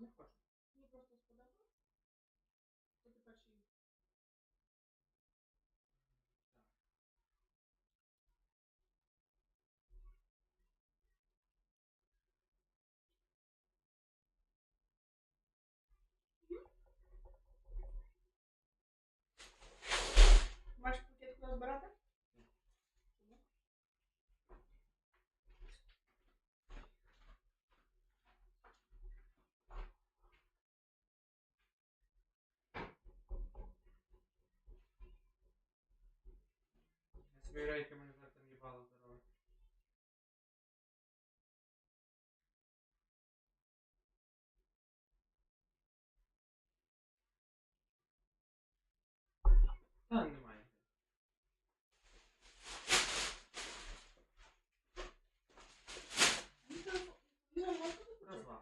Не хочу. Мені просто сподобалось. Це перший. Ваш пакет куди збирати? Я собі рейки мене там їбало здорове. Та немає. Розвал.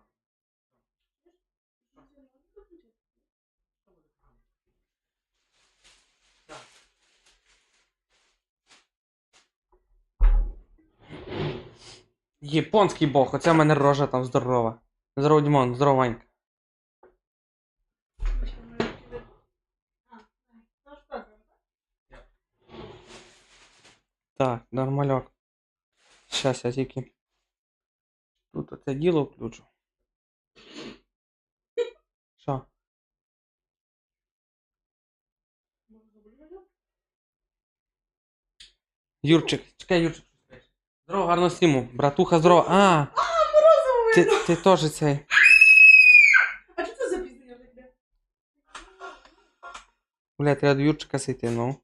Так. Японський бог, оце в мене рожа там здорова. Здорово, Дімон, здорово, Ванька. Так, нормальок. Щас я тільки тут оце діло включу. Що? Юрчик, чекай, Юрчик. Здорово, гарно стріму. Братуха, здорово. А! Ти теж цей. А що це за пізнення таке? Бля, треба до Юрчика зайти, ну.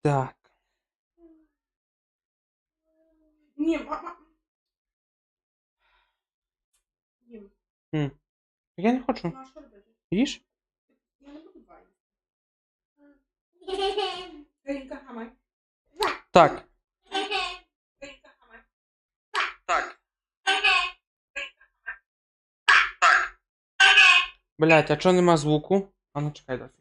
Так. Ні, мама. Ні. Я не хочу. Ну, а що робити? Їж? Я не буду два їсти. Карінка, хамай. Так. Карінка, хамай. Так. Блять, а чого нема звуку? А ну чекай, досі.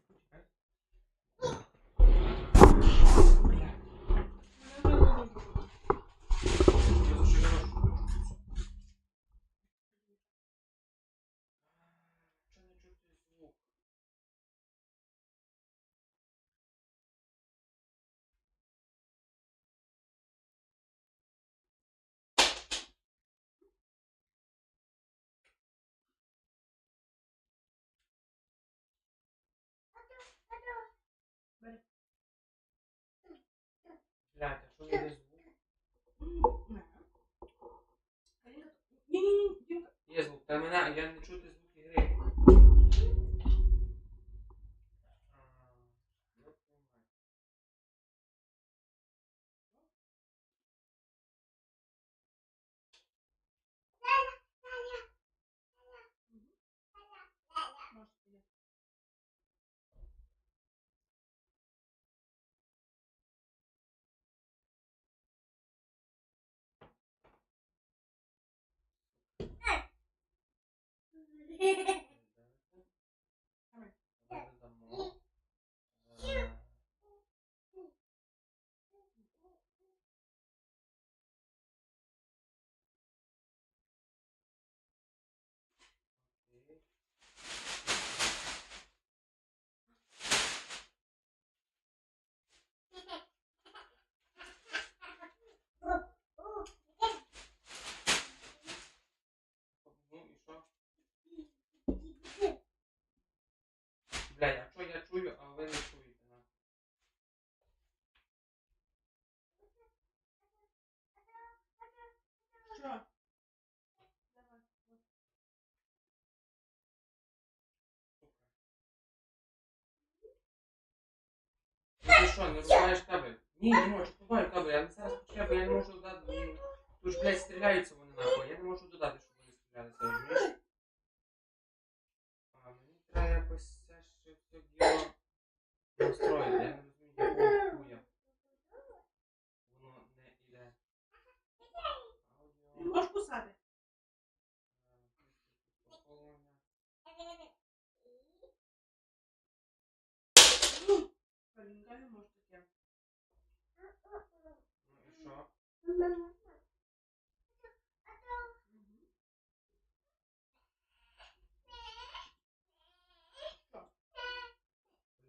Блять, а що не є звук? Ні, Дімка. Є звук, та мене, я не чути звуки гри. Ну і що? Блядь, а що я чую, а ви не чуєте? На? Що? Ну ти що, не рубаєш кабель? Ні, не можу, рубаю кабель, я зараз почекаю, бо я не можу додати. Тут ж, блядь, стріляються вони нахуй, я не можу додати, щоб вони стрілялися, розумієш? А мені треба якось це ще все діло настроїти, я не розумію, якого хуя. Воно не іде. Аудіо. Можеш кусати? Унікальне може таке. Ну і що?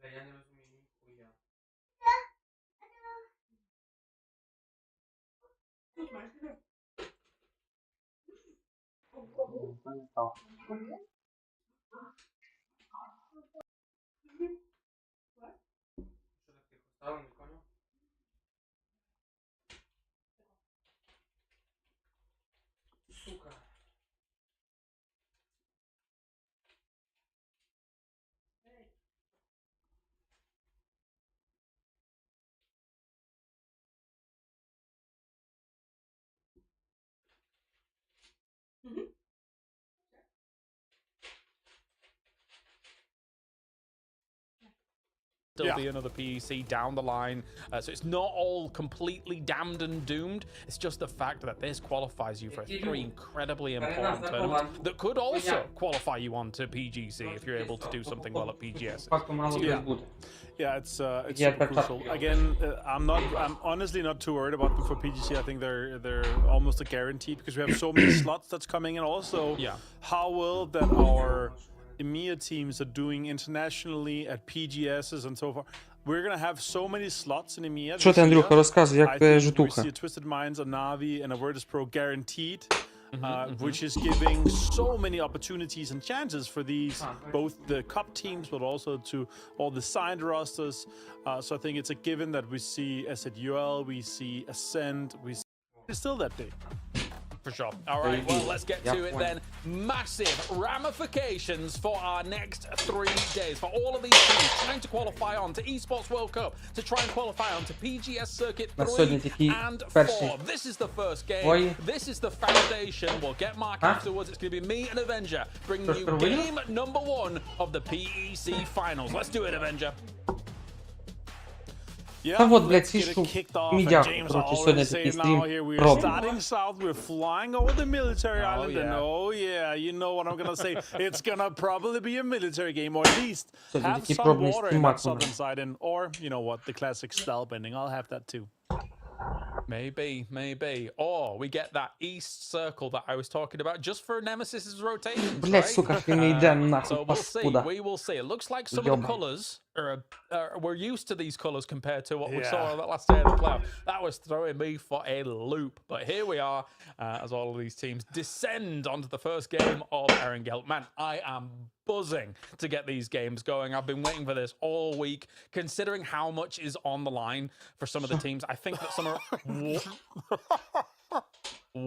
Бля, я не розумію ніхуя. Тут маєш тебе. Що так тихо стало, не поняв? Сука. Ей. Still be another PEC down the line, so it's not all completely damned and doomed. It's just the fact that this qualifies you for 3 incredibly important tournaments that could also qualify you on to PGC if you're able to do something well at PGS. Факту мало Yeah. десь бути. Yeah, it's Yeah, super that's crucial. up. Again, I'm honestly not too worried about them for PGC. I think they're almost a guaranteed because we have so many slots that's coming in. Also, Yeah. how well that our EMEA teams are doing internationally at PGSs and so far. We're gonna have so many slots in EMEA. Що ти, Андрюха, розказуй, I як think we житуха? see a Twisted Minds, a Navi, and a Virtus Pro guaranteed, which is giving so many opportunities and chances for these, both the cup teams, but also to all the signed rosters. So I think it's a given that we see SZUL, we see Ascend, we see it's still that big. For sure. All right, well, let's get to it then. Massive ramifications for our next 3 days for all of these teams trying to qualify on to Esports World Cup, to try and qualify on to PGS Circuit 3 and 4. This is the first game. This is the foundation. We'll get Mark afterwards. It's going to be me and Avenger bringing you game number 1 of the PEC finals. Let's do it, Avenger. Yeah, Та от, блядь, let's get it фішку kicked off. And мідяку, James коротше, already сьогодні saying такий now стрім here we're робимо. starting south, we're flying over the military island, and yeah. oh yeah, you know what I'm gonna say. It's gonna probably be a military game, or at least Сьогодні have такий some пробний water in that стрімак у southern мене. side, and or you know what, the classic style bending. I'll have that too. Maybe. Or we get that east circle that I was talking about just for Nemesis's rotation. Блядь, сука, хай не йде нахуй, So we'll see. паскуда. We will see. It looks like some of the Ёбан. colours we're used to these colours compared to what we Yeah. saw on that last day of the playoff. That was throwing me for a loop. But here we are as all of these teams descend onto the first game of Erangel. Man, I am buzzing to get these games going. I've been waiting for this all week, considering how much is on the line for some of the teams. I think that some are...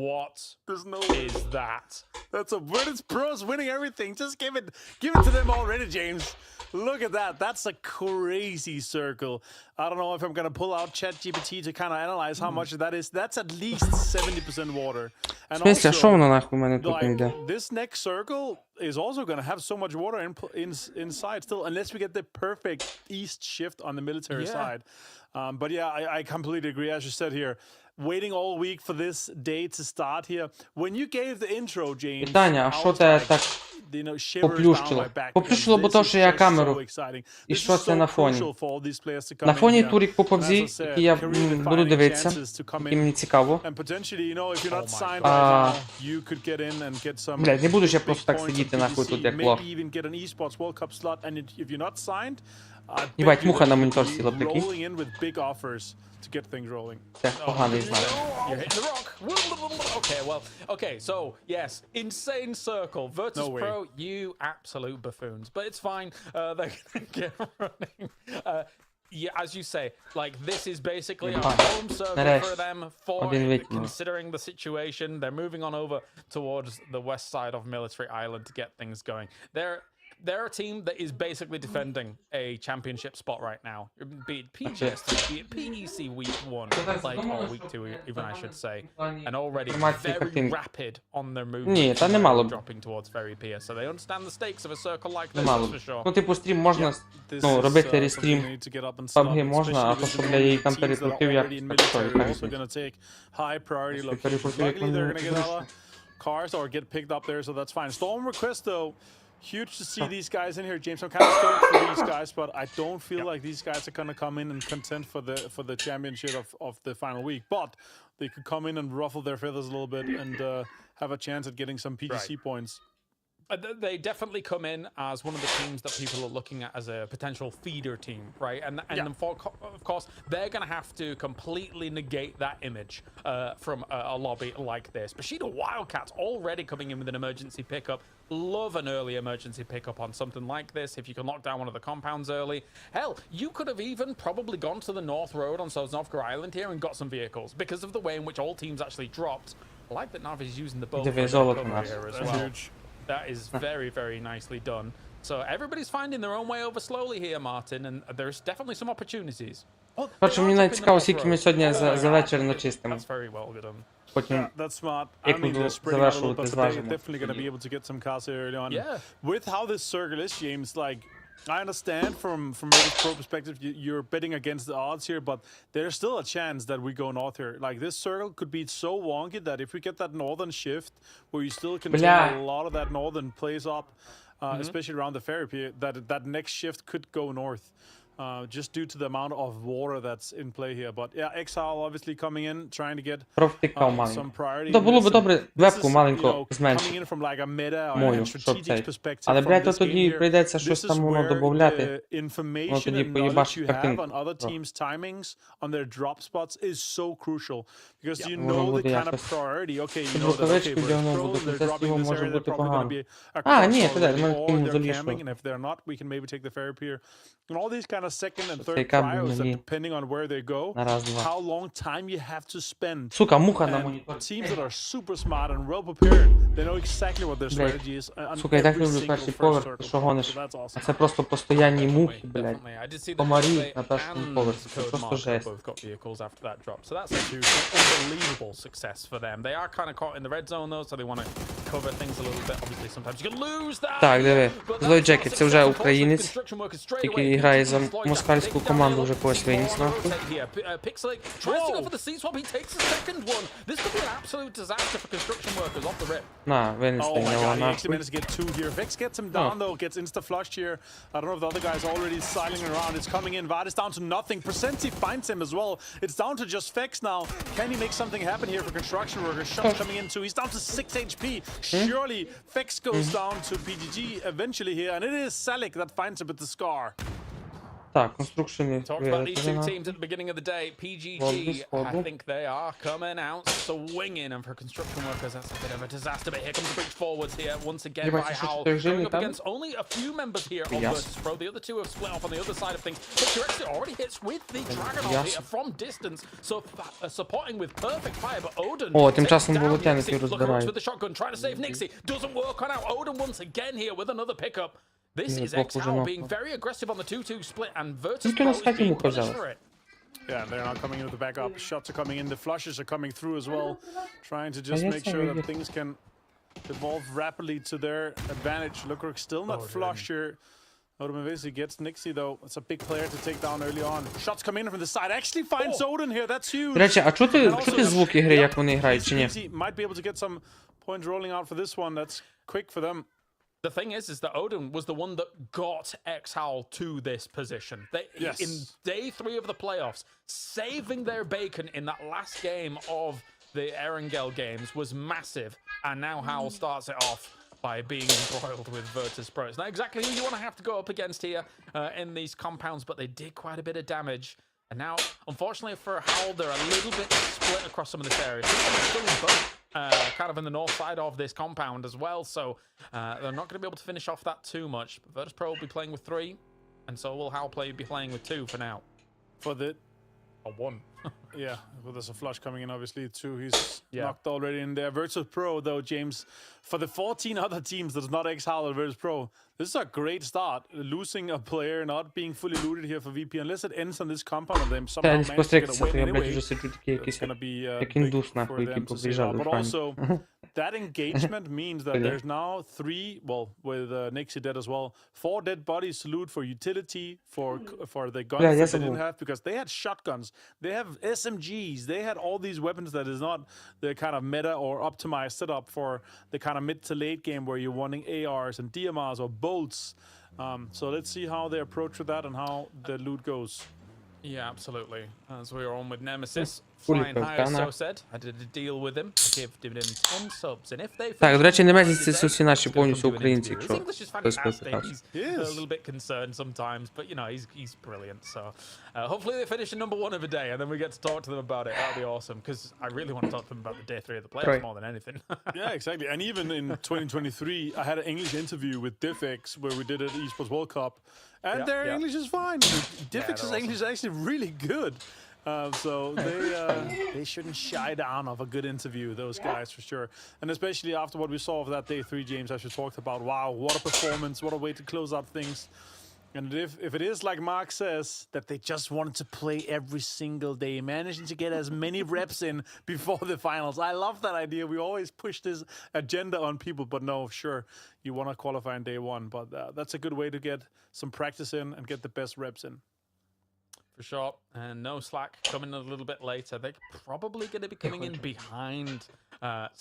What There's no is that? That's a Virtus Pros winning everything. Just give it to them already, James. Look at that. That's a crazy circle. I don't know if I'm gonna pull out ChatGPT to kind of analyze how much that is. That's at least 70% water. В And смысле, а що also, воно нахуй в мене тут не йде? like, this next circle is also gonna have so much water inside still, unless we get the perfect east shift on the military Yeah. side. But yeah, I completely agree. As you said here, waiting all week for this day to start here. When you gave the intro, James, Питання, а I що was те like, так you know, shivers down поплющило? my back. Поплющило, бо This то, is що я just камеру. so exciting. І This що is це so на фоні? crucial for all these players to come На in фоні here. Турік по And as I PUBG, said, який я career-defining буду дивитися, chances to come який in. мені цікаво. And potentially, you know, if you're not Oh my signed God. right now, you could get in and get some Блядь, не буду ж я big просто так points сидіти on нахуй PGC, тут як лох. maybe even get an esports World Cup slot, and if you're not signed, I bet Їбать, you муха that на you'd монітор be сіла, прикинь. rolling in with big offers to get things rolling. Це поганий знак. You're hitting the rock. Okay, well, okay, so yes, insane circle. Virtus No way. Pro, you absolute buffoons. But it's fine. They're gonna get running. Yeah, as you say, like this is basically a home circle for them. For considering the situation, they're moving on over towards the west side of Military Island to get things going. They're a team that is basically defending a championship spot right now. Be it PGS, be it PEC week 1, like or week 2 even I should say. And already very rapid on their movement. Ні, та не мало б. Dropping towards very peer. So they understand the stakes of a circle like Не this, мало that's for б. sure. Ну, типу, стрім можна, This ну, is, робити something рестрім. they need to get up and PUBG start, можна, а especially то, with що, the бля, я її там teams that are перекрутив, як already in так що, military, яка also різниця? gonna take high priority locations. перекрутив, як Luckily, they're мене gonna get вийшло. other cars or get picked up there, so that's fine. Storm request though, Huge to see these guys in here, James. I'm kind of stoked for these guys, but I don't feel like these guys are gonna come in and contend for the championship of the final week. But they could come in and ruffle their feathers a little bit and have a chance at getting some PGC points. They definitely come in as one of the teams that people are looking at as a potential feeder team, right? And of course, they're going to have to completely negate that image from a lobby like this. Bushido Wildcats already coming in with an emergency pickup. Love an early emergency pickup on something like this if you can lock down one of the compounds early. Hell, you could have even probably gone to the North Road on Sosnovka Island here and got some vehicles because of the way in which all teams actually dropped. I like that Navi is using the boat for Zolото here as well. That is very, very nicely done. So everybody's finding their own way over slowly here, Martin, and there's definitely some opportunities. Коротше, мені навіть цікаво, скільки ми сьогодні за вечір начистимо. Потім, як ми будемо завершувати зважимо. Definitely going to be able to get some cars early on. With how this circle is, James, like, I understand from a pro perspective, you're betting against the odds here, but there's still a chance that we go north here. Like, this circle could be so wonky that if we get that northern shift, where you still contain a lot of that northern plays up, especially around the ferry pier, that next shift could go north. Just due to the amount of water that's in play here. But yeah, Exile obviously coming in, trying to get some priority. То було б добре вебку маленько зменшити. Мою, щоб цей. Але, блядь, то тоді прийдеться щось там воно додавати. Воно тоді поїбашить картинку. Воно буде якось. Під рукавички вдягнув, буду кінцець його може бути погано. А, ні, піде, ми кинемо залішу. Second and third trials, and depending on where they go, how long time you have to spend. Сука, муха на монітор. Teams that are super smart and well prepared, they know exactly what their strategy is. Сука, я так люблю перший поверх, ти що гониш? А це просто постоянні мухи, блядь. Комарі на першому поверсі, це просто жесть. So that's a unbelievable success for them. They are kind of caught in the red zone though, so they want to cover things a little bit. Obviously, sometimes you can lose that. Так, диви. Злой Джекет, це вже українець, який грає за москальську команду, вже когось виніс нахуй. На, винесли його нахуй. Vex gets him down though, gets insta-flushed here. I don't know if the other guy's already sidling around. It's coming in. Vard is down to nothing. Presenti finds him as well. It's down to just Vex now. Can he make something happen here for construction workers? Shot coming in too. He's down to 6 HP. Surely Vex goes down to PGG eventually here, and it is Salik that finds him with the scar. Так, конструкшені. Talked about these two teams at the beginning of the day. PGG, I think they are coming out swinging, and for construction workers, that's a bit of a disaster. But here comes the breach forwards here once again by Howl, going up against only a few members here on Versus Pro. The other two have split off on the other side of things. But Turek already hits with the Dragonov here from distance, so supporting with perfect fire. But Odin with the shotgun, trying to save Nixie, doesn't work on out. Odin once again here with another pickup. This is XL being very aggressive on the 2-2 split, and Virtus Pro is being punished for it. Yeah, they're not coming in with the backup. Shots are coming in. The flushes are coming through as well. Trying to just make sure that things can evolve rapidly to their advantage. Lukrook still not flushed here. Odin gets Nixie though. It's a big player to take down early on. Shots come in from the side. Actually finds Odin here. That's huge. До речі, а чути звуки гри, як вони грають, чи ні? Might be able to get some points rolling out for this one. That's quick for them. The thing is that Odin was the one that got X-Howl to this position. In day 3 of the playoffs, saving their bacon in that last game of the Erangel games was massive. And now Howl starts it off by being embroiled with Virtus Pro. It's not exactly who you want to have to go up against here in these compounds, but they did quite a bit of damage. And now, unfortunately for Howl, they're a little bit split across some of this area. Still in both. Kind of in the north side of this compound as well, so they're not going to be able to finish off that too much. But Virtus Pro will be playing with 3, and so will Howl be playing with 2 for now. For the... Or 1. Yeah, well, there's a flush coming in, obviously, too. He's knocked already in there. Virtus Pro, though, James, for the 14 other teams that's not X-Howl or Virtus Pro, this is a great start. Losing a player, not being fully looted here for VP, unless it ends on this compound and them somehow manage to get a win anyway, it's going to be big for them to save up. But also, that engagement means that there's now 3, well, with Nixie dead as well, 4 dead bodies to loot for utility, for the guns that they didn't have, because they had shotguns, they have SMGs, they had all these weapons that is not the kind of meta or optimized setup for the kind of mid to late game where you're wanting ARs and DMRs or bolts. So let's see how they approach with that and how the loot goes. Yeah, absolutely. As we were on with Nemesis, flying high, so said. I did a deal with him, gave him 10 subs, and if they... Так, до речі, Немезіс це всі наші повністю українці, якщо хтось He's a little bit concerned sometimes, but you know, he's brilliant, so hopefully they finish in #1 of the day, and then we get to talk to them about it. That'll be awesome, because I really want to talk to them about the day 3 of the playoffs more than anything. Yeah, exactly. And even in 2023, I had an English interview with Diffx where we did it at Esports World Cup, and their English is fine. Diffx's English is actually really good. So they shouldn't shy down of a good interview, those guys, for sure. And especially after what we saw of that day 3, James, as you talked about. Wow, what a performance, what a way to close out things. And if it is like Mark says, that they just wanted to play every single day, managing to get as many reps in before the finals. I love that idea. We always push this agenda on people, but no, sure, you want to qualify on day 1. But that's a good way to get some practice in and get the best reps in. For sure. And no slack coming a little bit later. They're probably going to be coming in behind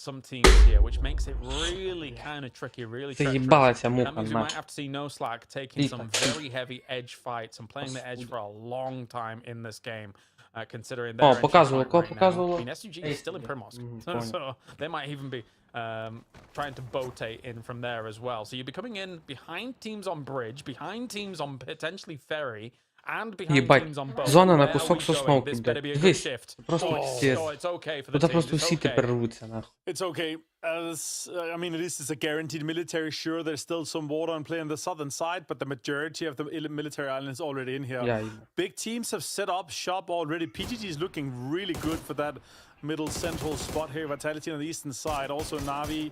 some teams here, which makes it really kind of tricky, really treacherous. That means we might have to see no slack taking some very heavy edge fights and playing the edge for a long time in this game. Considering their SUG is still in Primos, so they might even be trying to rotate in from there as well. So you'll be coming in behind teams on bridge, behind teams on potentially ferry, and behind teams on boat. Зона на кусок сосновки, блядь. Дивись, просто пиздец. Тут просто всі тепер рвуться, нахуй. It's okay. I mean, at least it's a guaranteed military. Sure, there's still some water and play on the southern side, but the majority of the military island is already in here. Yeah. Big teams have set up shop already. PGG is looking really good for that middle central spot here. Vitality on the eastern side. Also, Navi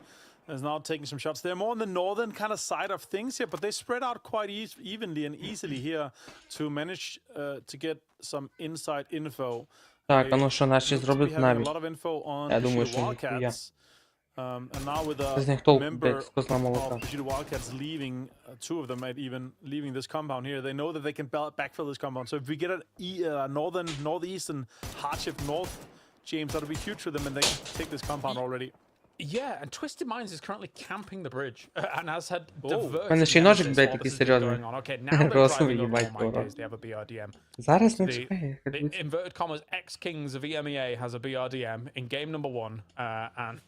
is now taking some shots. They're more on the northern kind of side of things here, but they spread out quite evenly and easily here to manage to get some inside info. Так, а ну що наші зроблять Наві? Я думаю, що ніхуя. And now with З них a толку, member блядь, хто знає молока. of the Wildcats leaving, 2 of them might even leaving this compound here. They know that they can backfill this compound. So if we get a northeastern hardship north, James, that'll be huge for them, and they can take this compound already. Yeah, and Twisted Minds is currently camping the bridge, and has had diverse. Мене ще й ножик, блядь, такий серйозний. Okay, now they're driving over all my days. They have a BRDM. Зараз не чекай. The inverted commas ex-kings of EMEA has a BRDM in game #1, and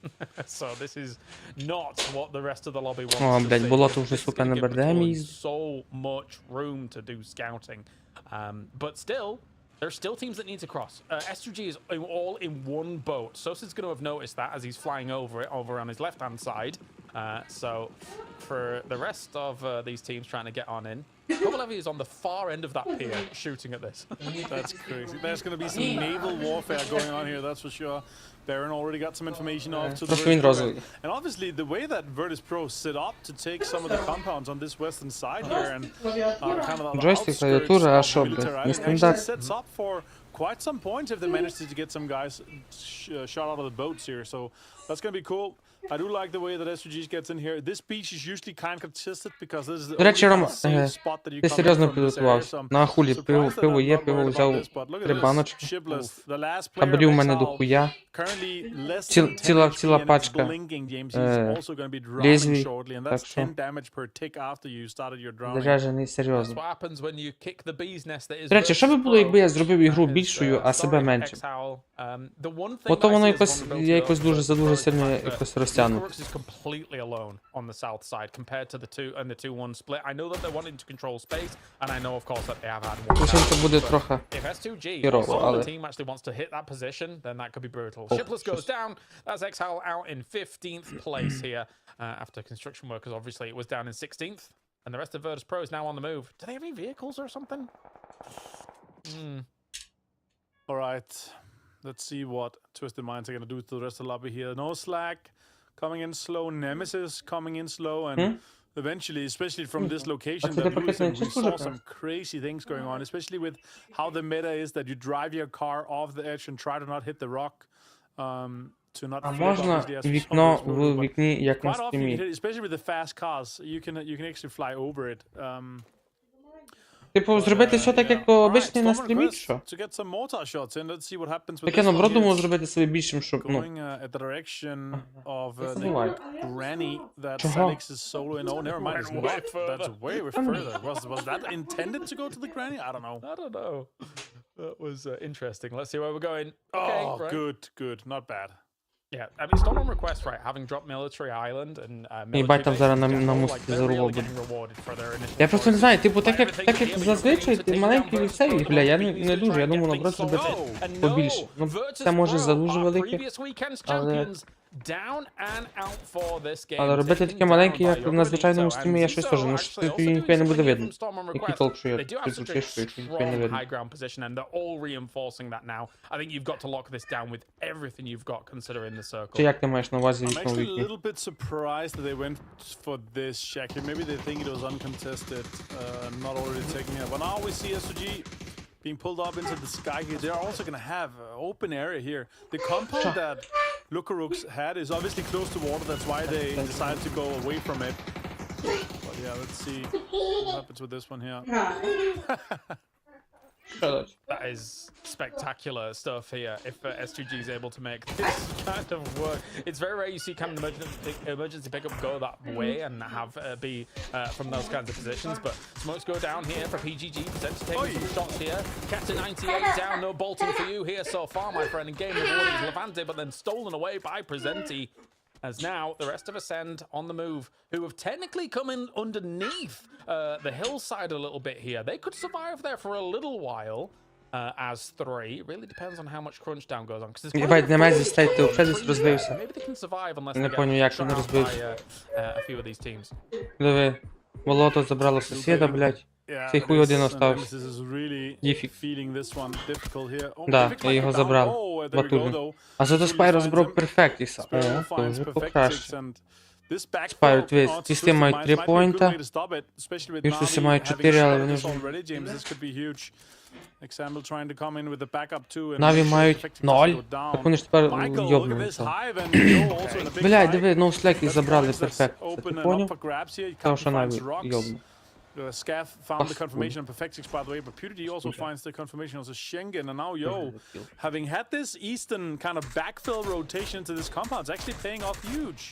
so this is not what the rest of the lobby wants. О, блядь, Болото вже, сука, на БРДМ їздить. So much room to do scouting, but still. There's still teams that need to cross. SUG is all in one boat. Sosa's going to have noticed that as he's flying over on his left-hand side. So for the rest of these teams trying to get on in, Kovalevi is on the far end of that pier shooting at this. That's crazy. There's going to be some naval warfare going on here, that's for sure. Baron already got some information off to the Virtus. And obviously, the way that Virtus Pro set up to take some of the compounds on this western side here and kind of the outskirts of military island actually sets up for quite some points if they manage to get some guys shot out of the boats here. So that's going to be cool. I do like the way that SUG gets in here. This beach is usually kind of contested because this is the only safe spot that you come from this area. На хулі, пиво є, пиво взяв 3 баночки. Хабрів у мене дохуя. Ціла пачка лезвій, так що заряджений серйозно. До речі, що би було, якби я зробив ігру більшою, а себе меншим? Ото воно якось, я якось дуже сильно якось розтягнув. is completely alone on the south side compared to the 2-1 split. I know that they're wanting to control space, and I know, of course, that they have had one. If S2G or the team actually wants to hit that position, then that could be brutal. Shipless goes down. That's Exhal out in 15th place here after construction workers. Obviously, it was down in 16th, and the rest of Virtus Pro is now on the move. Do they have any vehicles or something? All right. Let's see what Twisted Minds are going to do to the rest of the lobby here. No slack. Coming in slow, Nemesis coming in slow, and eventually, especially from this location that we saw some crazy things going on, especially with how the meta is that you drive your car off the edge and try to not hit the rock. to not А flip можна obviously as we saw вікно this movie, в but вікні, як на quite often you can стрімі? hit, especially with the fast cars, you can actually fly over it. Типу, зробити все так, як обичний на стрімі, чи що? To get some mortar shots in, let's see what happens with Так я this наоборот one думав here. зробити собі більшим, щоб, ну... Going at the direction of Це the буває. granny that Чого? Salix is soloing. Oh, never mind, it's not. That's way further. Was that intended to go to the granny? I don't know. I don't know. That was interesting. Let's see where we're going. Okay, Oh, right. good. Not bad. Yeah, I mean, Storm on request, right? Having dropped Military Island and Їбать, там зараз на мусті зарубав буде. Я просто не знаю, типу, так як зазвичай, ти маленький і все, і, бля, я не дуже, я думаю, наоборот, зробити побільше. Ну, це може за дуже велике, але робити таке маленьке, як на звичайному стрімі, я щось теж, ну, що тобі ніхто не буде видно. Який толк, що я тут звучиш, що ніхто не видно. Чи як ти маєш на увазі I'm вікно в actually a вікні? little bit surprised that they went for this check here. Maybe they think it was uncontested, not already taken here. But now we see SOG being pulled up into the sky here. They're also going to have open area here. The compound that Lukarooks had is obviously close to water. That's why they decided to go away from it. But yeah, let's see what happens with this one here. That is spectacular stuff here. If S2G is able to make this kind of work, it's very rare you see kind of emergency pickup go that way and have be from those kinds of positions. But smokes go down here for PGG, potentially taking some shots here. Keta 98 down, no bolting for you here so far, my friend. And game rewarded is Levante, but then stolen away by Presenti. As now the rest of Ascend on the move, who have technically come in underneath the hillside a little bit here. They could survive there for a little while as three. It really depends on how much crunch down goes on. Єбать, не має стати, ти взагалі десь розбився. Maybe they can survive unless Не they поняв, get як shot ти не out розбився. by a few of these teams. Диви, Золото забрало сусіда, блядь. Цей хуй один остався. Діфік. Да, я його забрав. Батульний. А зато Спайро забрав перфектіса. О, то вже покраще. Спайро, ті з тим мають 3 поінта. Інші мають 4, але вони вже... Наві мають 0. Так вони ж тепер йобнуться. Блядь, диви, ноуслек і забрали перфект. Це ти поняв? Того, що Наві йобнув. Scaff found the confirmation on Perfectix, by the way, but PewDiePie also finds the confirmation on the Schengen, and now having had this Eastern kind of backfill rotation into this compound, it's actually paying off huge.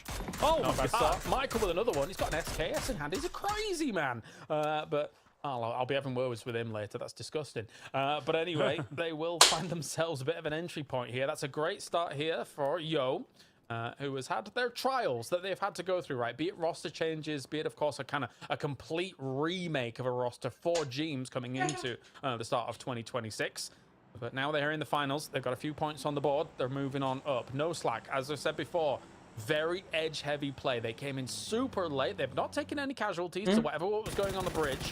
Oh, my God. Michael with another one. He's got an SKS in hand. He's a crazy man. But I'll be having words with him later. That's disgusting. But anyway, they will find themselves a bit of an entry point here. That's a great start here for Yo. Who has had their trials that they've had to go through, right? Be it roster changes, be it, of course, a complete remake of a roster for Jeems coming into the start of 2026. But now they're in the finals. They've got a few points on the board. They're moving on up. No slack. As I said before, very edge-heavy play. They came in super late. They've not taken any casualties to whatever what was going on the bridge.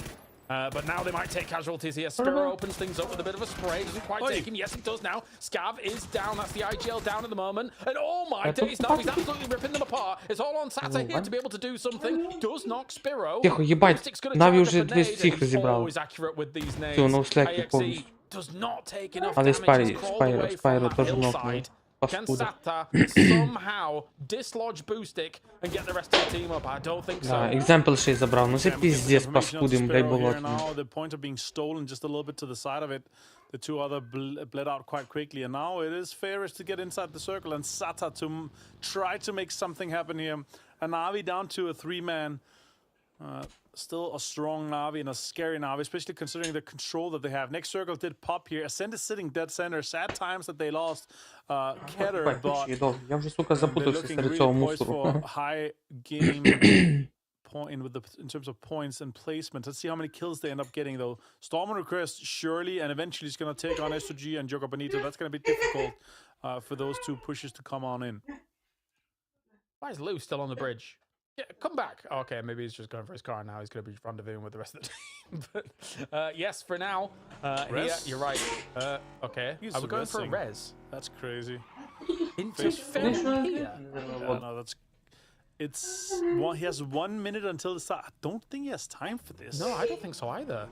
But now they might take casualties here. Spiro opens things up with a bit of a spray. Doesn't quite take him. Yes, he does now. Scav is down. That's the IGL down at the moment. And oh my days, now he's absolutely ripping them apart. It's all on Sata here to be able to do something. Does knock Spiro. Тихо, їбать, Наві вже 200 всіх розібрали. Цього ноуслек повністю. Але Спайро теж нокнув. Can Sata somehow dislodge Boostic and get the rest of the team up? I don't think so. Да, екземпл ще й забрав. Ну це піздець паскудим, блядь, болотним. The point of being stolen just a little bit to the side of it. The two other bled out quite quickly, and now it is fairest to get inside the circle and Sata to try to make something happen here. And Navi down to a 3-man. Still a strong Navi and a scary Navi, especially considering the control that they have. Next circle did pop here. Ascend is sitting dead center. Sad times that they lost Keter, but Я вже, сука, запутався серед цього мусору. High game point in terms of points and placement. Let's see how many kills they end up getting though. Storm on request, surely, and eventually he's going to take on S2G and Joker Bonito. That's going to be difficult for those two pushes to come on in. Why is Lou still on the bridge? Yeah, come back. Okay, maybe he's just going for his car now. He's going to be rendezvousing with the rest of the team. But yes, for now, here, you're right. Okay, are we going for a res? That's crazy. Interference here. No, that's... He has 1 minute until the start. I don't think he has time for this. No, I don't think so either.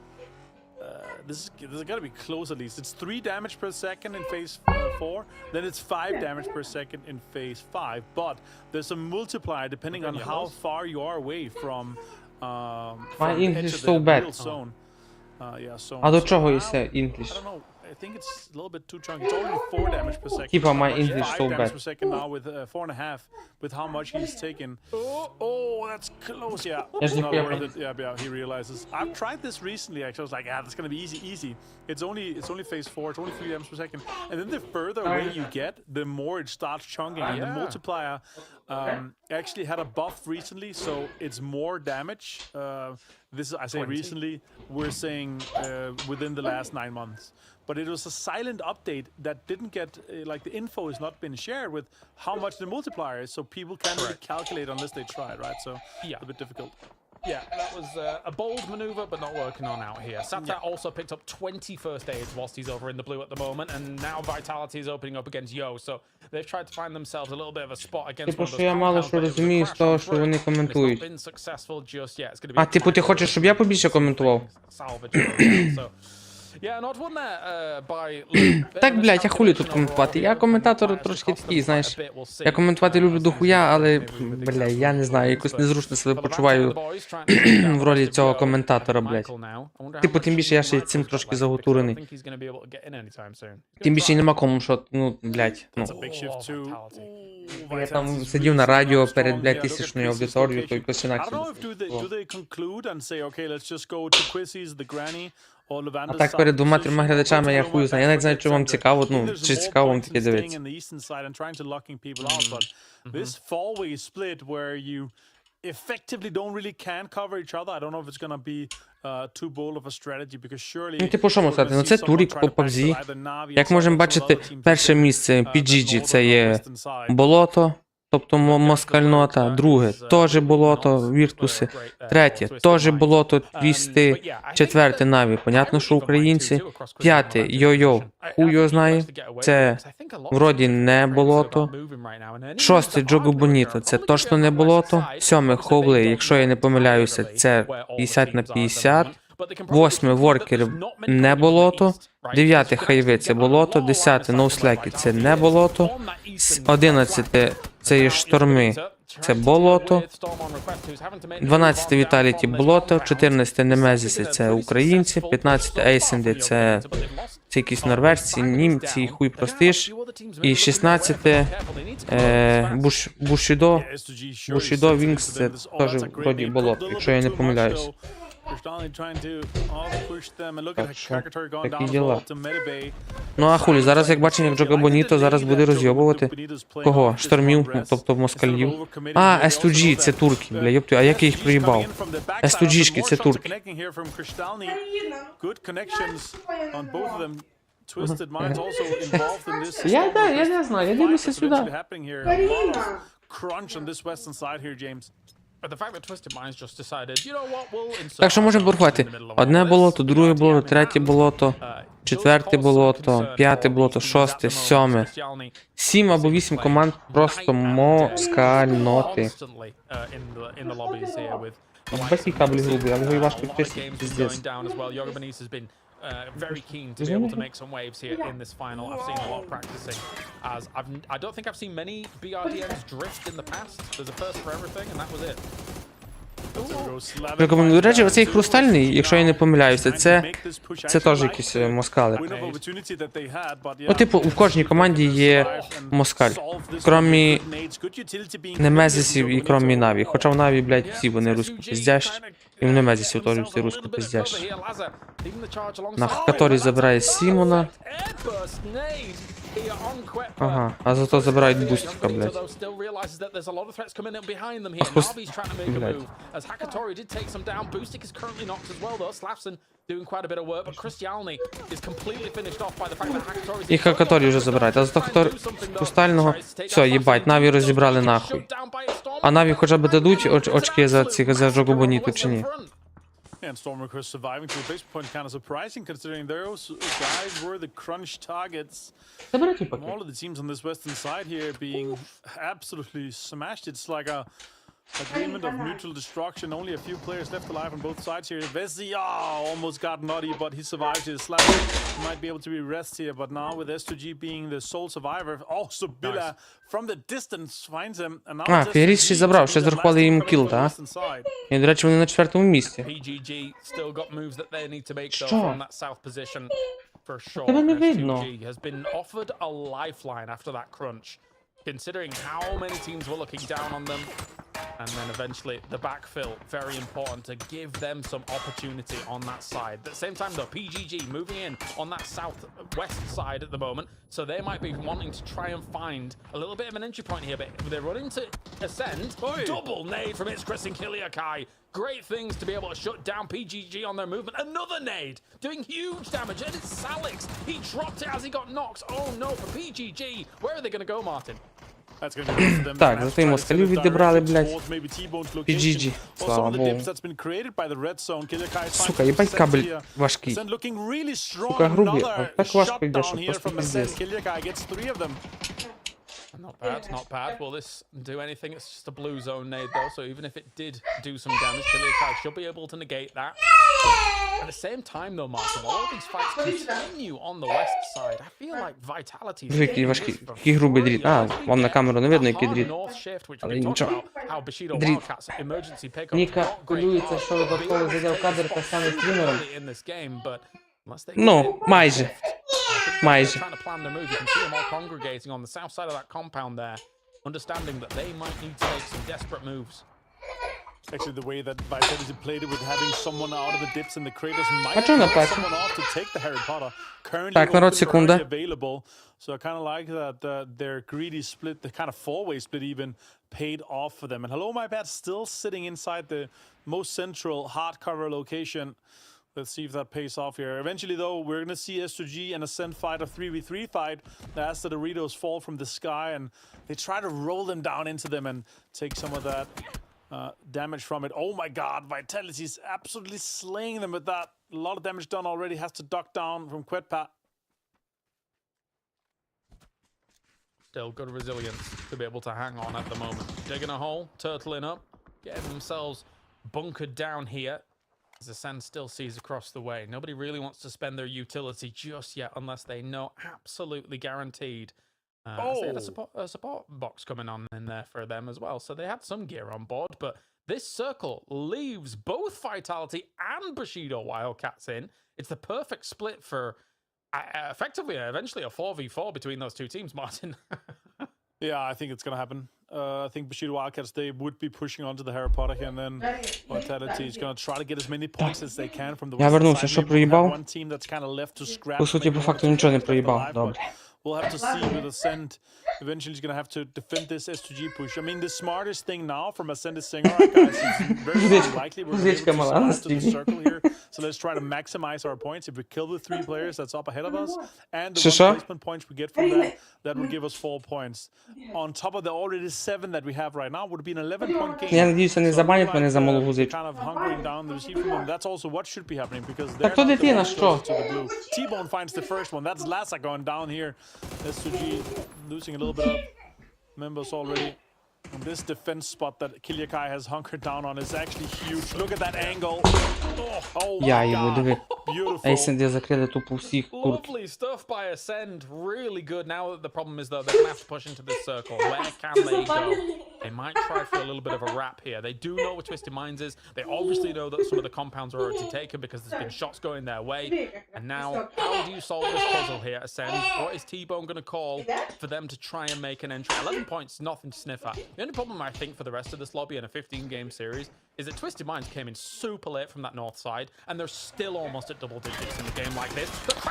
this is gonna be close at least. It's 3 damage per second in phase 4, then it's 5 damage per second in phase 5. But there's a multiplier depending on how far you are away from My the English edge of so the bad. real zone. Yeah, so А до so чого now, є I English? don't know. I think it's a little bit too chunky. It's only 4 damage per second. Keep on my English 5 so damage bad. per second now with 4.5 with how much he's taken. Oh, that's close. Yeah, Я it's ж not ніхуя worth it. Yeah, he realizes. I've tried this recently. Actually, I was like, that's gonna be easy. It's only phase 4. It's only 3 damage per second. And then the further away you get, the more it starts chunking. And the multiplier actually had a buff recently, so it's more damage. This is, I say recently, we're saying within the last 9 months. But it was a silent update that didn't get, like the info has not been shared with how much the multiplier is, so people can't really calculate unless they try it, right? So Yeah. a bit difficult. Yeah, that was a bold maneuver, but not working on out here. Sata also picked up 20 first aids whilst he's over in the blue at the moment, and now Vitality is opening up against Yo, so they've tried to find themselves a little bit of a spot against Типу, one of що those я мало compounds, що but it was a розумію з crash того, on що вони through, and it's not коментують. been successful just yet. It's gonna be А, типу, ти хочеш, щоб я побільше коментував? salvage. So, yeah, not one there by... Так, блядь, я хулі тут коментувати. Я коментатор трошки такий, знаєш. Я коментувати люблю дохуя, але, бля, я не знаю, якось незручно себе почуваю в ролі цього коментатора, блядь. Типу, тим більше я ще й цим трошки заготурений. Тим більше нема кому, що, ну, блядь, ну. Я там сидів на радіо перед, блядь, тисячною аудиторією, то якось інакше. А так перед 2-3 глядачами я хую знаю. Я навіть знаю, що вам цікаво, ну, чи цікаво вам таке дивитися. Effectively don't really can cover each other. I don't know if it's gonna be too bold of a strategy because surely. Ну, типу, що можна сказати? Ну, це Турік по PUBG. Як можемо бачити, перше місце PGG це є болото, тобто москальнота. Друге теж болото, віртуси. Третє теж болото, твісти. Четверте Наві, понятно, що українці. П'яте йо-йо, хуй його знає. Це вроді не болото. Шосте Джого Боніто, це точно не болото. Сьоме Ховли, якщо я не помиляюся, це 50/50. Восьме Воркер не болото. 9 Хайве це болото. 10 Ноуслеки це не болото. 11 це є шторми. Це болото. 12 Віталіті болото. 14 Немезіси це українці. 15 Ейсенди це якісь норвежці, німці, хуй простиш. І 16 Бушідо Вінкс це теж вроді болото, якщо я не помиляюсь. Так що, такі діла. Ну а хулі, зараз як бачимо, як Джого Боніто зараз буде розйобувати кого? Штормів, тобто москалів. А, S2G, це турки, бля, ёптю, а як я їх проїбав? S2G-шки, це турки. Я не знаю, я дивлюся сюди. Так що можемо порахувати. Одне болото, друге болото, третє болото, четверте болото, п'яте болото, шосте, сьоме. 7 або 8 команд просто москальноти. Басі кабель грубий, але його важко підписати, пиздец. Very keen to be able to make some waves here in this final. I've seen a lot of practicing, as I don't think I've seen many BRDMs drift in the past. There's a first for everything, and that was it. До речі, оцей хрустальний, якщо я не помиляюся, це теж якісь москали. Ну, типу, в кожній команді є москаль. Кромі Немезісів і кромі Наві. Хоча в Наві, блядь, всі вони руську пиздящі. І в Немезісів теж всі руську пиздящі. На Хаторі забирає Сімона. Ага, а зато забирають бустика, блядь. Блядь. І Хакаторі вже забирають, а зато Хрустального... Все, їбать, Наві розібрали нахуй. А Наві хоча б дадуть очки за Джого Боніту чи ні? And Stormrequest surviving to a base point kind of surprising considering those guys were the crunch targets. All of the teams on this western side here being absolutely smashed. It's like a agreement of mutual destruction. Only a few players left alive on both sides here. Vesi almost got nutty, but he survived his slap. He might be able to be rest here, but now with S2G being the sole survivor, Subila from the distance finds him. And now Феріс ще забрав, ще зарахували йому кіл, так? І, до речі, вони на 4-му місці. PGG still got moves that they need to make though Що? from that south position for sure. Тебе не видно. S2G has been offered a lifeline after that crunch, considering how many teams were looking down on them. And then eventually the backfill, very important to give them some opportunity on that side. At the same time though, PGG moving in on that southwest side at the moment, so they might be wanting to try and find a little bit of an entry point here, but they're running to Ascend. Double nade from its Chris and Kiliakai. Great things to be able to shut down PGG on their movement. Another nade, doing huge damage, and it's Salix. He dropped it as he got knocked. Oh no, for PGG. Where are they going to go, Martin? Так, зато й москалів відібрали, блядь. PGG, слава Богу. Сука, їбать кабель важкий. Сука, грубий, а так важко йде, що просто пиздец. Not bad. Will this do anything? It's just a blue zone nade though, so even if it did do some damage, Kiliakai should be able to negate that. At the same time though, Martin, all of these fights continue on the west side. I feel like Vitality is Який важкий, який грубий дріт. А, вам на камеру не видно, який дріт. Але нічого. Дріт. Ніка хвилюється, що випадково зайде в кадр та стане стрімером. Ну, майже. Майже. Trying to plan their move. You can see them all congregating on the south side of that compound there, understanding that they might need to make some desperate moves. Actually, the way that Vitality played it with having someone out of the dips and the craters might А чого не have плаче? someone off to take the Harry Potter. Currently, Так, народ, open, секунда. already available. So I kind of like that their greedy split, the kind of four-way split even, paid off for them. And Hello My Bad still sitting inside the most central hardcover location. Let's see if that pays off here. Eventually, though, we're going to see S2G and Ascend fight, a 3v3 fight, as the Doritos fall from the sky, and they try to roll them down into them and take some of that damage from it. Oh my god, Vitality's absolutely slaying them with that. A lot of damage done already, has to duck down from Quetpa. Still good resilience to be able to hang on at the moment. Digging a hole, turtling up, getting themselves bunkered down here. As Ascend still sees across the way. Nobody really wants to spend their utility just yet unless they know absolutely guaranteed. They had a support box coming on in there for them as well. So they had some gear on board, but this circle leaves both Vitality and Bushido Wildcats in. It's the perfect split for effectively, eventually a 4v4 between those two teams, Martin. Yeah, I think it's going to happen. I think Bushido Wildcats, they would be pushing onto the Harry Potter here, and then Vitality is going to try to get as many points as they can from the Я вернувся, western що side. Maybe проїбав? one team that's kind of left to scrap. По суті, по факту нічого не проїбав. Добре. We'll have to see with Ascend. Eventually, he's going to have to defend this S2G push. I mean, the smartest thing now from Ascend is saying, all right, guys, it's very likely we're going to be able to survive to the circle here. So let's try to maximize our points. If we kill the 3 players that's up ahead of us, and the 1 placement points we get from that, that would give us 4 points. On top of the already 7 that we have right now, would be an 11-point game. Я надіюся, не забанять мене за малу Kind гузичку. of hunkering down the receiver from them. That's also what should be happening because they're Так то not the дитина, ones що? closest to the blue. T-Bone finds the first one. That's Lassa going down here. S2G losing a little bit of members already. And this defense spot that Kiliakai has hunkered down on is actually huge. Look at that angle. Oh my Я його диви. Beautiful. Ейсенди закрили тупо всіх турків. Lovely stuff by Ascend. Really good. Now that the problem is though, they're gonna have to push into this circle. Where can they go? They might try for a little bit of a wrap here. They do know what Twisted Minds is. They obviously know that some of the compounds are already taken because there's been shots going their way. And now, how do you solve this puzzle here, Ascend? What is T-Bone going to call for them to try and make an entry? 11 points, nothing to sniff at. The only problem I think for the rest of this lobby in a 15-game series is that Twisted Minds came in super late from that north side, and they're still almost at double digits in a game like this.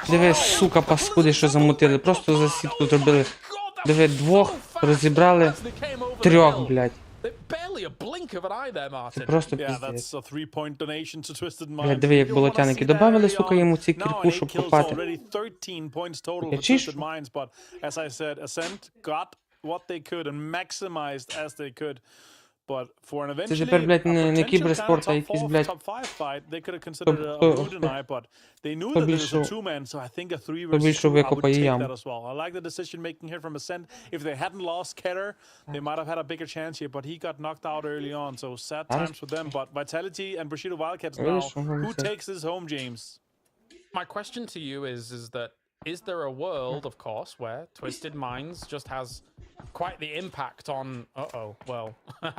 Диви, сука, паскуди, що замутили. Просто засідку зробили. Диви, 2 розібрали, 3, блядь. Це просто піздець. Блядь, диви, як болотяники добавили, сука, йому ці кірку, щоб попати. Я чишу. What they could and maximized as they could. But for an Це eventually тепер, блядь, не potential кіберспорт, а kind of якийсь, top блядь, five fight, they could have considered a blue tonight, but they knew that it was a two-man, so I think a 3 versus 2, більше I would викопає take яму. that as well. I like the decision making here from Ascent. If they hadn't lost Keter, they might have had a bigger chance here, but he got knocked out early on, so sad times for them. But Vitality and Bushido Wildcats now, who takes this home, James? My question to you is that is there a world, of course, where Twisted Minds just has quite the impact on... well,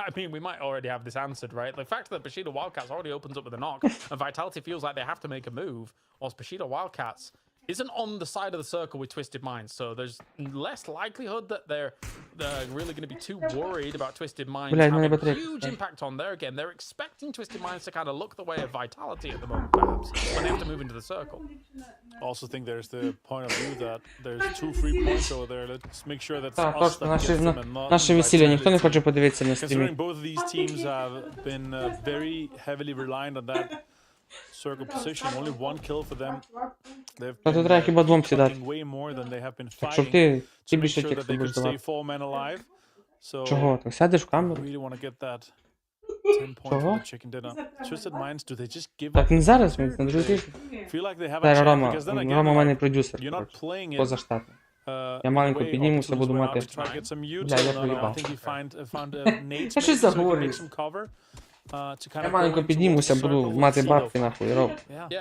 I mean, we might already have this answered, right? The fact that Bushido Wildcats already opens up with a knock, and Vitality feels like they have to make a move, whilst Bushido Wildcats isn't on the side of the circle with Twisted Minds, so there's less likelihood that they're really going to be too worried about Twisted Minds having a huge impact on their game. They're expecting Twisted Minds to kind of look the way of Vitality at the moment, perhaps, when they have to move into the circle. I also think there's the point of view that there's 2 free points over there. Let's make sure that's Так, us точно, that gets them and not наше весілля ніхто не Vitality. хоче подивитися на стрімі. Considering both of these teams have been very heavily reliant on that circle position, only 1 kill for them. They've Та тут been треба хіба двом сідати. fighting way more than they have been Так, щоб fighting ти to make більше sure that тексту they будеш could stay давати. 4 men alive. So Чого? Так сядеш в I камеру? really want to get that 10 points for Чого? the chicken dinner. Twisted Minds, do they just give up? Так не зараз, він на другий тиждень. Feel like they have a Зараз chance Рома, because then again, Рома в мене like, продюсер, you're not коротше, playing it. позаштатний. Я Я маленько піднімуся, буду мати... Бля, я проїбав. Я щось заговорив. Я маленько піднімуся, буду мати бабки, нахуй,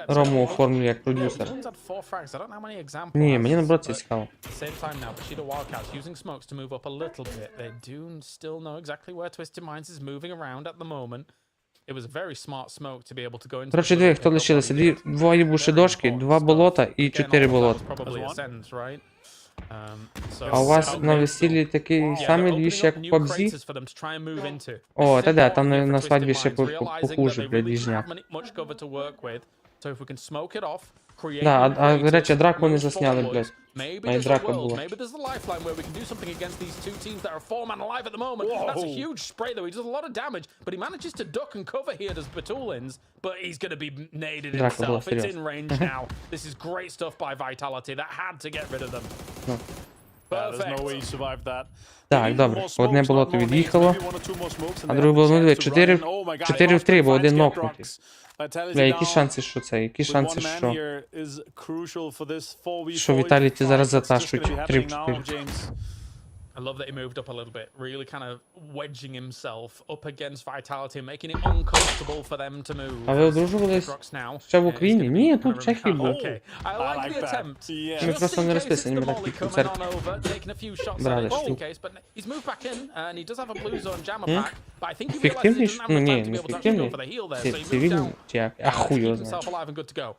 Рому оформлю як продюсер. Ні, мені наоборот це цікаво. Same time now, Bushido Wildcats using smokes to move up a little bit. They do still know exactly where Twisted Minds is moving around at the moment. It was a very smart smoke to be able to go into. Коротше, диви, хто лишилося. Двоє бушидошки, 2 болота і 4 болота. А у вас на весіллі такий самий двіж, як в PUBG? О, та да, там на свадьбі ще похуже, блядь, двіжняк. Да, а до речі, драку не засняли, блядь. А й драка була. Maybe there's the lifeline where we can do something against these two teams that are 4-man alive at the moment. That's a huge spray though. He does a lot of damage, but he manages to duck and cover here, does Batulins, but he's going to be naded himself. It's in range now. This is great stuff by Vitality. That had to get rid of them. There's no way he survived that. Так, добре. Одне болото від'їхало, а друге було, ну, диви, 4 в 3, бо один нокнутий. Бля, які шанси, що це? Які шанси, що Віталіті зараз затащуть 3-4? I love that he moved up a little bit, really kind of wedging himself up against Vitality, making it uncomfortable for them to move. А ви одружувались ще в Україні? Ні, тут в Чехії був. Okay, I like the attempt. Ми просто не розписані, ми так під концерт брали. He's moved back in, and he does have a blue zone jammer pack, but I think he realized he Ефективний? doesn't have Ну enough ні, time to be не able to actually go for the ефективний. heal there, so he moves Цивільний down чи як? А to хуй keep його знає. himself alive and good to go.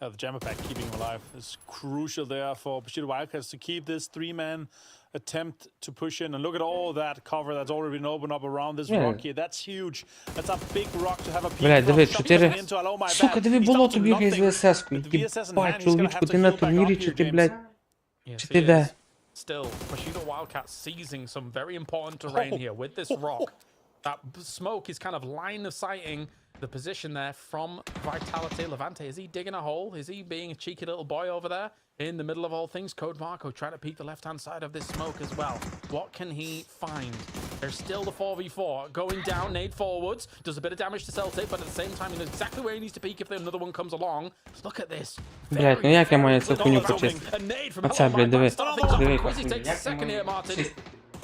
The jammer pack keeping him alive is crucial there for Bushido Wildcats to keep this 3-man attempt to push in. And look at all that cover that's already been opened up around this rock here. That's huge. That's a big rock to have a peek. Блядь, диви, 4... Сука, диви, болото бігає з ВСС-кою. Єбать, чоловічку, ти на турнірі, чи ти, блядь, чи ти де? Still, Bushido Wildcats seizing some very important terrain here with this rock. That smoke is kind of line of sighting the position there from Vitality. Levante, is he digging a hole? Is he being a cheeky little boy over there? In the middle of all things, Code Marco trying to peek the left-hand side of this smoke as well. What can he find? There's still the 4v4 going down, nade forwards, does a bit of damage to Celtic, but at the same time he knows exactly where he needs to peek if another one comes along. Look at this. Блядь, ну як я маю цю хуйню почистити? Оце, блядь, диви. Диви,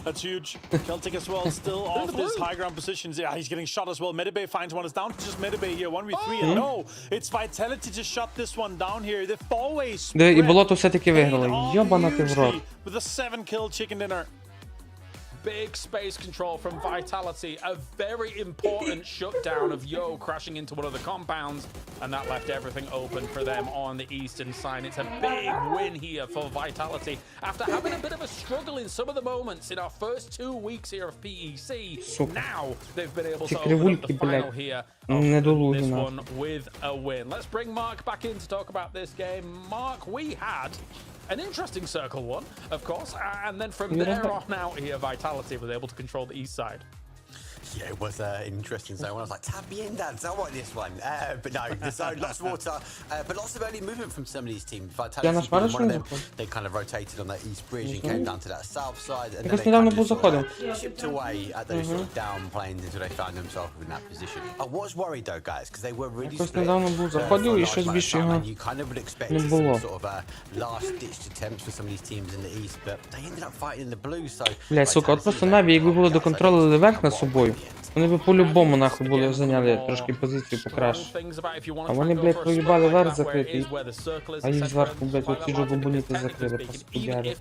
That's huge. Celtic as well, still off this high ground positions. Yeah, he's getting shot as well. Medibay finds one. It's down to just Medibay here. 1v3, and no, it's Vitality to shut this one down here. The four-way spread. Диви, і болото все-таки виграло. Йобана ти в рот. With a 7-kill chicken dinner. Big space control from Vitality. A very important shutdown of Yo crashing into one of the compounds, and that left everything open for them on the eastern side. It's a big win here for Vitality. After having a bit of a struggle in some of the moments in our first 2 weeks here of PEC, now they've been able to open up the final here of this one with a win. Let's bring Mark back in to talk about this game. Mark, we had an interesting circle one, of course, and then from there on out here, Vitality was able to control the east side. Yeah, it was an interesting zone. I was like, tap me in, Dad. I want this one. But no, the zone, lots of water, but lots of early movement from some of these teams. Vitality being one of them. They kind of rotated on that east bridge and came down to that south side, and then they kind of sort of chipped away at those sort of down planes until they found themselves in that position. I was worried though, guys, because they were really split. And you kind of would expect to see sort of last-ditched attempts for some of these teams in the east, but they ended up fighting in the blue. So, бля, сука, от просто Наві, якби було доконтролили верх над собою, вони б по-любому нахуй були зайняли трошки позицію покраще. А вони, блядь, проїбали верх закритий, а їх зверху, блядь, оці жовобуніти закрили, паскудяри.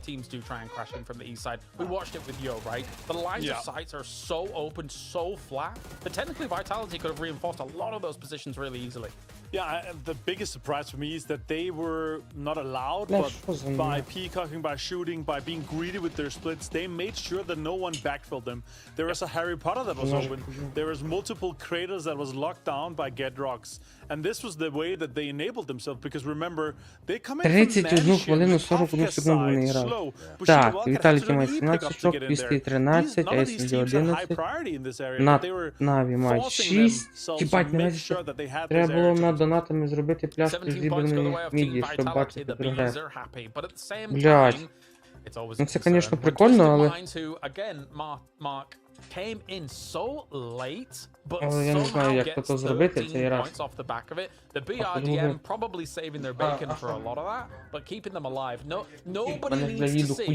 Yeah, the biggest surprise for me is that they were not allowed, but by peacocking, by shooting, by being greedy with their splits, they made sure that no one backfilled them. There was a Harry Potter that was open. There was multiple craters that was locked down by Gedrocks. And this was the way that they enabled themselves, because remember, they come in from 31 хвилину 41 секунду вони грали. Так, Віталіки має 17 очок, 213, СНД 11, Наві мають 6. Їбать, наразі треба було на донатами зробити пляшку зібраної міді, щоб бачити прогрес. Блядь. Ну це, звісно, прикольно, але... Але я не знаю, як то зробити цей раз. The BRDM probably saving their bacon for a lot of that, but keeping them alive. Nobody needs to see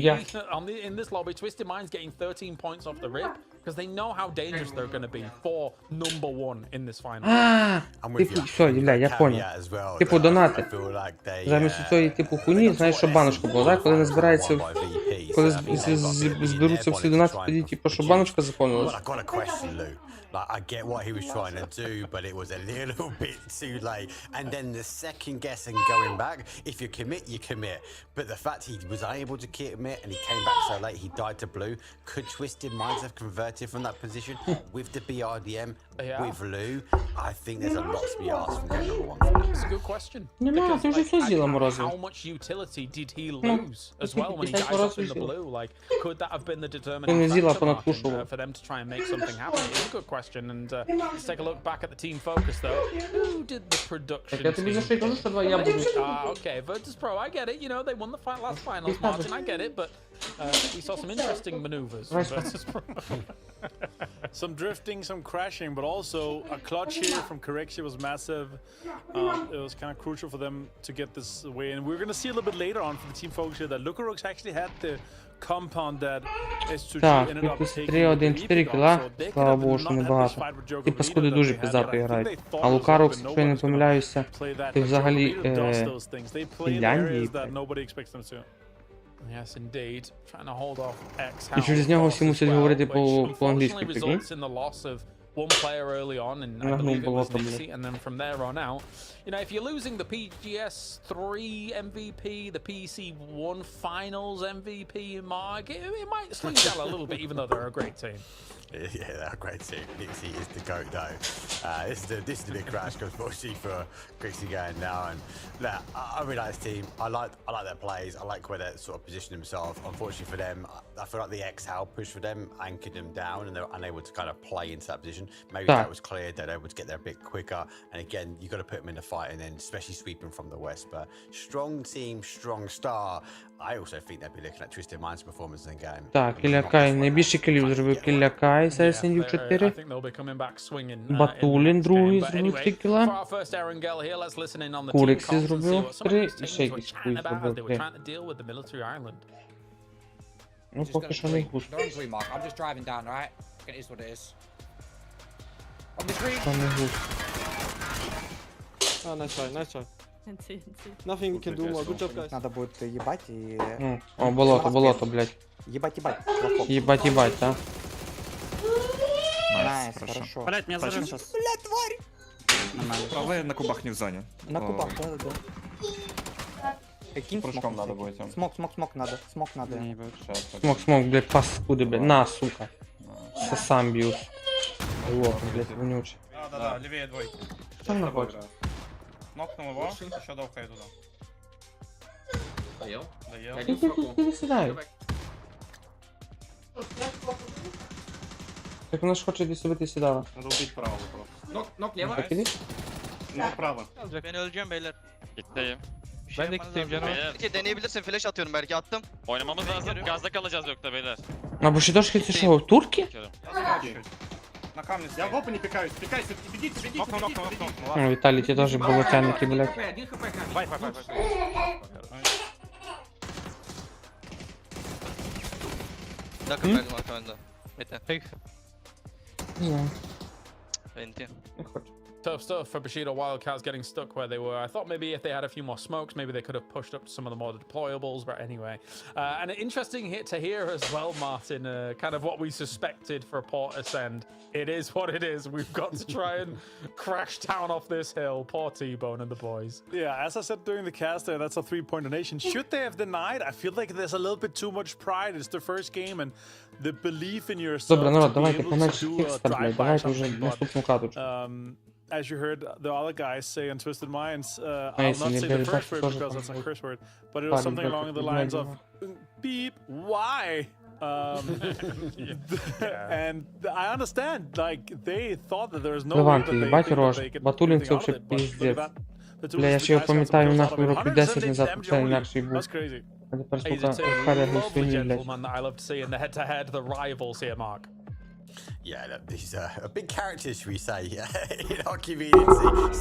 in this lobby Twisted Mind's getting 13 points off the rip because they know how dangerous they're going to be for number one in this final. Типу, все, бля, я понял. Типу, донати. Замість цієї типу хуйні, знаєш, що баночка була, так? Коли не збирається, коли зберуться всі донати, тоді типу, що баночка заповнилась. Like, I get what he was trying to do, but it was a little bit too late. And then the second guessing going back, if you commit, you commit. But the fact he was unable to commit and he came back so late, he died to blue. Could Twisted Minds have converted from that position with the BRDM, with Lou? I think there's a lot to be asked from game number one. It's a good question. Нема, ти вже все з'їла, Морозов. How much utility did he lose as well when he died off in the blue? Like, could that have been the determining factor for them to try and make something happen? It's a good question. And let's take a look back at the team focus though. Who did the production team? Okay, Virtus Pro, I get it. You know, they won the last finals, Martin, I get it. But we saw some interesting maneuvers from Virtus Pro. Some drifting, some crashing, but also a clutch here from Correxia was massive. It was kind of crucial for them to get this away. And we're going to see a little bit later on for the team focus here that Lucarux actually had the compound that S2G ended up taking. 3-1-4 кіла, слава Богу, що небагато. Ті паскуди дуже пиздато грають. А Лукарукс, якщо я не помиляюся, ти взагалі Фінляндії. Yes, indeed. Trying to hold off X. І через нього всі мусять говорити по-англійськи, прикинь? One player early on, and I believe it was Nixie, and then from there on out, you know, if you're losing the PGS3 MVP, the PC1 Finals MVP mark, it might slow you down a little bit, even though they're a great team. Yeah, they're a great team. Nixie is the GOAT though. This is a big crash because fortunately for Nixie going now, and look, I really like this team. I like their plays. I like where they sort of position themselves. Unfortunately for them, I feel like the Exhale push for them anchored them down, and they were unable to kind of play into that position. Maybe that was clear. They're able to get there a bit quicker. And again, you got to put them in the fight, and then especially sweeping from the west. But strong team, strong star. I also think they'll be looking at Twisted Minds' performance in the game. Так, Кілля Кай, найбільше кілів зробив Кілля Кай, Сесендів 4. Батулін другий зробив 3 кіла. Курексі зробив 3, і ще якийсь хуй зробив 3. Ну, поки що не густ. Що не густ. Nice try. Nothing we can do more. Good job, guys. Надо будет ебать и... О, болото, блядь. Ебать. Ебать, да? Найс, хорошо. Блять, меня зажим сейчас. Блядь, тварь! А вы на кубах не в зоне. На кубах, да. Каким прыжком надо будет? Смок надо. Смок, блядь, паскуды, блядь. На, сука. Сам бьют. Вот, блядь, вонючий. Да, левее двойки. Что он хочет? Нокнул его, еще довкаю туда. Доел? Доел. Ты седай. Так вона ж хоче десь собі сідала. Надо убить правого просто. Nok leva. Так іди. No praво. Ben öleceğim beyler. Gitteyim. Ben de gideyim canım. Beyler Deneyebilirsin flash atıyorum belki attım. oynamamız lazım. Gazda kalacağız yoksa beyler. А бушідошки це що, турки? Bakıyorum. На камне Я в опене пикаюсь, пикайся, бегите, бегите, Нокну, бегите, нокну, бегите. нокну. Ну, Віталій, ті теж болотяники, блядь. Хп, 1 хп камінь. Vay vay vay vay. Dakika geldim arkamda. Bekle. Ні, Venti. не хочу. Tough stuff for Bushido Wildcats getting stuck where they were. I thought maybe if they had a few more smokes, maybe they could have pushed up to some of the more deployables, but anyway. And an interesting hit to hear as well, Martin, kind of what we suspected for a port ascend. It is what it is. We've got to try and crash down off this hill. Poor T-Bone and the boys. Yeah, as I said during the cast there, that's a 3-point donation. Should they have denied? I feel like there's a little bit too much pride. It's the first game and the belief in yourself Добре, to народ, be давайте able to поменше do a текста, блядь. drive-by or Давайте вже something. But, наступну каточку. as you heard the other guys say on Twisted Minds, I'll Nice, not and say you the better first back word to because social that's a curse word, but it was Pardon, something but along the it lines might of beep, why? And I understand, like, they thought that there was no way that Леванти, they, їбать think that рож. they could Батулін do це anything out вже of it, but look at піздець. that. The two Бля, я of ще the його guys got some пам'ятаю kills out нахуй of it. років 10 178 назад, damage це only. інакший був. That's crazy. А тепер, He's сука, a Харя не lovely свині, блядь. gentleman that I love to see in the head-to-head, the rivals here, Mark. Yeah, look, he's a big character, should we say, in our community.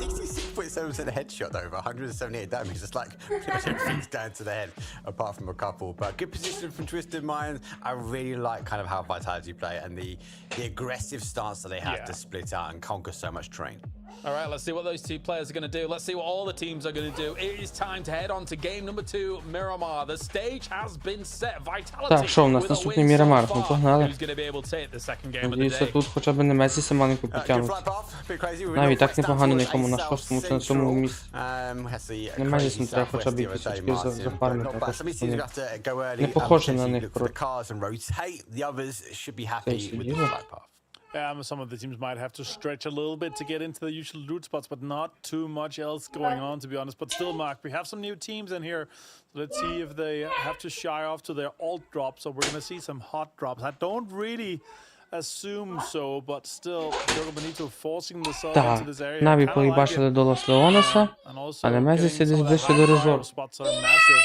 66.7% headshot, though, over 178 damage. It's like pretty much everything's down to the head, apart from a couple. But good position from Twisted Minds. I really like kind of how Vitality play and the aggressive stance that they have to split out and conquer so much terrain. All right, let's see what those two players are going to do. Let's see what all the teams are going to do. It is time to head on to game number 2, Miramar. The stage has been set. Vitality Так, що у нас with a наступний win so Мірамар? Ми far. погнали. Who's going to be able to take the second game of the Надіюся, day? тут хоча б не Месіса маленьку Good підтягнуть. flight path, a bit crazy. We're Навіть not так непогано down на якому, на towards шостому чи на South сьомому Central. місці. Has the Не crazy Месісом треба хоча б southwest якісь USA очки Martin, зафармити, but а not bad. то Some of these що teams вони are going to have to go early не and похожі на potentially них look for the трохи. cars and rotate. The others should be Це happy with the серйозно? flight path. Some of the teams might have to stretch a little bit to get into the usual loot spots, but not too much else going on, to be honest. But still, Mark, we have some new teams in here. So let's see if they have to shy off to their alt drops. So we're going to see some hot drops. I don't really assume so, but still, Diogo Benito forcing the solo Так, uh, into this area. Наві Kinda like поїбачили it. до Лос Леонеса, And also а на Мезі getting сидить some of the ближче high до power резору. spots are massive.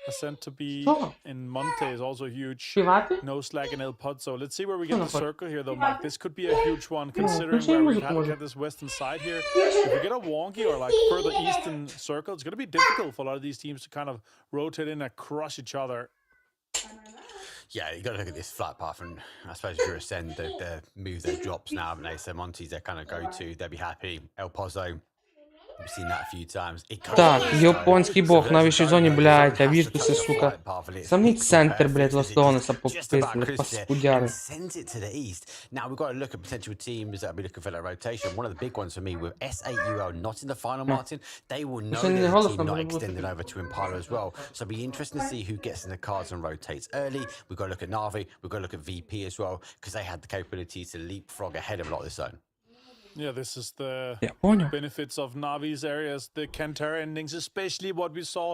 Ascent to be Що? in Monte is also huge. Співати? No slack in El Pozo. Let's see where we get the Wonderful. circle here, though, Mark. This could be a huge one, considering включи where we've музику, had to може. get this western side here. If we get a wonky or like further eastern circle, it's going to be difficult for a lot of these teams to kind of rotate in and crush each other. Yeah, you got to look at this flight path, and I suppose if you're Ascend, they've moved their drops now, haven't they? So Monty's their kind of go-to. They'll be happy. El Pozo, we've seen that a few times. It goes Так, east, японський so бог there's на no вищій зоні, no, блядь, а has to Віртуси, touch the сука. flight path, and it's Самий equal центр, perfect, блядь, as Лос it Леонеса just about попиздили, crisps it паскудяри. and sends it to the east. Now we've got to look at potential teams that'll be looking for that rotation. One of the big ones for me with S8UL not in the final, Martin, they will know Це не there's a голосно, team not буде extending over to Impala as well. So it'll be interesting to see who gets in the cards and rotates early. We've got to look at Navi, we've got to look at VP as well, because they had the capability to leapfrog ahead of a lot of the zone. Yeah, this is the Я понял. benefits of Navi's areas, the Kantara endings, especially what we saw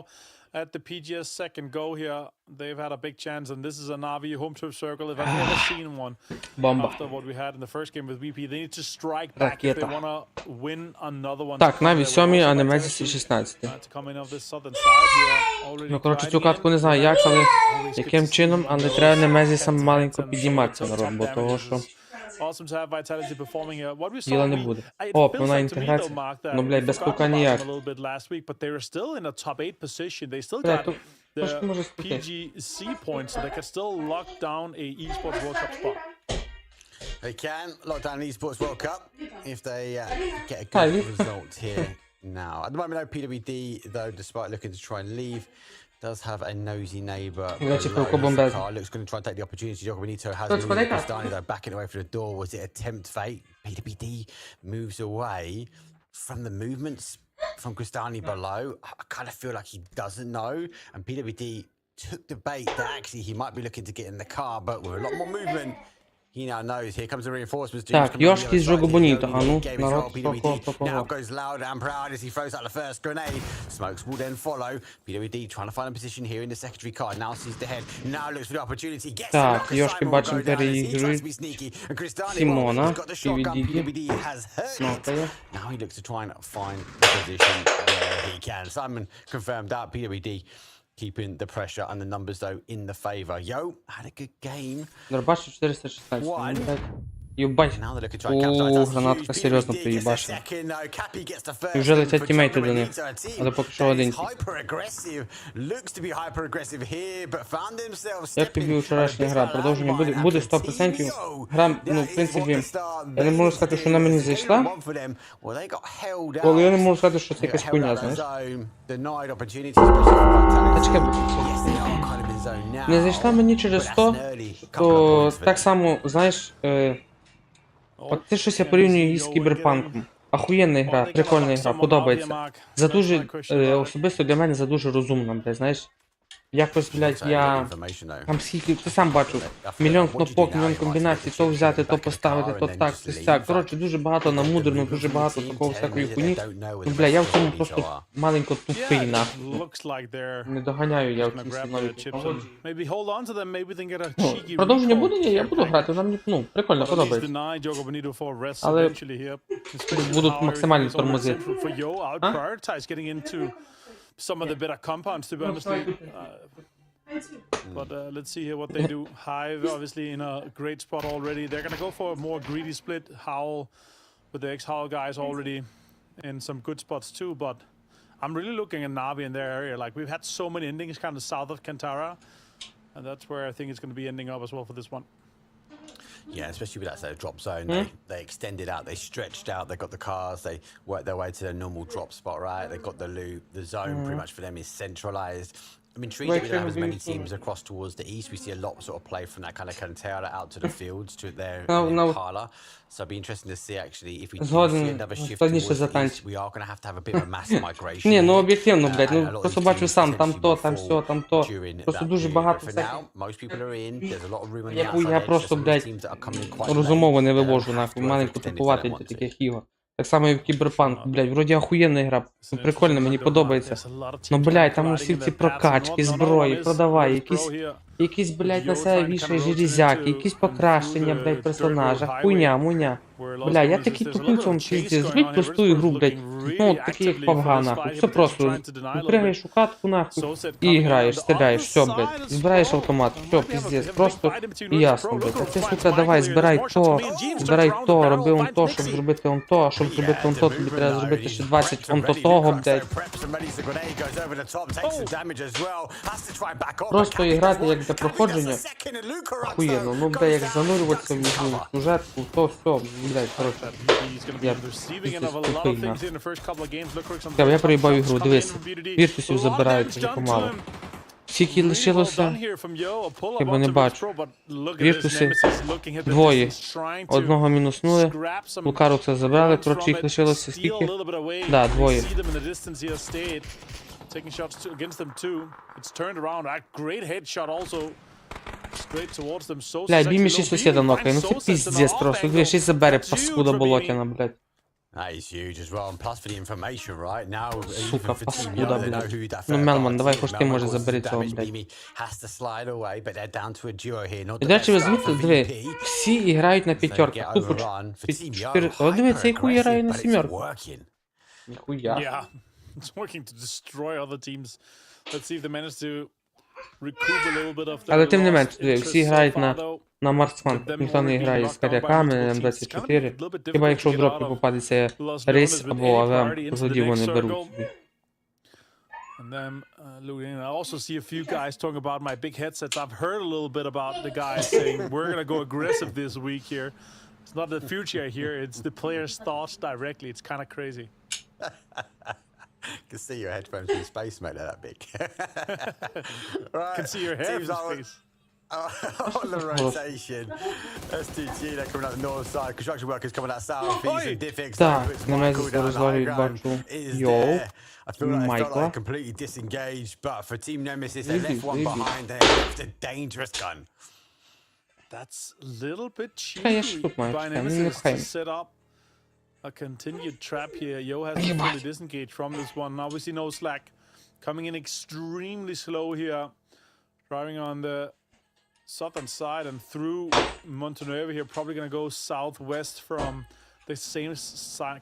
at the PGS second go here. They've had a big chance, and this is a Navi home turf circle if I've ever seen one. Бомба. After what we had in the first game with VP, they need to strike back if they Ракета. want to win another one. Так, Наві They will 7, also а на like Мезі to- 16. to come in off this southern side here, already Ну, коротше, цю grinding катку in. не знаю як, але Always яким good to чином, see але those треба на Мезі сам head-to-heads маленько and підійматися, some народ, top бо того, що damages. Awesome to have Vitality performing here. What we saw, діла не we- буде. it О, feels повна like to me, though, інтеграція. Mark, that Ну, блядь, we без forgot пука about them ніяк. a little bit last week, but they were still in a top 8 position. They still Бля, got то трошки може the спіти. PGC points, so they can still lock down a esports World Cup spot. They can lock down the Esports World Cup if they get a Hi. good result here now. At the moment, no PWD, though, despite looking to try and leave, does have a nosy neighbour. Значить, below Пилко the бомбезний. car. Looks going to try and take the opportunity. Diogo Benito has Let's go, moved Nico. Castani, though, backing away from the door. Was it attempt fate? PWD moves away from the movements from Cristani below. I kind of feel like he doesn't know. And PWD took the bait that actually he might be looking to get in the car, but with a lot more movement, He now knows. Here comes the reinforcements. Так, Йошки з Jogo Bonito. А ну, Game народ, control. кого. Now goes loud and proud as he throws out the first grenade. Smokes will then follow. PWD trying to find a position here in the secondary card. Now sees the head. Now looks for the opportunity. Gets the Так, knock. Йошки Simon will бачимо go down as he tries to переігрують. be sneaky. And Cristani, Сімона, he's got the shotgun. PWD. PWD has hurt it. Нокає. Now he looks to try and find the position where he can. Simon confirmed that. PWD keeping the pressure and the numbers though in the favor. Yo, had a good game. Дробаш 416. Єбать. Now they're looking to try and capitalize. That's Гранатка huge. серйозно PWD gets a приїбашила. second, though. Cappy gets the first. І вже and летять for тімейти до Jogo них. Bonito, a team Але поки що that один is тільки. hyper-aggressive. Looks to be hyper-aggressive here, but found themselves Як тобі stepping вчорашня a bit гра? out of Продовження line. буде? And Буде for 100%. Team Yo, Гра, ну, that в is принципі, what the start я не можу means. сказати, що вона мені They зайшла. one for them. Well, they got held Але я не out. можу сказати, що це They got якась held хуйня, out of знаєш. zone. Denied opportunity, especially for Та Vitality. чекай, Yes, they are kind of in zone now. не зайшла мені через But that's то, an early couple of то points for так them. само, знаєш, от це щось я порівнюю її з Кіберпанком. Ахуєнна гра, прикольна гра, подобається. За дуже, особисто для мене за дуже розумна, блядь, знаєш. Якось, блядь, я там скільки, ти сам бачив, мільйон кнопок, мільйон комбінацій, то взяти, то поставити, то так, то сяк. Коротше, дуже багато намудрено, дуже багато такого всякої хуйні. Ну, бля, я в цьому просто маленько тупий, нахуй. Не доганяю я в цій новій технології. Ну, продовження буде? Ні, я буду грати, вона мені, ну, прикольно, подобається. Але будуть максимально тормозити. А? Some of the better compounds, to be honest. But let's see here what they do. Hive, obviously, in a great spot already. They're going to go for a more greedy split. Howl, with the ex-Howl guys already in some good spots too. But I'm really looking at Navi in their area. Like, we've had so many endings kind of south of Kantara. And that's where I think it's going to be ending up as well for this one. Yeah, especially with that sort of drop zone, they extended out, they stretched out, they got the cars, they worked their way to their normal drop spot, right? They got the loot, the zone pretty much for them is centralized. I'm intrigued that we don't have as many teams across towards the east. We see a lot sort of play from that kind of Cantera out to the fields, to their Impala. So it'd be interesting to see actually if we do see another shift towards the east, we are going to have a bit of a mass migration. Ні, ну об'єктивно, блядь, ну просто бачу сам, там то, там все, там то. Просто дуже багато всяких. Я просто, блядь, розумово не вивожу, нахуй, маленько тупувати для таких ігор. Так само і в Кіберпанк, блядь, вроді охуєнна гра, прикольно, мені подобається. Ну, блядь, там усі ці прокачки, зброї, продавай, якісь, блядь, на себе вішає железяки, якісь покращення, блядь, персонажа, хуйня, муйня. Бля, я такий тупий в цьому пізді, зробіть просту ігру, блядь, ну, такий як PUBG, нахуй, все просто, пригаєш у катку, нахуй, і граєш, стріляєш, все, блядь, збираєш автомат, все, піздець, просто і ясно, блядь, а ти, сука, давай, збирай то, роби он то, щоб зробити он то, а щоб зробити он то, тобі треба зробити ще 20 он то того, блядь. Просто і грати як для проходження, охуєнно, ну, блядь, як занурюватися в ігру, в сюжетку, то все, блядь, коротше, я проїбав ігру, дивись, Віртусів забирають вже помалу. Скільки лишилося, хіба не бачу. Віртуси двоє, одного мінуснули, Лукарукса забрали, коротше, їх лишилося скільки? Да, двоє. Блядь, бій ще сусіда нокає, ну це піздець просто, дві 6 забере, паскуда болотяна, блядь. Сука, паскуда, блядь. Ну, Мелман, давай хоч ти, може, забери цього, блядь. І, до речі, ви звідти, диви, всі грають на п'ятерках, тупо 4. О, диви, цей хуй грає на сімерку. Ніхуя. Але тим не менше, всі грають на марксман, ніхто не грає з каряками, М24. Хіба якщо в дропі попадеться рейс або АВМ, то тоді вони беруть собі. And then I also see a few guys talking about my big headsets. I've heard a little bit about the guys saying we're gonna go aggressive this week here. It's not the future here, it's the players' thoughts directly. It's kind of crazy. Can see your headphones in space, mate. They're that big. Right. Can see your hair in space. On the rotation, STG, they're coming out the north side. Construction workers coming out south. Так, на мене розвалюють, бачу. Йоу. I feel like Michael. they're completely disengaged, but for Team Nemesis, they left one behind. They left a dangerous gun. That's a little bit Чекай, я ж cheeky тут маю, by чекай, ну не Nemesis to пхай. set up a continued trap here. Yo has to fully disengage from this one. Now we see no slack. Coming in extremely slow here. Driving on the southern side and through Montenegro here. Probably going to go southwest from the same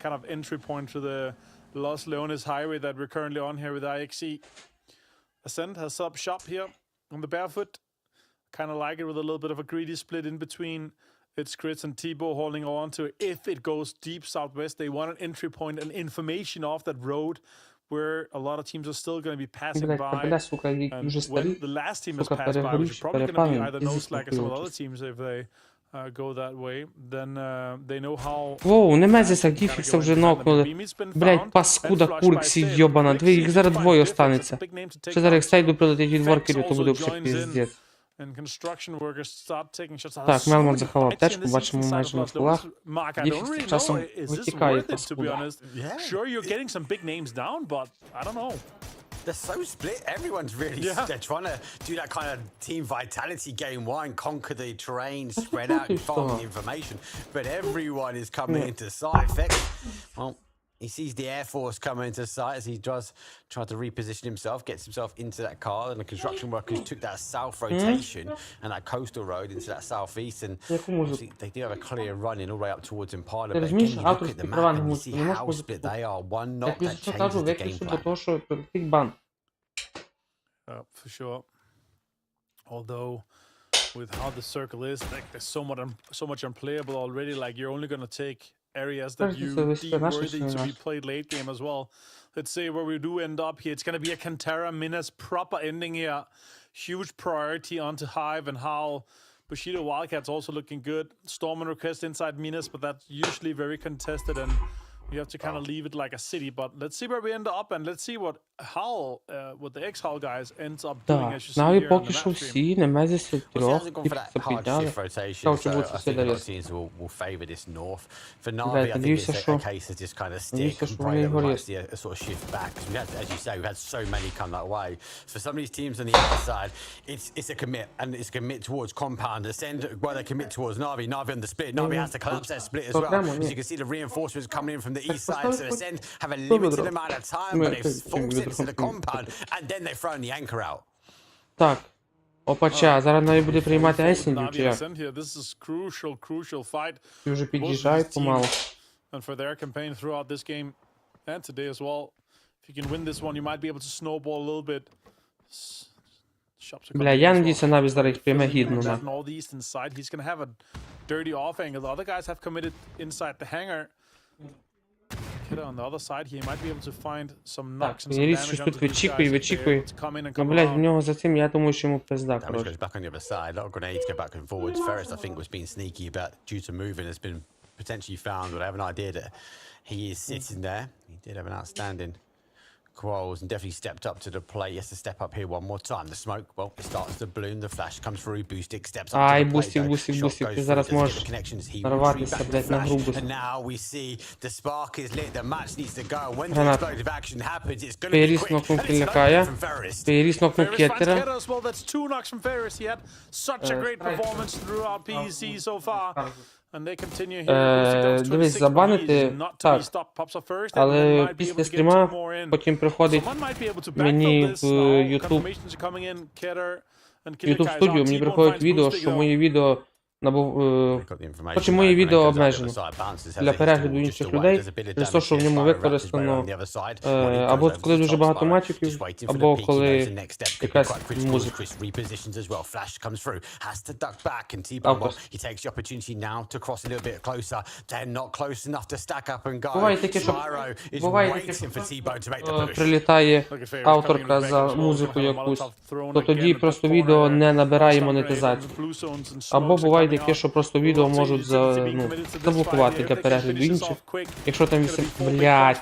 kind of entry point to the Los Leones highway that we're currently on here with IXE. Ascent has sub shop here on the barefoot. Kind of like it with a little bit of a greedy split in between. It's Grits and Tebow holding on to it. If it goes deep southwest, they want an entry point and information off that road where a lot of teams are still going to be passing Блять, by. кабеля, сука, And дуже when старі. the last team has Сука, passed by, which is перегорівші, probably going to be перепалені, either і no звісно slack or some of the other купили. teams if they go that way, then they know how. Воу, Немезіса, Діфікса вже нокнули. Блять, паскуда курксі йобана. Дві, їх зараз двоє останеться. Ще зараз як сайду прилетить від воркерів, то буде взагалі піздець. Так, Мелмон заховав аптечку, бачимо майже на фулах. Діфікс тим часом витікає, паскуда. Sure, you're getting some big names down, but I don't know. They're so split. Everyone's really they're trying to do that kind of team vitality game one, conquer the terrain, spread out and farm the information. But everyone is coming into sight. Well, he sees the Air Force coming into sight as he does try to reposition himself, gets himself into that car, and the construction workers took that south rotation and that coastal road into that southeast, and they do have a clear running all the way up towards Impala. But again, you look at the map and you see how split they are. One knock that changes the game plan. For sure. Although, with how the circle is, like there's so much unplayable already. Like you're only gonna take areas that you deem worthy to be played late game as well. Let's say where we do end up here, it's gonna be a Cantera Minas proper ending here. Huge priority onto Hive and how Bushido Wildcats also looking good. Storm and request inside Minas, but that's usually very contested and you have to kind of leave it like a city. But let's see where we end up and let's see what the ex-Hull guys ends up doing. Так, знаю поки що всі, Немезіса трьох, Діфікса підняли. Цікаво, чи будуть всі далі. Блять, надіюся, що вони горять. As you say, we've had so many come that way. For some of these teams on the other side, it's a commit, and it's a commit towards compound. Ascend, well, they commit towards Navi. Navi on the split. Navi has to collapse their split as well. As you can see, the reinforcements coming in from the east side. So Ascend have a limited amount of time, but they've forced it to the compound, and then they've thrown the anchor out. Так. Опача, зараз навіть буде приймати Айсендів, чи як? This is crucial fight. Ті вже під'їжджають помалу. And for their campaign throughout this game and today as well. If you can win this one, you might be able to snowball a little bit. Бля, я надіюся, навіть зараз їх прийме гідно. He's going to have a dirty off angle. The other guys have committed inside the hangar. On the other side here, he might be able to find some knocks and some damage щось onto тут these вичікує, guys вичікує. to come in and Ну, come блядь, в around. нього за цим, я думаю, що йому пизда, Damage коротше. goes back on the other side. A lot of grenades go back and forwards. Ferris, I think, was being sneaky, but due to moving, has been potentially found. But I have an idea that he is sitting there. He did have an outstanding quarrels and definitely stepped up to the plate. He has to step up here one more time. The smoke, well, it starts to balloon. The flash comes through. Boostic steps up to Ай, the plate. бустик, though. бустик, Shot бустик. goes Ти through, зараз doesn't get the можеш connections. He will нарватися, retreat back to блядь, the на flash. грубость. And now we see the spark is lit. The match needs to go. When the Гранат. explosive action happens, it's going to be Переріз quick. нокнув And it's an Кілякая. opening from Ferris. Переріз нокнув Ferris finds Кеттера. Ketter as well. That's 2 knocks from Ferris. He had such a great performance throughout PEC so far. And they continue here. Дивись, забанити, так, але після стріма потім приходить мені в YouTube студію, мені приходить відео, що моє відео Хоче моє відео обмежено для перегляду інших людей, через те, що в ньому використано або коли дуже багато матчів, або коли якась музика. Буває таке, що прилітає авторка за музику якусь, то тоді просто відео не набирає монетизацію. Або буває таке, що просто відео можуть заблокувати для перегляду інших. Якщо там 8... Блядь.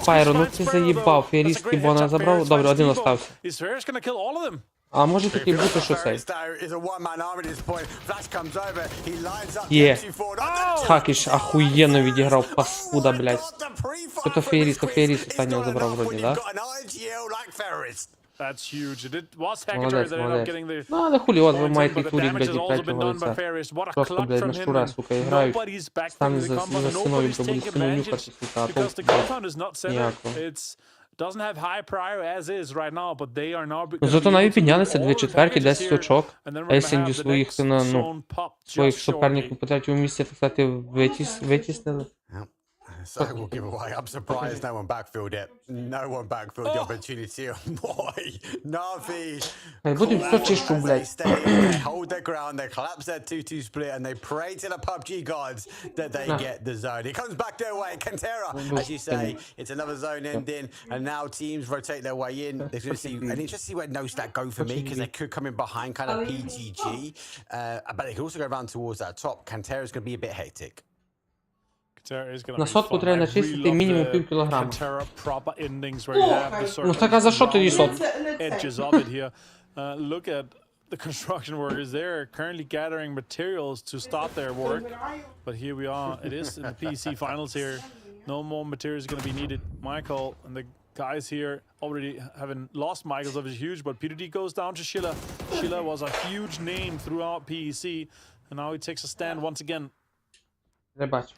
Спайро, ну ти заїбав. Ферійський бона забрав. Добре, один остався. А може таки бути, що цей. Є. Хакіш ахуєнно відіграв, паскуда, блядь. То Ферійський останнього забрав вроді, да? That's huge. It was Hackator Молодець, that ended up молодець. getting the Ну, але хулі, от ви points in, маєте but the Турік, damage блядь, has і also been третього done by лиця. Farius. What a Просто, clutch блядь, from на him. шура, And сука, грають. nobody's back Там into the за compound. and стіною, Nobody's то буду taking стіну advantage нюхати, сука, а because the толку, compound is not centered. ніякого. It's doesn't have high prior as is right now, but they are now Ну, зато навіть піднялися 2 четверті, 10 очок. Есенді своїх, своїх суперників по третьому місці, так сказати, витіснили. So we'll give away. I'm surprised no one backfilled it. No one backfilled the opportunity. Boy, Navi. Будемо все чищу, блядь. They hold their ground, they collapse their 2-2 split, and they pray to the PUBG gods that they get the zone. It comes back their way. Cantera, as you say, it's another zone ending, and now teams rotate their way in. They're going to see, and it's just see where no stack go for me, because they could come in behind kind of PGG, but they could also go around towards that top. Cantera is going to be a bit hectic. На сотку треба начистити мінімум пів кілограма. Ну так а за що тоді сотку? Look at the construction workers. They're currently gathering materials to start their work. But here we are. It is in the PC finals here. No more materials going to be needed. Michael and the guys here already having lost Michael's obviously huge, but PWD goes down to Schiller. Schiller was a huge name throughout PEC, and now he takes a stand once again. Не бачу.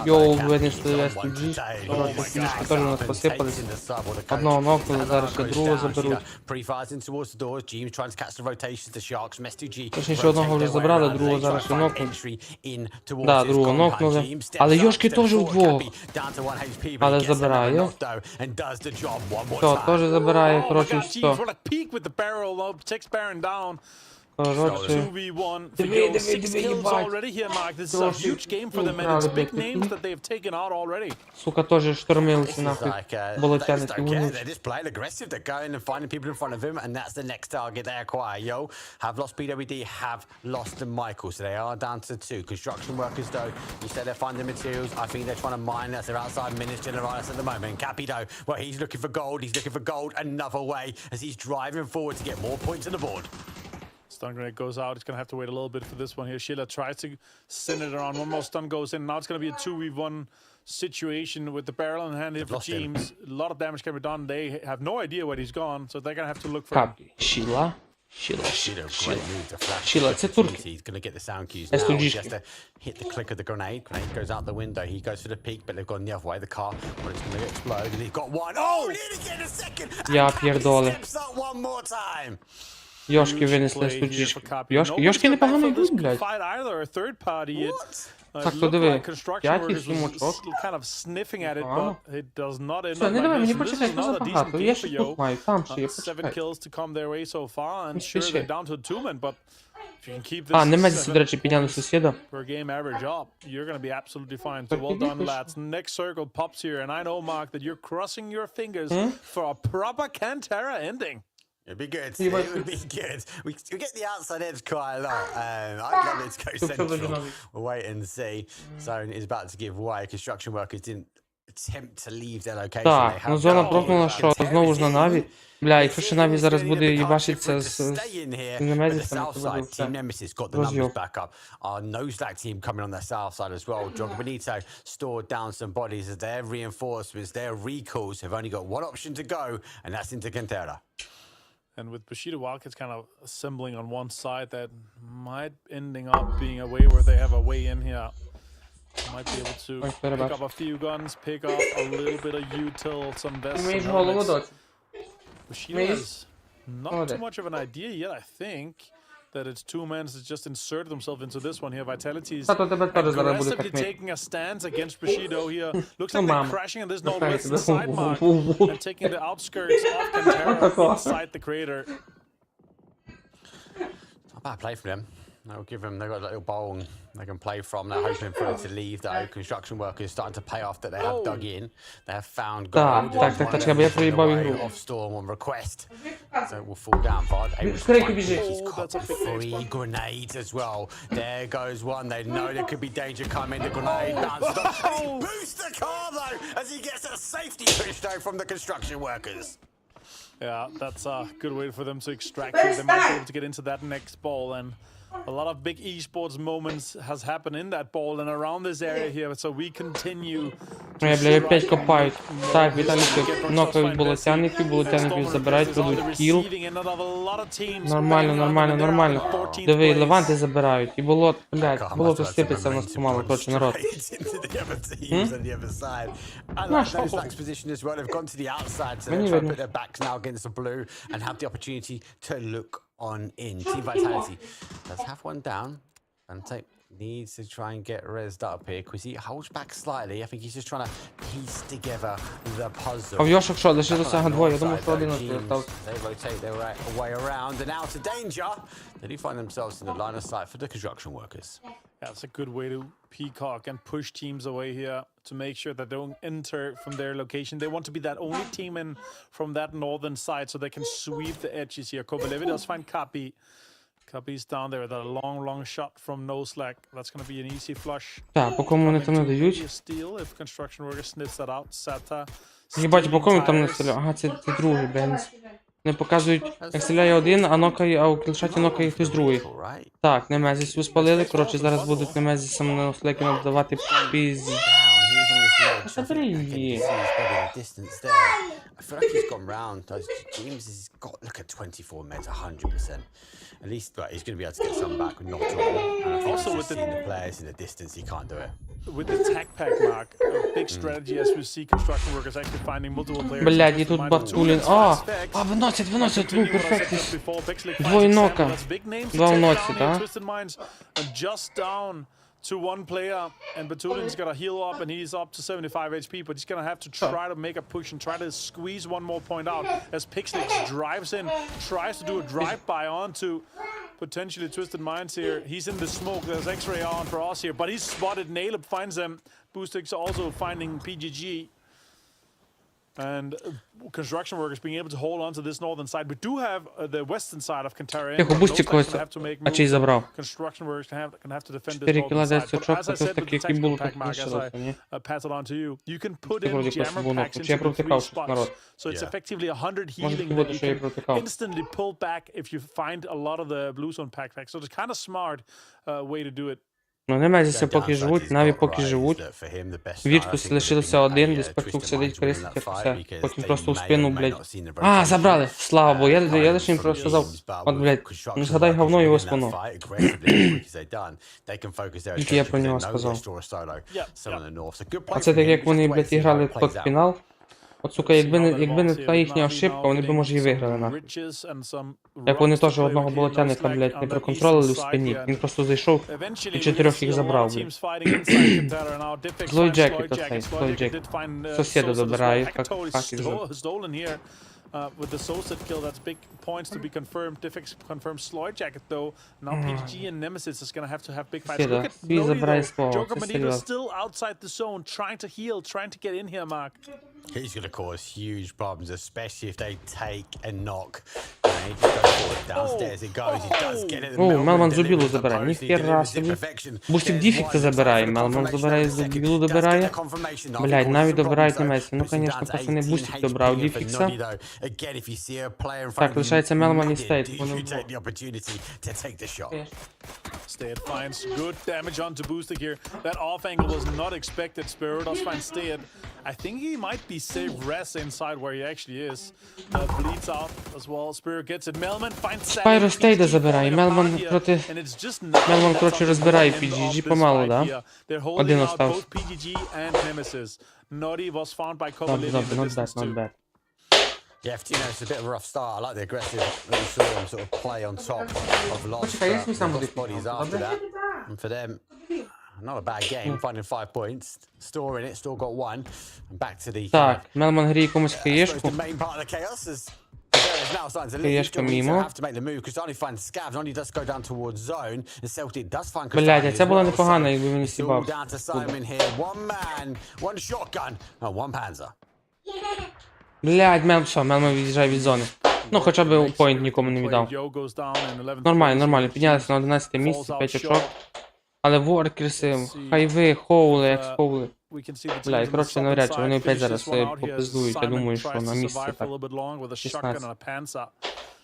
Йоу, винесли SPG. Коротше, теж у нас посипались. Одного нокнули, зараз ще другого заберуть. Точніше, одного вже забрали, другого зараз ще нокнули. Да, другого нокнули. Але Йошки теж вдвох. Але забирає. Все, теж забирає, коротше, все. Коротше, диви, сука, теж штормилися, нахуй, болотяники вонючі. Have lost PWD, have lost the Michael, so they are down to 2. Construction workers, though, you said they're finding materials. I think they're trying to mine us. They're outside Minas Generales at the moment. Cappy, though, well, he's looking for gold. He's looking for gold another way as he's driving forward to get more points on the board. Stun grenade goes out. It's going to have to wait a little bit for this one here. Sheila tries to send it around. One more stun goes in. Now it's going to be a 2v1 situation with the barrel in hand here for teams. A lot of damage can be done. They have no idea where he's gone, so they're going to have to look for him. Sheila, це турки. He's going to get the sound cues now. He has to hit the click of the grenade. Grenade goes out the window. He goes for the peak, but they've gone the other way. The car, well, it's going to explode, and he's got one. Oh, nearly getting a second. Я п'єрдоле. Steps up one more time. Йошки винесли студжішки. Йошки непогано йдуть, блядь. Так, то диви, 5-7 очок. Все, не давай, мені почекай, що забагато. Я ще тут маю, там ще є, почекай. Не спіши. А, немезі, до речі, підняли сусіда. It'd be good. It would be good. We get the outside edge quite a lot. I'd love it to go central. We'll wait and see. Zone is about to give way. Construction workers didn't attempt to leave their location. Так, ну зона прокнула, що знову ж на Наві. Бля, якщо ще Наві зараз буде їбашитися з немезісами, то буде все. Роз'єб. Our Noslack team coming on their south side as well. John Benito stored down some bodies as their reinforcements, their recalls have only got one option to go, and that's into Cantera. And with Bushido Wildcats kind of assembling on one side, that might ending up being a way where they have a way in here. Might be able to pick up a few guns, pick up a little bit of util, some vests. Bushido has not too much of an idea yet, I think. That it's two men that just inserted themselves into this one here. Vitality's aggressively taking a stance against Bushido here. Looks like they're crashing in this northwestern side mark and taking the outskirts of Cantera inside the crater. Not a bad play for them. They'll give them, they've got a little bowl they can play from. They're hoping for it to leave though. Construction workers starting to pay off that they have dug in. They have found gold. Off storm on request. So it will fall down. He's got 3 grenades as well. There goes one. They know there could be danger coming. The grenade bounces off. And he boosts the car though as he gets a safety push though from the construction workers. Yeah, that's a good way for them to extract here. They might be able to get into that next ball and A lot of big esports moments has happened in that ball and around this area here, so we continue. Я, бля, опять копають. Так, Віталійки нокають болотяників забирають, кладуть кіл. Нормально, нормально, нормально. Диви, леванти забирають. І болот, блядь, болото сипеться в нас помалу, коротше, народ. Мені видно. On in team vitality does have one down and needs to try and get rezzed up here because he holds back slightly. I think he's just trying to piece together the puzzle. А в Йошок що, лишилося двоє, я думав, що один залишався. They rotate their way around and out of danger. They do find themselves in the line of sight for the construction workers. Yeah, it's a good way to peacock and push teams away here to make sure that they don't enter from their location. They want to be that only team in from that northern side so they can sweep the edges here. Kovalevi does find Kapi. Kapi's down there with a long shot from no slack. That's going to be an easy flush. Так, по кому вони там не дають? Steal if construction workers sniffs that out. Sata. Їбать, по кому там не стріляють? Ага, це другий, бля. Не показують, як стріляє один, а нокає, а у кілшаті нокає хтось другий. Так, Немезісу спалили, коротше, зараз будуть Немезісам на слеки надавати пізді. Забери її. I feel like he's gone round. James has got, look at 24 meds, 100%. At least he's going to be able to get some back, not all. And I think also with the players in the distance, he can't do it. With the tech pack, Mark, a big strategy as we see construction workers actually finding multiple players. Блядь, і тут Батулін. Виносять, перфектність. Двоє нока. Два в ноці, так? Just down to one player, and Batulin's gonna heal up, and he's up to 75 HP, but he's gonna have to try to make a push and try to squeeze one more point out as Pixlix drives in, tries to do a drive-by onto potentially Twisted Minds here. He's in the smoke, there's X-Ray on for us here, but he's spotted, Naileb finds them, Boostix also finding PGG. And construction workers being able to hold on to this northern side. We do have the western side of Kantara. Тихо, бустик когось, а чий забрав? Construction workers can have to defend this 4 northern кіла side. 10 But очок, as I це said with такі, the які було tactical pack, тут Mark, as лишилося, ні? I pass it on to you, you can put in вроді jammer просто packs чи into я the 3 провтикав щось, spots. народ? So it's effectively 100 Може healing that бути, you що я can провтикав. instantly pull back if you find a lot of the blue zone packs. So it's kind of smart way to do it. Ну, Немезіси поки живуть, Наві поки живуть. Віртус лишився один, десь пактук сидить, користить, як все. Потім просто у спину, блядь. А, забрали! Слава Богу, я лише їм просто сказав. От, блядь, не згадай говно його спину. Тільки я про нього сказав. А це так, як вони, блядь, іграли под фінал. От, сука, якби не та їхня ошибка, вони б, може, і виграли, нахуй. Як вони теж одного болотяника, блядь, не проконтролили в спині. Він просто зайшов і 4 їх забрав, блядь. Злой Джекет оцей, злой Джекет. Сусіда добирає, як факів же. With the Solstice kill, that's big points to be confirmed. Diffix confirms Sloyd Jacket though. Now PG and Nemesis is gonna have big fights. Look at Nodi though. Joker Medina still outside the zone, trying to heal, trying to get in here, Mark. He's going to cause huge problems, especially if they take a knock. And he just goes forward. Downstairs it goes. He does get it. О, Мелман Зубілу забирає. Ніхера собі. Бустик Діфікса забирає. Мелман забирає, Зубілу добирає. Блядь, навіть добирають Немесі. Ну, конечно, пацани, Бустик добрав Діфікса. Так, лишається Мелман і Стейт. Stayed finds good damage onto Boostic here. That off angle was not expected. Spiro does find Stayed. I think he might be safe rest inside where he actually is. Bleeds out as well. Spiro gets it. Melman finds Спайро Стейда забирає. Мелман проти... Мелман, коротше, розбирає PGG помалу, да? Один остався. Nodi was found by Not bad. Yeah, you know, it's a bit of a rough start. I like the aggressive that we saw him sort of play on top of Lost bodies after that. And for them, not a bad game, finding 5 points, storing it, still got 1, and back to the... Так, Мелман гріє комусь хаєшку. The main part of the chaos is... Is now starting to leave. Have to make the move because only finds Scavs, only does go down towards zone. And Celtic does find. Блядь, це було непогано, якби він сібав. Down to Simon here. One man, one shotgun, and one panzer. Блядь, Мелман від'їжджає від зони. Ну, хоча б поінт нікому не віддав. Нормально, піднялися на 11 місце, 5 очок. Але воркерси, хайви, хоули, екс-хоули. Бля, і коротше, навряд чи вони опять зараз попиздують, я думаю, що на місці так 16.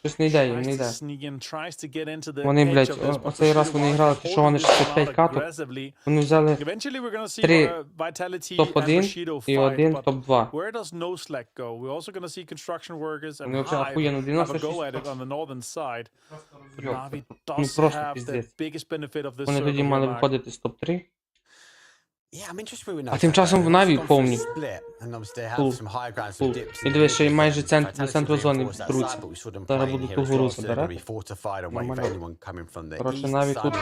Щось не йде їм, не Tries to йде. sneak in, tries to get into the Вони, edge блядь, of this, but оцей раз вони Bushido грали, що вони holding this one 65 out каток. aggressively. Вони взяли Eventually we're gonna see 3 Vitality and топ-1 Bushido і fight, 1 but топ-2. where does No Slack go? We're also gonna see Construction Workers and Вони взагалі Hive охуєнно, have a go 96. at it on the northern side. But Йоп, Na'Vi ну does просто have the піздець. biggest benefit of this Вони circle тоді here, мали Mark. виходити з топ-3. Yeah, I'm interested with А тим часом в Наві повні. Фул. Фул. І дивись, ще й майже до центру зони втруться. Зараз будуть ту гору забирати. Нормально. Коротше, Наві тут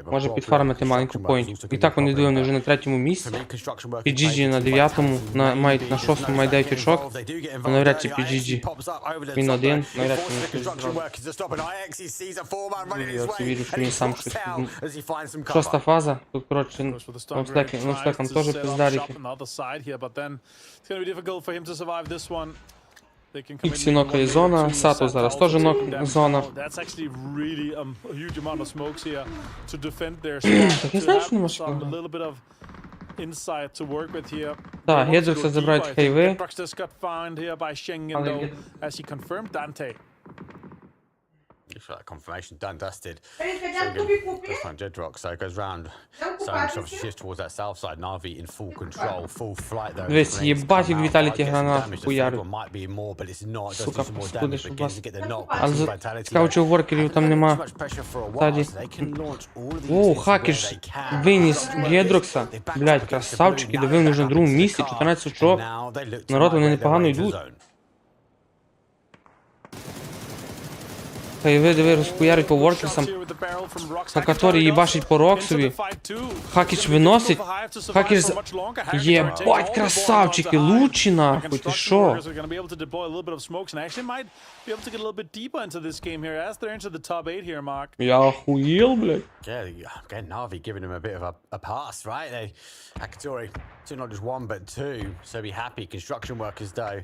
може підфармити маленьку поінтів. І так вони йдуть, вони вже на 3-му місці. PGG на 9-му, мають на 6-му мають 9 очок. А навряд чи PGG. Він один, навряд чи він щось зробить. Я оце вірю, що він сам щось. 6-та фаза. Тут, коротше, Нослекам теж пиздарики. Іксі нокає зона, Сато зараз теж зона. Так я знаю, що нема що. Так, Гедрокса забирають хейви. Confirmation done, dusted. Я тобі купив. That's fine, Jedrock, so it goes round. Я So obviously shift towards that south side. Na'Vi in full control, full flight though. Дивись, їбать, як Віталіті гранат хуярить. Might be more, but it's not. It does Сука, do some more паскуди, damage, щоб but вас... begins to get the knock. Але за Vitality. скаучів воркерів там нема. Too much pressure for a while, Ззаді. so they can launch all of these О, things Хакіш where they can. виніс Гедрокса. Блядь, красавчики, диви, вони вже на другому місці, 14 очок. Now they look to Народ, вони migrate their непогано way into йдуть. zone. Хейви, диви, розхуярить по воркерсам. Хакаторі їбашить по Роксові. Хакіч виносить. Хакіч... Єбать, красавчики, лучі нахуй, ти шо? Я охуел, блядь. Yeah, again, Na'Vi giving him a bit of a pass, right? Akatori, two, not just one, but two. So be happy. Construction workers, though.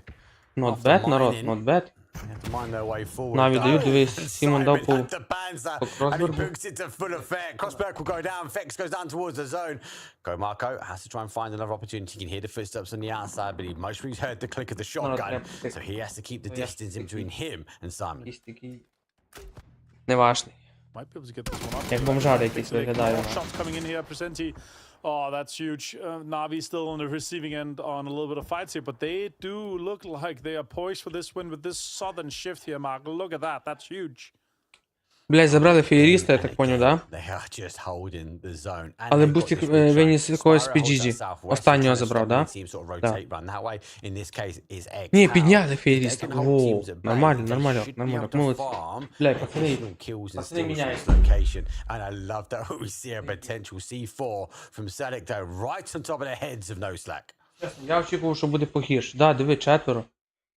Not bad, народ, not bad. Have to mind their way forward. Наві дають, дивись, Сімон дав по And he books it to full effect. Crossberg will go down. Fex goes down towards the zone. Go Marco has to try and find another opportunity. You can hear the footsteps on the outside, but he most we've heard the click of the shotgun. So he has to keep the distance in between him and Simon. Якийсь такий... Неважний. Як бомжар якийсь виглядає. Oh, that's huge. Na'Vi still on the receiving end on a little bit of fights here, but they do look like they are poised for this win with this sudden shift here, Mark. Look at that. That's huge. Блядь, забрали феєріста, я так поняв, да? Але бустик виніс якогось PGG. Останнього забрав, да? Да. Ні, підняли феєріста. О, нормально, нормально, нормально, молодці. Блядь, пацани міняються. And I love that we see a potential C4 from Selecto right on top of the heads of No Slack. Я очікував, що буде погірше. Да, диви, 4.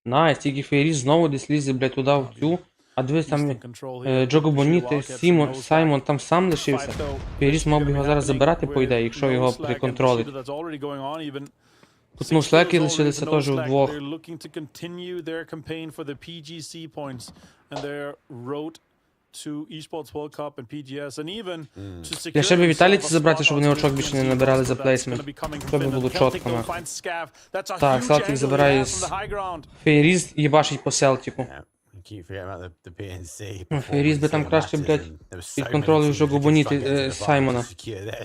Найс, тільки феєріст знову десь лізе, блядь, туди в цю. А дивись, там Джого Боніти, Саймон там сам лишився. Феєріст мав би його зараз забирати, по ідеї, якщо його приконтролить. Тут нуслеки лишилися теж вдвох. Я ще би Віталіці забрати, щоб вони очок більше не набирали за плейсмент. Це би було чітко, нахуй. Так, Селтик забирає з Феєріст і бачить по Селтику. Феєріст би там краще, блядь, під контролем Джого Боніти Саймона,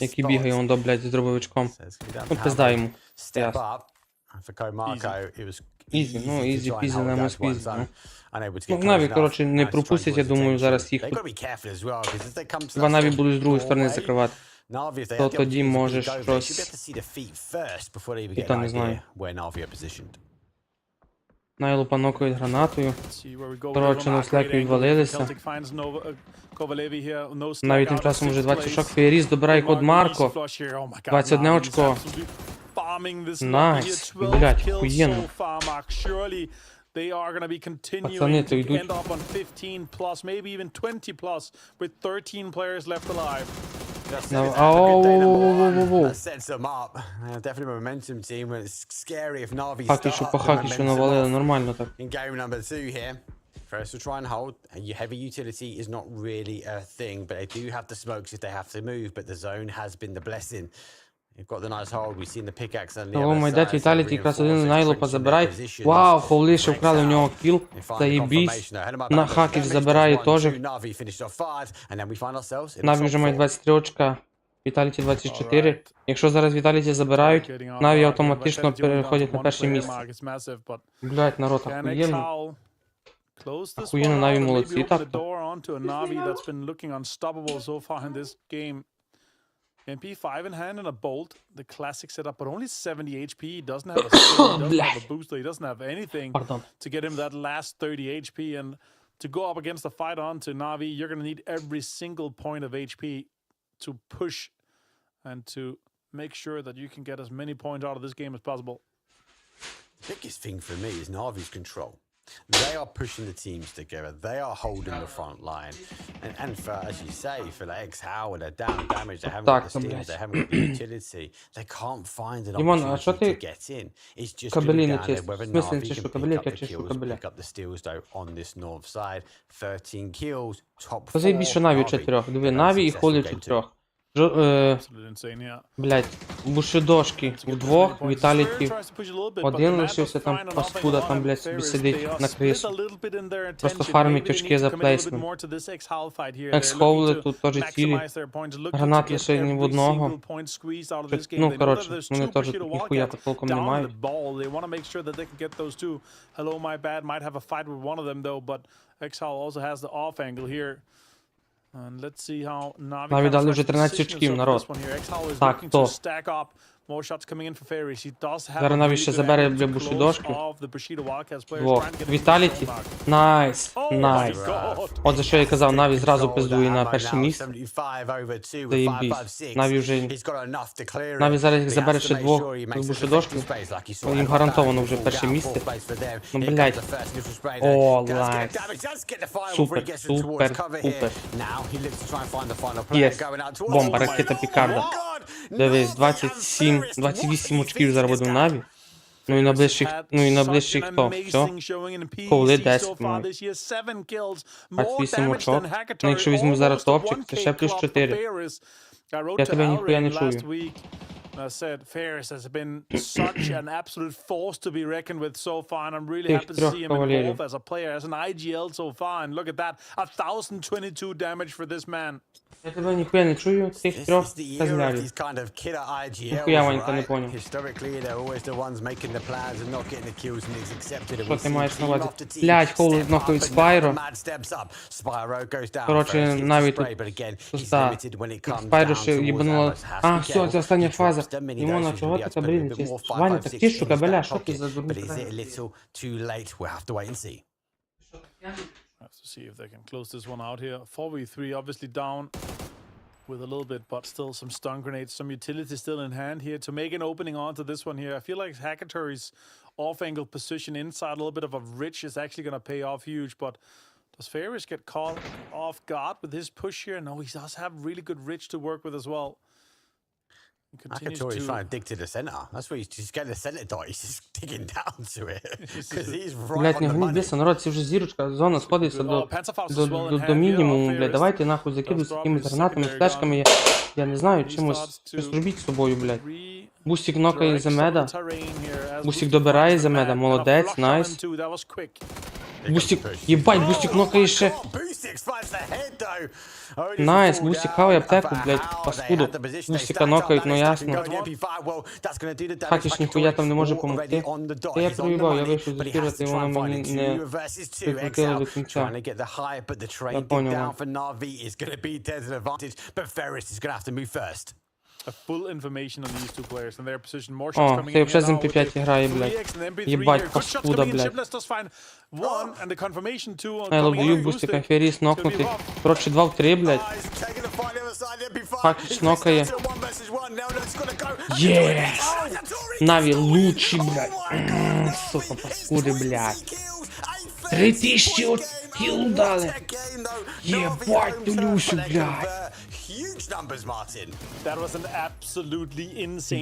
який бігає, он до, блядь, з дробовичком. Ну, пизда йому. Ясно. Ізі, ну, ізі, пізі, на мозку ізі, ну. Ну, Наві, коротше, не пропустять, я думаю, зараз їх тут. Два Наві будуть з другої сторони закривати. То тоді може щось... І то не знаю. Найлу панокують гранатою. Коротше, Нослеки відвалилися. Навіть тим часом вже 20 очок. Феєріст добирає код Марко. 21 очко. Найс. Блять, охуєнно. Пацани, то йдуть. Хакічу по Хакічу навалили, нормально так. First we'll try and hold. Heavy utility is not really a thing, but they do have the smokes if they have to move, but the zone has been the blessing. got the nice hold. We've seen the pickaxe on the О, other майдет, side. Віталіті якраз один найлопа забирає. Вау, Хоулі ще вкрали в нього кіл. Заєбісь. На хаків забирає теж. Наві вже має 23 очка. Віталіті 24. Якщо зараз Віталіті забирають, Наві автоматично переходять на перше місце. Блять, народ, охуєнно. Охуєнно, Наві молодці. Так. MP5 in hand and a bolt, the classic setup, but only 70 HP. He doesn't have a skill, he doesn't have a booster, he doesn't have anything to get him that last 30 HP. And to go up against the fight on to Navi, you're going to need every single point of HP to push and to make sure that you can get as many points out of this game as possible. The biggest thing for me is Navi's control. They are pushing the teams together. They are holding the front line. And for, as you say, for like X-How, they're down damage, they haven't got the steals, they haven't got the utility. They can't find an opportunity to get in. It's just going to be down there whether Navi can pick up the steals though on this north side. 13 kills, top 4. Позаєбіше Наві 4. Диви, Наві і Холі 4. Блять, бушидошки вдвох, Віталіті один лишився там, паскуда там, блять, собі сидить на крису. Просто фармить очки за плейсмент. Екс-хоули тут теж цілі. Гранат лише ні в одного. Ну, коротше, вони теж тут ніхуя по толком не мають. Наві дали вже 13 очків, народ. Так, то. Зараз Наві ще забере для Бушидошки. Во. Віталіті. Найс. Найс. От за що я казав, Наві зразу пиздує на перше місце. Заєбісь. Наві вже... Наві зараз їх забере ще двох Бушидошків. Їм гарантовано вже перше місце. Ну, блядь. О, лайс. Супер, супер, супер. Єс. Бомба, ракета Пікарда. Дивись, 28 очків зараз буде в Наві. Ну і найближчий хто? Все. Хоули 10 мають. 28 очок. Ну якщо візьму зараз топчик, це ще плюс 4. Я тебе ніхуя не чую. I said Ferris has been such an absolute force to be reckoned with so far, and I'm really happy to see him involved as a player, as an IGL so far. And look at that, 1,022 damage for this man. Я тебе ніхуя не чую, тих трьох казнярів. Ніхуя Ванька не поняв. Що ти маєш на увазі? Блять, Хоул нокають Спайро. Коротше, навіть тут пуста. Спайро ще їбануло. А, все, це остання фаза. Імона, чого ти кабелі не чистиш? Ваня, так тишу кабеля, що ти за дурний край? Have to see if they can close this one out here. 4v3 obviously down with a little bit, but still some stun grenades, some utility still in hand here to make an opening onto this one here. I feel like Hackatory's off-angle position inside a little bit of a ridge is actually going to pay off huge, but does Ferris get caught off guard with his push here? No, he does have really good ridge to work with as well. Akatori's trying to dig to the center. That's where he's just getting the center dot. He's just digging down to it. Because he's right блять, on не the гніть money. біса, народ, це вже зірочка, зона сходиться до мінімуму, блядь. Давайте нахуй закидуйся якимись гранатами, флешками. Я не знаю, чимось, щось робіть з собою, блядь. Бустик нокає Земеда. Бустик добирає Земеда, молодець, найс. Бустик, єбать, Бустик нокає ще. Найс, Бустик хаває аптеку, блядь, паскуду. Бустика нокають, ну ясно. Хакіш ніхуя там не може помогти. Та я проїбав, я вийшов застірити, і воно мені не прикрутило до кінця. Я поняв. О, це взагалі з МП5 грає, блядь. Єбать, паскуда, блядь. I love you, Бустика, Ферріс нокнутий. Коротше, 2 в 3, блядь. Хакіш нокає. Єс! Наві лучший, блядь. Сука, паскуди, блядь. 3000 кіл дали. Єбать, Тулюсю, блядь.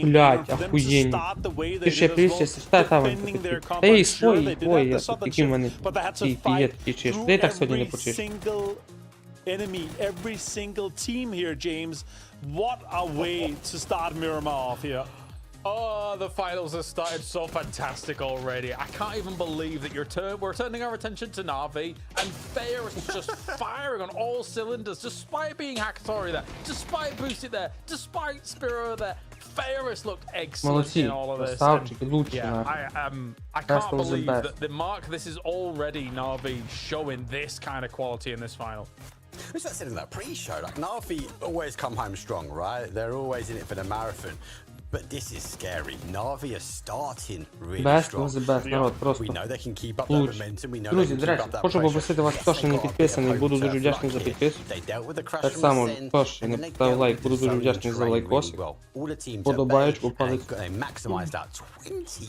Блядь, охуєнні. Ти ще прийшли, та Ванька такі. Та й свої, я тут, які в мене ці є такі чиш. Ти так сьогодні не почиш. enemy every single team here, James. What a way to start Miramar off here. Oh, the finals have started so fantastic already. I can't even believe that we're turning our attention to Na'Vi, and Fair is just firing on all cylinders, despite being Hakatori there, despite Boosted there, despite Spiro there. Ferris looked excellent in all of this. I can't believe that Mark, this is already Na'Vi showing this kind of quality in this final. Which I said in that pre-show, like Na'Vi always come home strong, right? They're always in it for the marathon. But this is scary. Na'Vi are starting really strong. Народ, просто. We know they can keep up that momentum. We know they Друзі, can до keep речі, up that хочу pressure. попросити вас, хто ще не підписаний, буду дуже вдячний за підписку. Так само, хто ще не поставив лайк, буду дуже вдячний за лайкосик. Подобаєчку, палець.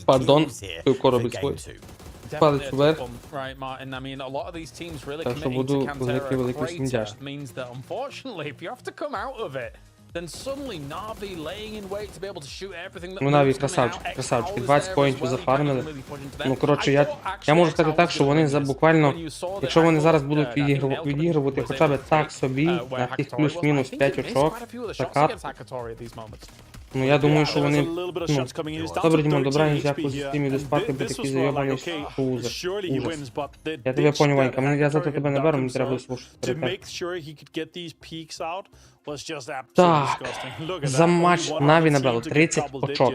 Падон, пивко робить свой. Палець вверх. Так що буду великий всім вдячний. Then suddenly Na'Vi laying in wait to be able to shoot everything that Ну, Na'Vi красавчики, 20 поінтів зафармили. Ну, коротше, я можу сказати так, що вони буквально, якщо вони зараз будуть відігрувати хоча б так собі, на тих плюс-мінус 5 очок, закат, ну, я думаю, що вони, добре, Дімон, добра, дякую за стрім, іду спати, бо такий зайобаний ужас. Я тебе поняв, Ванька, я завтра тебе не беру, мені треба слушати. Так, за матч Na'Vi набрали 30 очок.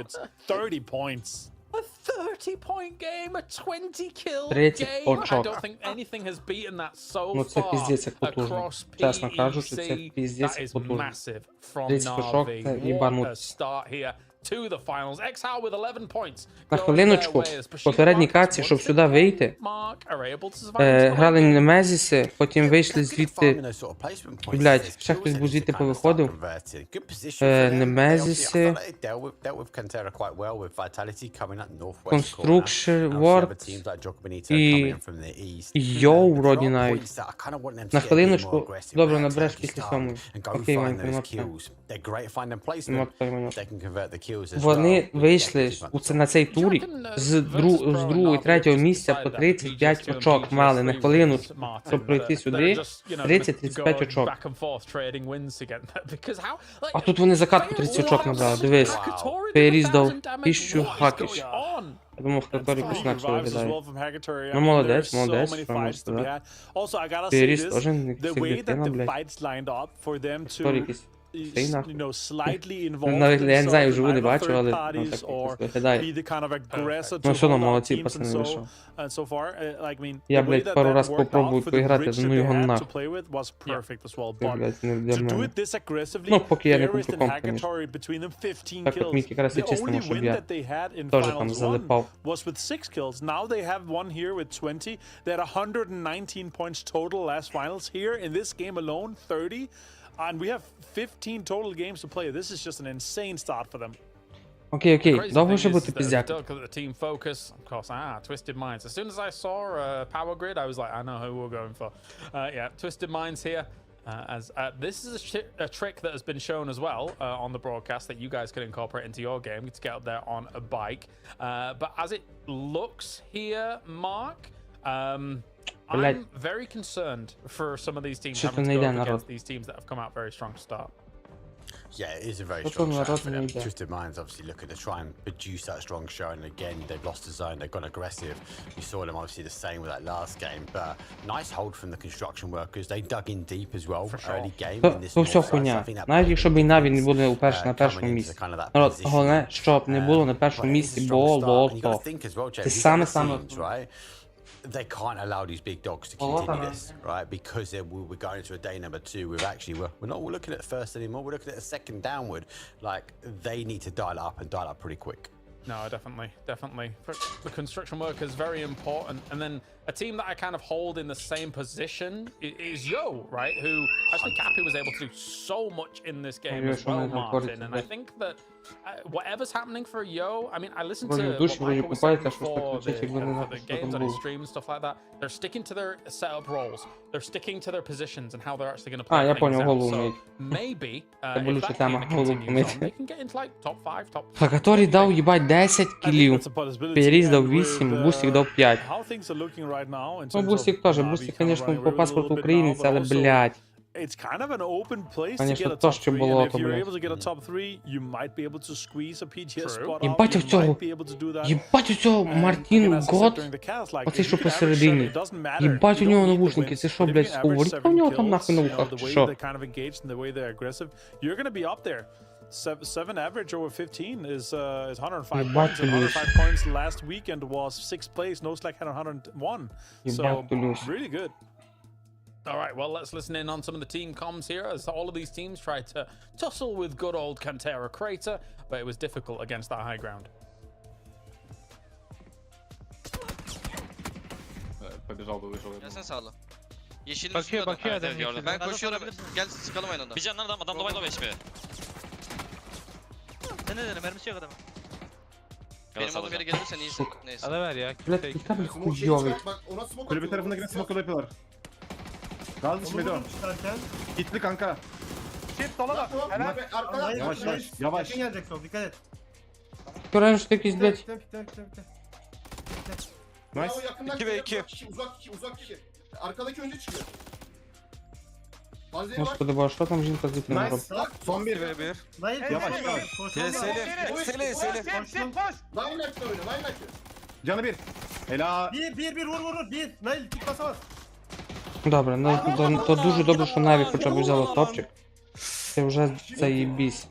30 очок. Ну це піздець як потужно. Чесно кажучи, це піздець як потужно. 30 очок, це їбануть. На хвилиночку, в попередній катці, щоб сюди вийти, грали Немезіси, потім вийшли звідти, блядь, ще хтось був звідти повиходив, Немезіси, Construction Works і Йоу, вроді навіть. На хвилиночку, добре, набереш після сьомої. Окей, Ванька, нема питань. Вони вийшли на цей турік з другого і третього місця по 35 очок мали на хвилину, щоб пройти сюди, 30-35 очок. А тут вони за катку 30 очок набрали, дивись. Періс дав 1000 хакіш. Я думав, Хакаторі інакше виглядає. Ну, молодець, що можу сказати. Періс теж не дитина, блядь. Хакаторі якийсь. Навіть я не знаю, вживу не бачу, але ну, так виглядає. Ну все одно, молодці, пацани, вийшов. Я, блядь, пару раз попробую поіграти, ну його нахуй. Блядь, не для мене. Ну, поки я не куплю комп, конечно. Так як мій якраз і чистимо, щоб я теж там залипав. And we have 15 total games to play. This is just an insane start for them. Окей, довго ще бути піздяк. Team focus, of course. Twisted Minds. As soon as I saw Power Grid, I was like, I know who we're going for. Yeah, Twisted Minds here. This is a trick that has been shown as well on the broadcast that you guys can incorporate into your game to get up there on a bike. But as it looks here, Mark, I'm very concerned for some of these teams having to go up against these teams that have come out very strong to start. Yeah, it is a very strong start for them. Twisted Minds obviously looking to try and produce that strong show, and again they've lost the zone, they've gone aggressive. You saw them obviously the same with that last game, but nice hold from the construction workers. They dug in deep as well early game in this. То все хуйня. Навіть якщо б і Na'Vi не були на першому місці. Народ, головне, щоб не було на першому місці Золото. Це саме they can't allow these big dogs to continue this, right? Because we're going into a day number 2 with actually we're not looking at first anymore. We're looking at a second downward. Like they need to dial up and dial up pretty quick. No, definitely. For the construction workers, very important. And then a team that I kind of hold in the same position is Yo, right? Who actually Cappy was able to do so much in this game as well, Martin. And I think that whatever's happening for Yo, I mean, I listened to what Michael was saying before the games on his stream and stuff like that. They're sticking to their setup roles. They're sticking to their positions and how they're actually going to play things out. So maybe if that game continues on, they can get into like top 5, top 6. Хакаторі дав, їбать, 10 кілів. Періс дав 8, Бустик дав 5. Ну, Бустик теж. Бустик, звісно, по паспорту українець, але, блядь. it's kind of an open place to Конечно, get a то, top що 3, and болото, if you're блядь. able to get a top 3, you might be able to squeeze a PGS spot out. Єбать You у цього, might be able to do that. єбать у цього And Мартін again, as I said Гот, during the cast, like, оцей, if що you can average посередині. 7, it doesn't matter. Єбать у You нього don't need the навушники, wins, це що, but if блядь, you can average говорить 7 про нього там kills, нахуй на you know, вухах, the чи way що? they're kind of engaged and the way they're aggressive, you're going to be up there. 7 average over 15 is 105 Єбать points, ти and Люсь. 105 points last weekend was 6th place. No Slack had 101. So Єбать ти Люсь. really good. All right, well, let's listen in on some of the team comms here as all of these teams tried to tussle with good old Cantera Crater, but it was difficult against that high ground. Gelsene sağla. Yeşilin Bakıyor, üstünde bakıyor adam. adam, yeşil. Ben koşuyorum. Gel sıkalım aynı anda. Bir canlı adam da low 5 mi? Sen ne dedin? Mermisi yok adamın. Benim olduğum yere gelirsen iyisin. Neyse. Alıver ya. Блядь, який там хуйовий. Kulübe tarafına giren smoke yapıyorlar. Gazi şimdi o. Gitti kanka. Çift sola bak. Helal. Yavaş yavaş. Yavaş. Kim gelecek sol? Dikkat et. Раніше що якийсь, блядь, Bitti. Nice. 2 ve 2. Uzak kişi. Arkadaki önce çıkıyor. Malzeme var. господи, бо що там жінка з дитиною робить? Nice. Son 1 ve 1. Nail. Yavaş yavaş. Seli. Line light'la oyna. Line light'la. Canı 1. Helal. Bir vur. Bir. Nail tik basamaz. Добре, ну то дуже добре, що Наві хоча б взяла топчик. Це вже заєбісь.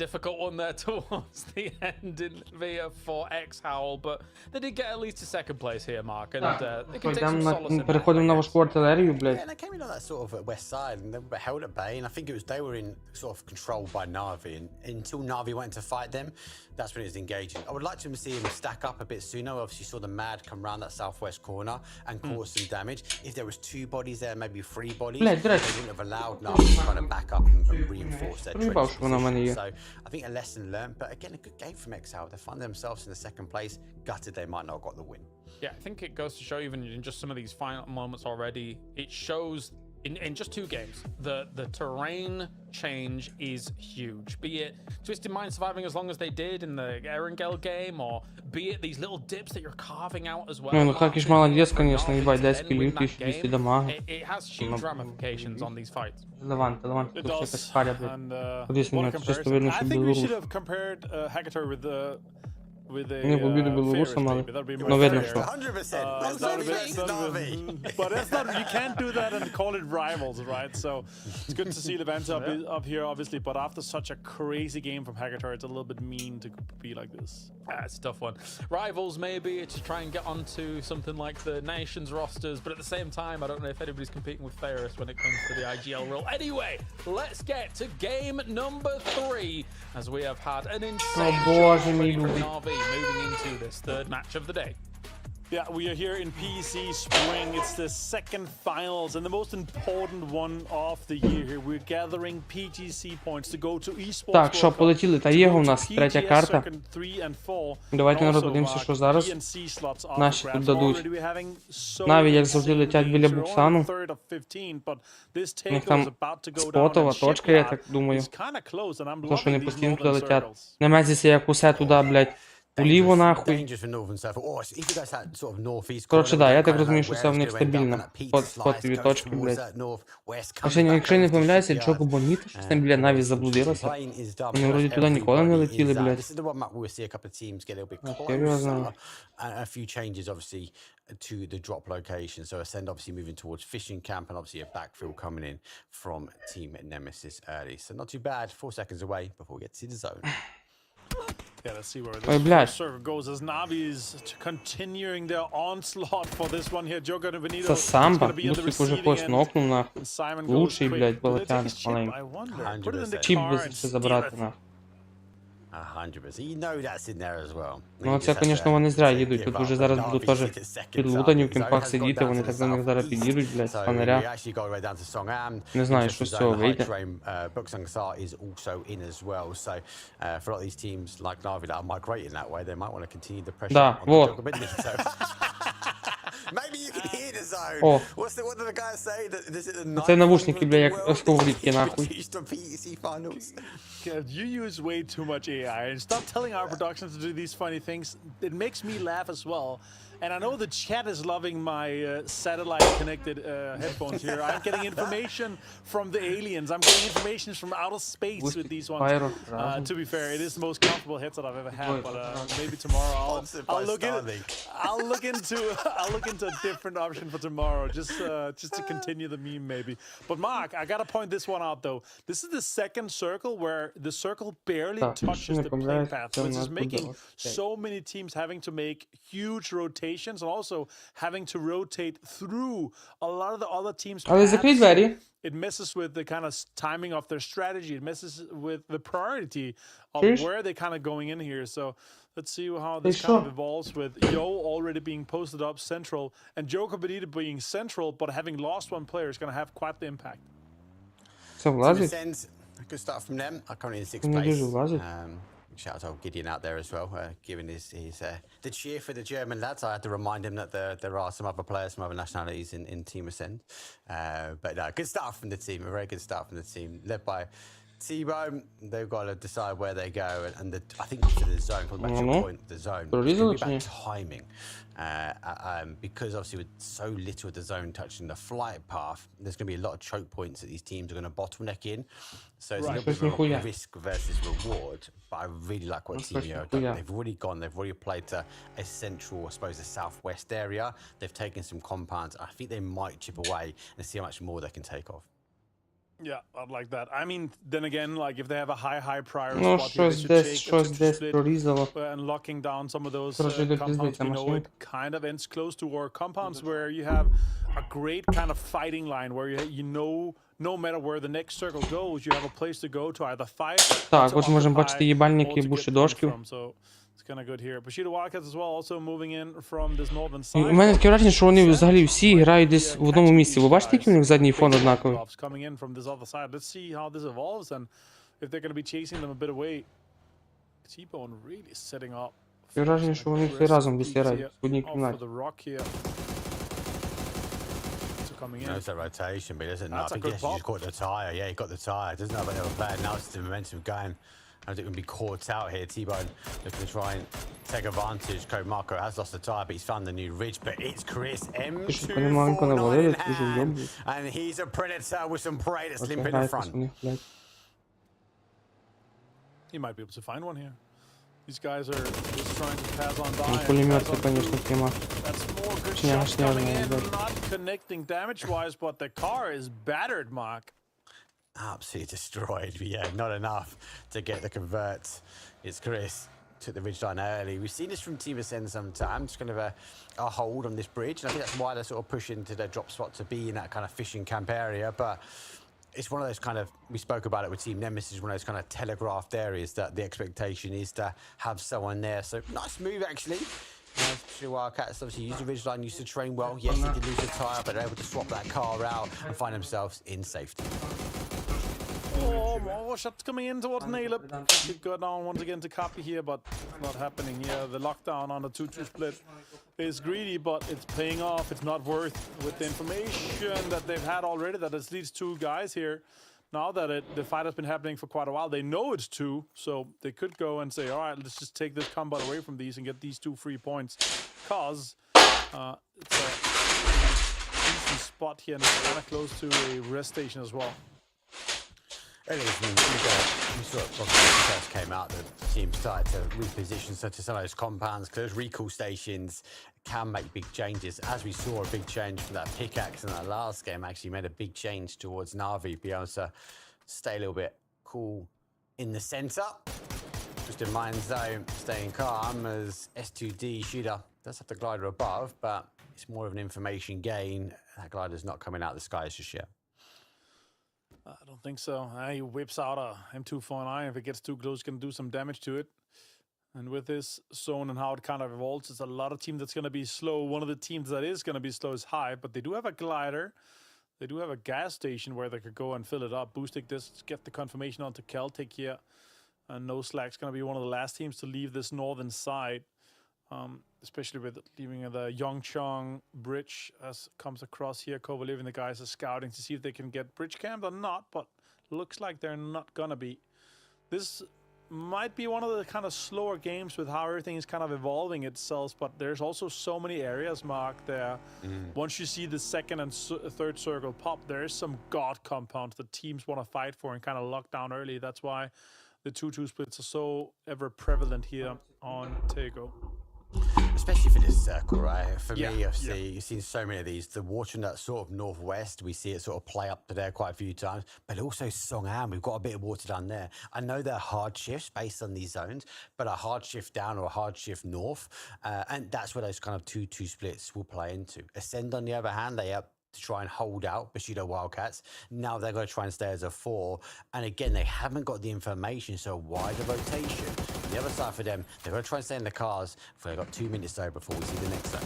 Difficult one there towards the end in via for X-Howl, but they did get at least a second place here, Mark, and they can take some solace in that. Переходимо на важку артилерію, Yeah, блядь. and they came in on that sort of west side and they were held at bay, and I think it was they were in sort of control by Na'Vi, and until Na'Vi went to fight them, that's when it was engaging. I would like to see him stack up a bit sooner. Obviously saw the Mad come round that southwest corner and cause some damage. If there was 2 bodies there, maybe 3 bodies, Блядь, they wouldn't have allowed Na'Vi to kind of back up and reinforce their Проїбав, trench що вона в мене є. position. So I think a lesson learned, but again, a good game from Exile. They find themselves in the second place. Gutted they might not have got the win. Yeah, I think it goes to show even in just some of these final moments already, it shows in just 2 games, the terrain change is huge. Be it Twisted Mind surviving as long as they did in the Erangel game, or be it these little dips that you're carving out as well. Ну Хакіш молодець, конечно, їбать, 10 кілів, 1200 дамага. It has huge ramifications on these fights. Левант, It тут ще does. якась харя, блядь. And Кудись what a мене чисто comparison. видно, I що think we білорус. should have compared Hackator with a Не, побіду білорусам, але ну видно, що. 100%. But that's not, you can't do that and call it rivals, right? So it's good to see Levante up here, obviously, but after such a crazy game from Hackator, it's a little bit mean to be like this. It's a tough one. Rivals, maybe, to try and get onto something like the Nations rosters, but at the same time, I don't know if anybody's competing with Ferris when it comes to the IGL role. Anyway, let's get to game number 3, as we have had an insane Боже мій from любий. Na'Vi moving into this 3rd match of the day. Yeah, we are here in PEC Spring. It's the second finals and the most important one of the year here. We're gathering PGC points to go to esports. Так, що, полетіли. Та є у нас третя карта. Давайте, народ, подивимося, що зараз наші тут дадуть. Наві, як завжди, летять біля Буксану. У них там спотова точка, я так думаю. То, що вони постійно туди летять. На мезі як усе туди, блядь. Уліво нахуй. Коротше, да, я так розумію, що це в них стабільна спотові точки, блядь. А ще, якщо я не помиляюся, Джоко Боніто, щось там біля Наві заблудилося. Вони вроді туди ніколи не летіли, блядь. Серйозно. A few changes, obviously, to the drop location. So Ascend obviously moving towards Fishing Camp, and obviously a backfill coming in from Team Nemesis early. So not too bad, 4 seconds away before we get to the zone. Yeah, let's see where Ой, this блядь. server goes as Navi is continuing their onslaught for this one here. Joker and Benito Це is самбо. gonna be in the Мусик уже receiving когось end. нокнув, нахуй. Simon goes Лучший, quick. блядь, Will they take болотяник his chip? маленький. I wonder. Put it in the Чіп car би and це steal забрати, it. нахуй. 100%. You know that's in there as well. Ну це, звісно, вони зря їдуть. Тут уже зараз будуть теж підлутані в кімпах сидіти, вони так до них зараз під'їдуть, блядь, з фонаря. Не знаю, що з цього вийде. Да, вот. Maybe you can hear the zone. О, What did the guy say? Is it the це 900 навушники, бля, in the як world? сковорідки, нахуй. Reached the PEC finals. Kev, you use way too much AI, and stop telling our production to do these funny things. It makes me laugh as well. And I know the chat is loving my satellite-connected headphones here. I'm getting information from the aliens. I'm getting information from outer space with these ones. To be fair, it is the most comfortable headset I've ever had. But maybe tomorrow I'll look into a different option for tomorrow, just to continue the meme maybe. But Mark, I gotta point this one out though. This is the second circle where the circle barely touches the plane path, which is making so many teams having to make huge rotations and also having to rotate through a lot of the other teams' Але закрий двері. It messes with the kind of timing of their strategy. It messes with the priority of where they're kind of going in here. So let's see how this kind of evolves with Yo already being posted up central and Joe Cabedita being central, but having lost one player is going to have quite the impact. Це влазить? Good start from them. I'm currently in 6th Не дуже place. влазить. Shout out to Gideon out there as well, giving his the cheer for the German lads. I had to remind him that there are some other players from other nationalities in Team Ascend. But no, good start from the team, a very good start from the team, led by T-Bone. They've got to decide where they go, and I think for the zone, from back to your point, the zone, it's going to be about timing. Because obviously with so little of the zone touching the flight path, there's going to be a lot of choke points that these teams are going to bottleneck in. So it's a little bit of risk versus reward. But I really like what Team Yo have done. They've already gone, they've already played to a central, I suppose, the southwest area. They've taken some compounds. I think they might chip away and see how much more they can take off. Yeah, I'd like that. I mean, then again, like if they have a high prior Ну, spot, here, they щось десь прорізало. and locking down some of those Короче, йде compounds, піздиця we know машина. it kind of ends close to war compounds where you have a great kind of fighting line where you know no matter where the next circle goes, you have a place to go to either fight. Так, от можемо бачити їбальники бушидошків. It's kind of good here. Bushido Wildcats as well, also moving in from this northern У side. мене таке враження, що вони взагалі всі грають десь в одному місці. Ви бачите, який у них задній фон однаковий? Coming in from this other side. Let's see how this evolves and if they're going to be chasing them a bit away. T-Bone really setting up. Таке враження, що вони всі разом десь грають в одній кімнаті. Knows that rotation, but he doesn't know. I think he just caught the tyre. Yeah, he got the tyre. Doesn't know about the other player. Now it's the momentum going. I think we're going to be caught out here. T-Bone looking to try and take advantage. Code Marco has lost the tyre, but he's found the new ridge. But it's Chris M249 in hand. And he's a predator with some prey that's limping in front. He might be able to find one here. These guys are just trying to pass on by. Пулеметки, конечно, тема. That's more good shots coming in, not connecting damage-wise, but the car is battered, Mark. Absolutely destroyed, but yeah, not enough to get the converts. It's Chris, took the ridge line early. We've seen this from Team Ascend sometimes, kind of a hold on this bridge, and I think that's why they're sort of pushing to their drop spot to be in that kind of fishing camp area, but it's one of those kind of, we spoke about it with Team Nemesis, one of those kind of telegraphed areas that the expectation is to have someone there. So nice move actually. Wildcats obviously used the ridge line, used to train well. Yes, they did lose the tyre, but they're able to swap that car out and find themselves in safety. Oh, more shots coming in towards Naleb. Could go down once again to copy here, but it's not happening here. The lockdown on the 2-2 split is greedy, but it's paying off. It's not worth with the information that they've had already, that it's these two guys here. Now that the fight has been happening for quite a while, they know it's two, so they could go and say, all right, let's just take this combat away from these and get these 2 free points. Because it's a decent spot here, and it's kind of close to a rest station as well. Anyways, we saw it when the first came out, the team started to reposition to some of those compounds, because those recall stations can make big changes. As we saw a big change from that pickaxe in that last game, actually made a big change towards Na'Vi, be able to stay a little bit cool in the center. Just in mind zone, staying calm as S2D shooter does have the glider above, but it's more of an information gain. That glider's not coming out of the skies just yet. I don't think so. He whips out a M249. If it gets too close, can do some damage to it. And with this zone and how it kind of evolves, it's a lot of teams that's going to be slow. One of the teams that is going to be slow is Hive, but they do have a glider. They do have a gas station where they could go and fill it up. Boosting this, get the confirmation onto Celtic here. And No Slack's going to be one of the last teams to leave this northern side. especially with leaving the Yongchong bridge as comes across here. Kovalev and the guys are scouting to see if they can get bridge camped or not, but looks like they're not gonna be. This might be one of the kind of slower games with how everything is kind of evolving itself, but there's also so many areas marked there. Once you see the second and third circle pop, there is some god compounds that teams want to fight for and kind of lock down early. That's why the 2-2 splits are so ever prevalent here on Tego. Especially for this circle, right? For me, obviously, you've seen so many of these. The water in that sort of northwest, we see it sort of play up to there quite a few times. But also Songam, we've got a bit of water down there. I know they're hard shifts based on these zones, but a hard shift down or a hard shift north. And that's where those kind of 2-2 splits will play into. Ascend, on the other hand, they up to try and hold out Bushido Wildcats. Now they're going to try and stay as a 4. And again, they haven't got the information, so why the rotation? On the other side for them, they're going to try and stay in the cars. They've got 2 minutes though before we see the next zone.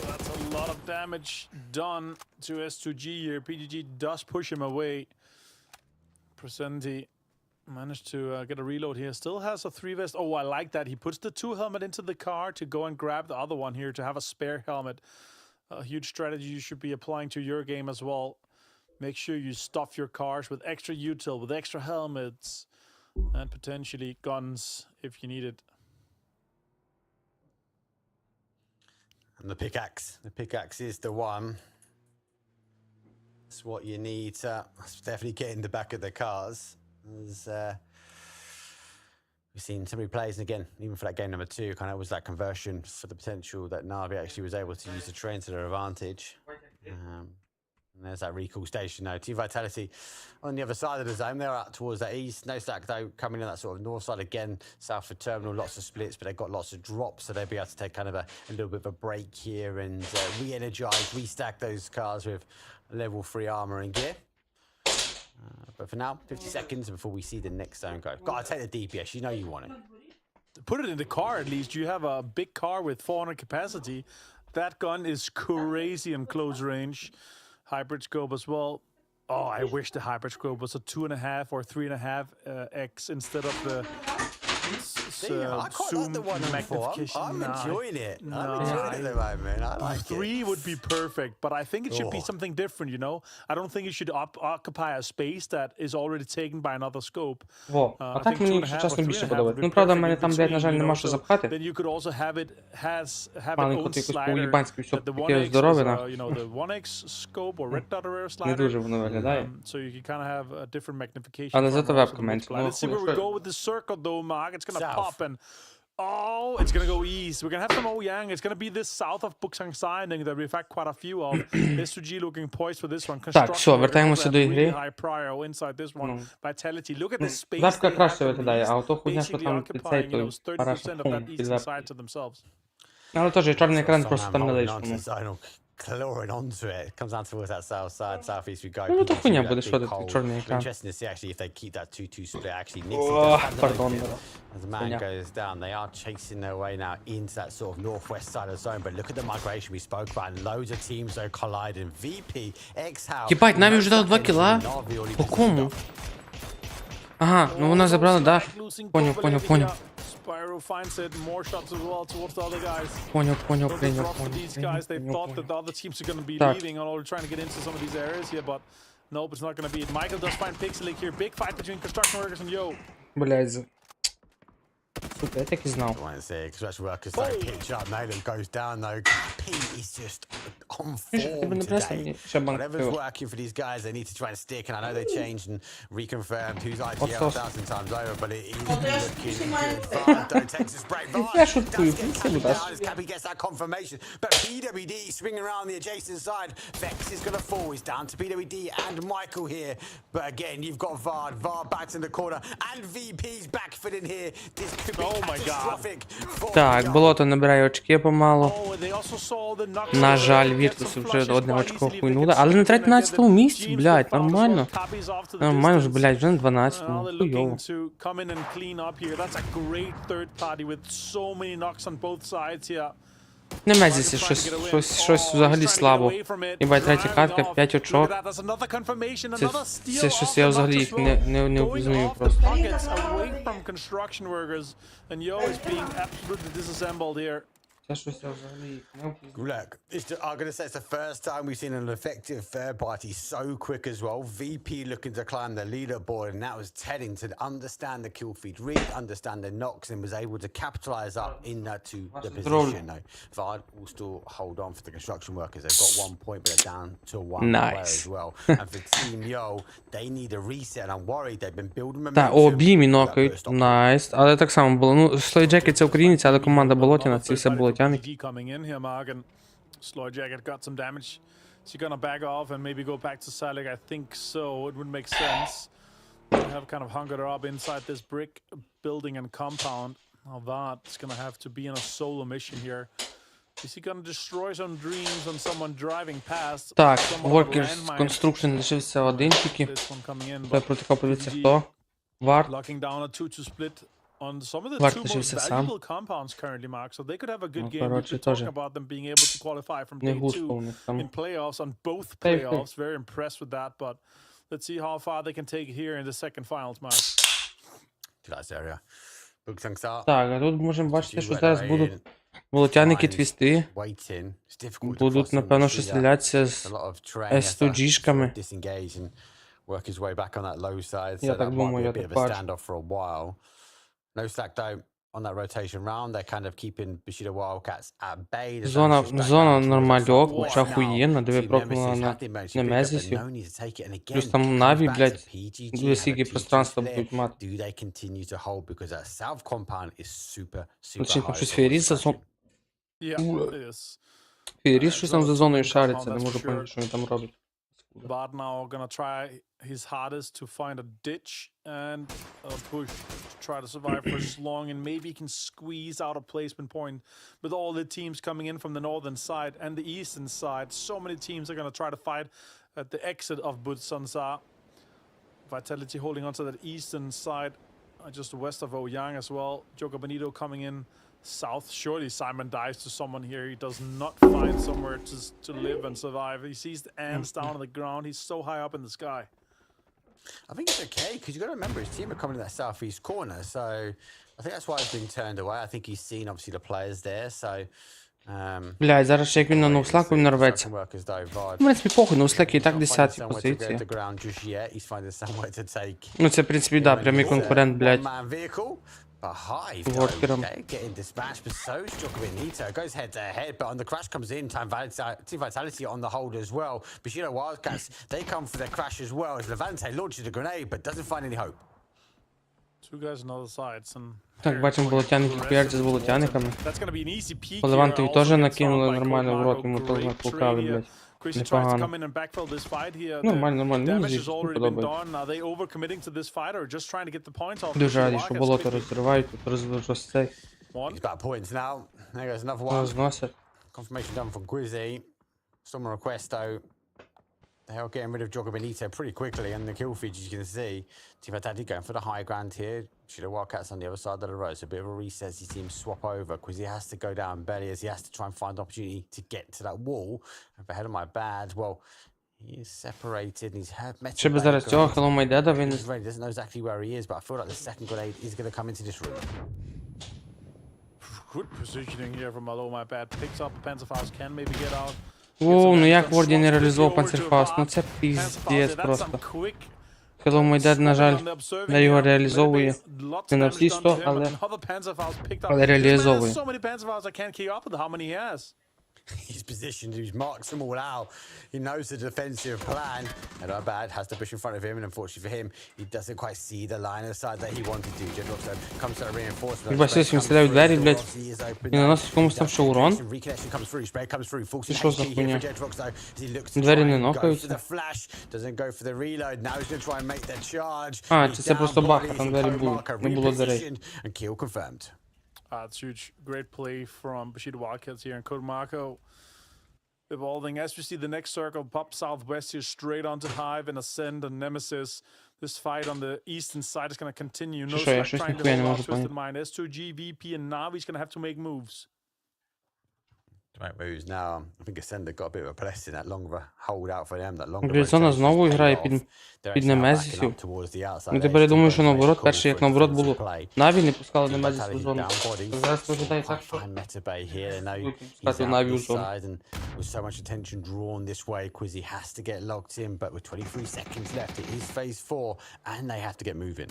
That's a lot of damage done to S2G here. PGG does push him away. Presenti managed to get a reload here. Still has a 3 vest. Oh, I like that. He puts the 2 helmet into the car to go and grab the other one here to have a spare helmet. A huge strategy you should be applying to your game as well. Make sure you stuff your cars with extra util, with extra helmets, and potentially guns if you need it. And the pickaxe. The pickaxe is the one. It's what you need to definitely get in the back of the cars. As, we've seen so many plays, and again, even for that game number 2, kind of was that conversion for the potential that Navi actually was able to use the train to their advantage. And there's that recall station now. Team Vitality on the other side of the zone. They're out towards that east. No stack though, coming in that sort of north side again. Southford Terminal, lots of splits, but they've got lots of drops, so they'll be able to take kind of a little bit of a break here and re-energize, restack those cars with level 3 armor and gear. But for now, 50 seconds before we see the next zone go. Gotta take the DPS, you know you want it. Put it in the car at least. You have a big car with 400 capacity. That gun is crazy in close range. Hybrid scope as well. Oh, I wish the hybrid scope was a 2.5 or 3.5x instead of the I quite like the one magnification. I'm enjoying it. I'm enjoying it at the moment. I like 3 would be perfect, but I think it should be something different, you know? I don't think it should occupy a space that is already taken by another scope. Во, а так мені, якщо чесно, більше подобається. Ну, правда, в мене там, блядь, на жаль, нема що запхати. Then you could also have it Пане, own якось slider. по-уєбанськи все The таке 1x здорове, is, на. you know, the 1x scope or red dot array Не slider. дуже воно виглядає. So you can kind of have a different magnification. Але зато from вебка also the менше. multiplier. Let's see where we go with the circle though, Mark. It's gonna pop and oh, it's gonna go east. We're gonna have some Ouyang. It's gonna be this south of Buksang Signing that we've had quite a few of. S2G looking poised for this one. Так, все, вертаємося до ігри. High prior inside this one. Vitality. Look at the space. Вебка краще виглядає, а ото хуйня, що Basically там під цей, occupying, you know, той параш 30% of фон that під eastern вебку. side to themselves. Але теж чорний екран просто там не лишимо. Clawing onto it. It comes down towards that south side, southeast we go. Ну, то хуйня буде, що ти чорний екран. Interesting to see actually if they keep that 2-2 split. Actually, Nixie Ох, does пардон. as the man goes down. They are chasing their way now into that sort of northwest side of the zone. But look at the migration we spoke about. And loads of teams though colliding. VP, X-House. Єбать, Наві вже дав 2 кіла? По кому? Ага, ну вона забрала, да. Поняв. Spyro finds it, more shots as well towards the other guys. Поняв. These guys, they thought that the other teams are going to be leaving and all trying to get into some of these areas here, but nope, it's not going to be it. Michael does find Pixelic here. Big fight between construction workers and Yo. Блядь. Сука, я так і знав. Construction workers though pitch up. Nayland goes down though. Pete is just on form today. Whatever's working for these guys, they need to try and stick. And I know they changed and reconfirmed who's IGL 1,000 times over, but it is looking good. Don't Texas break. Cappy gets that confirmation, but PWD swinging around the adjacent side. Vex is going to fall. He's down to PWD and Michael here. But again, you've got Vard. Vard back in the corner, and VP's backfitting here. This could be catastrophic. Так, болото набирає очки помалу. На жаль, Віртус вже одне очко хуйнули. Але на 13-му місці, блядь, нормально. Нормально ж, блядь, вже на 12-му. Хуйово. Немезісі щось взагалі слабо. Єбать, третя катка, 5 очок. Це щось я взагалі їх не впізнаю просто. Це щось я взагалі їх не впізнаю. Look, I'm going to say it's the first time we've seen an effective third party so quick as well. VP looking to climb the leaderboard, and that was telling to understand the kill feed, read, understand the knocks, and was able to capitalize up into the position. Though Vard will still hold on for the construction workers. They've got 1 point, but they're down to 1 player as well. And for Team Yo, they need a reset. I'm worried they've been building momentum. Так, обіймі нокають. Найс. Але так само було. Ну, Slow Jacket це українець, але команда Болотіна, це все болотяни. Slow Jacket got some damage. Is he gonna back off and maybe go back to Salik? I think so. It would make sense. They have kind of hunkered up inside this brick building and compound. Now that's gonna have to be in a solo mission here. Is he gonna destroy some dreams on someone driving past? Так, Workers Construction лишився один тільки. Треба протикав, подивитися хто. Варт. Locking down a 2-2 split on some of the Варт two most лишився сам. valuable compounds currently, Mark. So they could have a good Ну, game. We коротше, could talk теж about them being able to qualify from не day густо 2 у них там. in playoffs on both playoffs. Very impressed with that, but let's see how far they can take it here in the second finals, Mark. Так, а тут можемо бачити, що зараз будуть болотяники твісти. Будуть, напевно, що стрілятися з S2G-шками. Я так думаю, я так бачу. On that rotation round, they're kind of keeping Bushido Wildcats at bay. Зона нормальок, хоча охуєнна, диви прокнула на Немезісів. Плюс там Наві, блядь, диви скільки пространства будуть мати. Лише там щось Феєріс за зоною. Феєріс щось там за зоною шариться, не можу поняти, що він там робить. Bard now gonna try his hardest to find a ditch and a push to try to survive for as long, and maybe he can squeeze out a placement point with all the teams coming in from the northern side and the eastern side. So many teams are gonna try to fight at the exit of Butsansa. Vitality holding on to that eastern side, just west of Ouyang as well. Joker Benito coming in south. Surely Simon dies to someone here. He does not find somewhere to live and survive. He sees the ants down on the ground. He's so high up in the sky. I think it's okay, because you've got to remember his team are coming in that southeast corner, so I think that's why he's being turned away. I think he's seen, obviously, the players there, so... Блядь, зараз ще як він на ноуслаку він нарветься. В принципі, похуй, ноуслаки і так 10-й позиції. Ну це, в принципі, да, прямий конкурент, блядь. But Hive, they're getting dispatched, but so is Benito. Goes head to head, but on the crash comes in, Team Vitality on the hold as well. But you know, Wildcats, they come for their crash as well, as Levante launches a grenade, but doesn't find any hope. Two guys on the other sides, and... Так, бачимо болотяники піарці з болотяниками. По Левантові теж накинули нормально в рот, йому теж наклукали, блядь. Непогано. Нормально, мені подобається. Дуже радий, що болото розривають, тут розцей. Розносять. Confirmation done from Gwizzy. Someone request though. They are getting rid of Jogo Benito pretty quickly, and the kill feed, as you can see, Team Vitality going for the high ground here. Should have Wildcats on the other side of the road. So a bit of a reset. He seems swap over. Quizzy has to go down belly as he has to try and find opportunity to get to that wall. And ahead of my bad, well, he is separated. And he's had met. Ще би зараз цього Hello My Dad, він... He doesn't know exactly where he is, but I feel like the second grenade is going to come into this room. Good positioning here from Hello My Bad. Picks up the Panzerfaust, can maybe get out. О, ну як Ворді не реалізував Панцерфаст, ну це піздець просто. Hello My Dad, на жаль, не його реалізовує. Не на всі 100, але реалізовує. He's positioned, he's marked them all out. He knows the defensive plan. And our bad has the bush in front of him, and unfortunately for him, he doesn't quite see the line of sight that he wanted to. Jedroxo comes to a reinforcement. Бачиш, він стріляє в двері, блядь, і наносить комусь там ще урон. Це що за хуйня? Двері не нокаються. А, це просто баха, там двері були, не було дверей. It's huge. Great play from Bushido Wildcats here, and Code Marco evolving. As we see the next circle pop southwest here, straight onto Hive and Ascend and Nemesis. This fight on the eastern side is going to continue. No Slack trying to hold off Twisted Mind. S2G, VP, and Navi's going to have to make moves. Great moves now. I think Ascender got a bit of a blessing, that long of a hold out for them, that long Блядь, зона знову грає під Немезісів. Ну тепер я думаю, що наоборот, перше як наоборот було. Наві не пускали Немезісів в зону. Зараз виглядає так, що будуть пускати Наві в зону. With so much attention drawn this way, Quizzy has to get locked in, but with 23 seconds left, it is phase 4, and they have to get moving.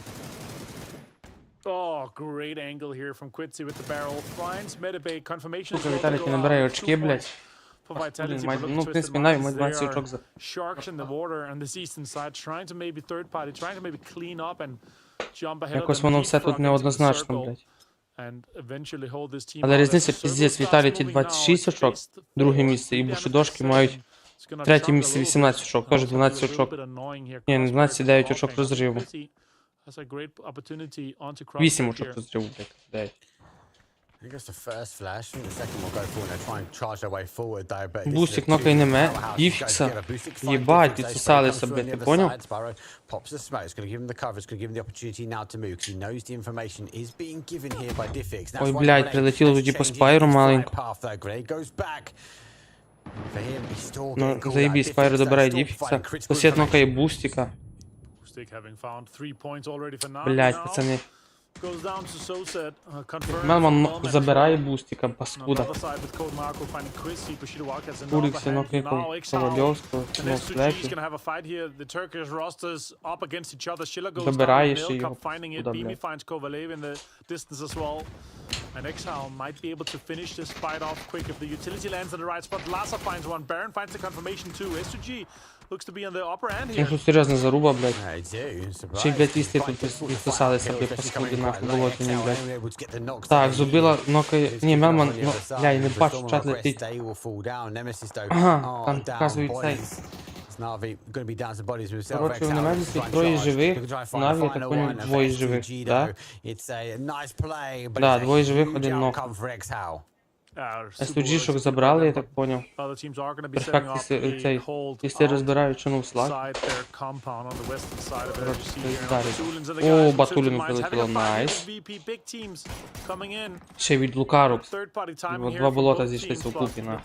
Oh, great angle here from Quitzy with the barrel. Finds Metabay confirmation. Сука, Віталіки набирає очки, блядь. Ну, в принципі, Наві мають 12 очок за. Sharks in the water on this eastern side, trying to maybe third party, trying to maybe clean up and jump ahead of Якось them. воно все тут неоднозначно, блядь. And eventually hold this team. Але різниця піздець, Віталіті 26 очок, друге місце, і Бушидошки мають третє місце 18 очок, теж 12 очок. Ні, не 12, 9 очок розриву. 8 очок розриву, блядь, 9. Бустик нокає Неме, Діфікса. Єбать, підсосалися, блядь, ти поняв? Ой, блядь, прилетіло тоді по спайру маленько. Ну, заєбі, спайру добирає Діфікса. Сосед нокає Бустика. Блядь, пацани. Мелман забирає Бустика, паскуда. Турік все нокає Ковальовського, Флекі. Добирає ще його, паскуда, блядь. And Exile might be able to finish this fight off quick if the utility lands in the right spot. Lassa finds one, Baron finds the confirmation too. S2G looks to be on the upper end here. Тут серйозна заруба, блядь. Ще й, блядь, вісти тут підписалися, блядь, паскуди, нахуй, болотині, блядь. Так, зубила, нокає... Ні, Мелман, ну, бля, я не бачу, чат летить. Ага, там показують цей. Короче, у Немезісів троє живих, у Наві, я так понял, двоє живих, да? Да, двоє живих, один нок. SUG-шок забрали, я так понял. Перфект, цей, якщо розбирають, що ну слаг. О, Батуліну прилетіло, найс. Ще від Лукару. Два болота зійшлися в купі, на.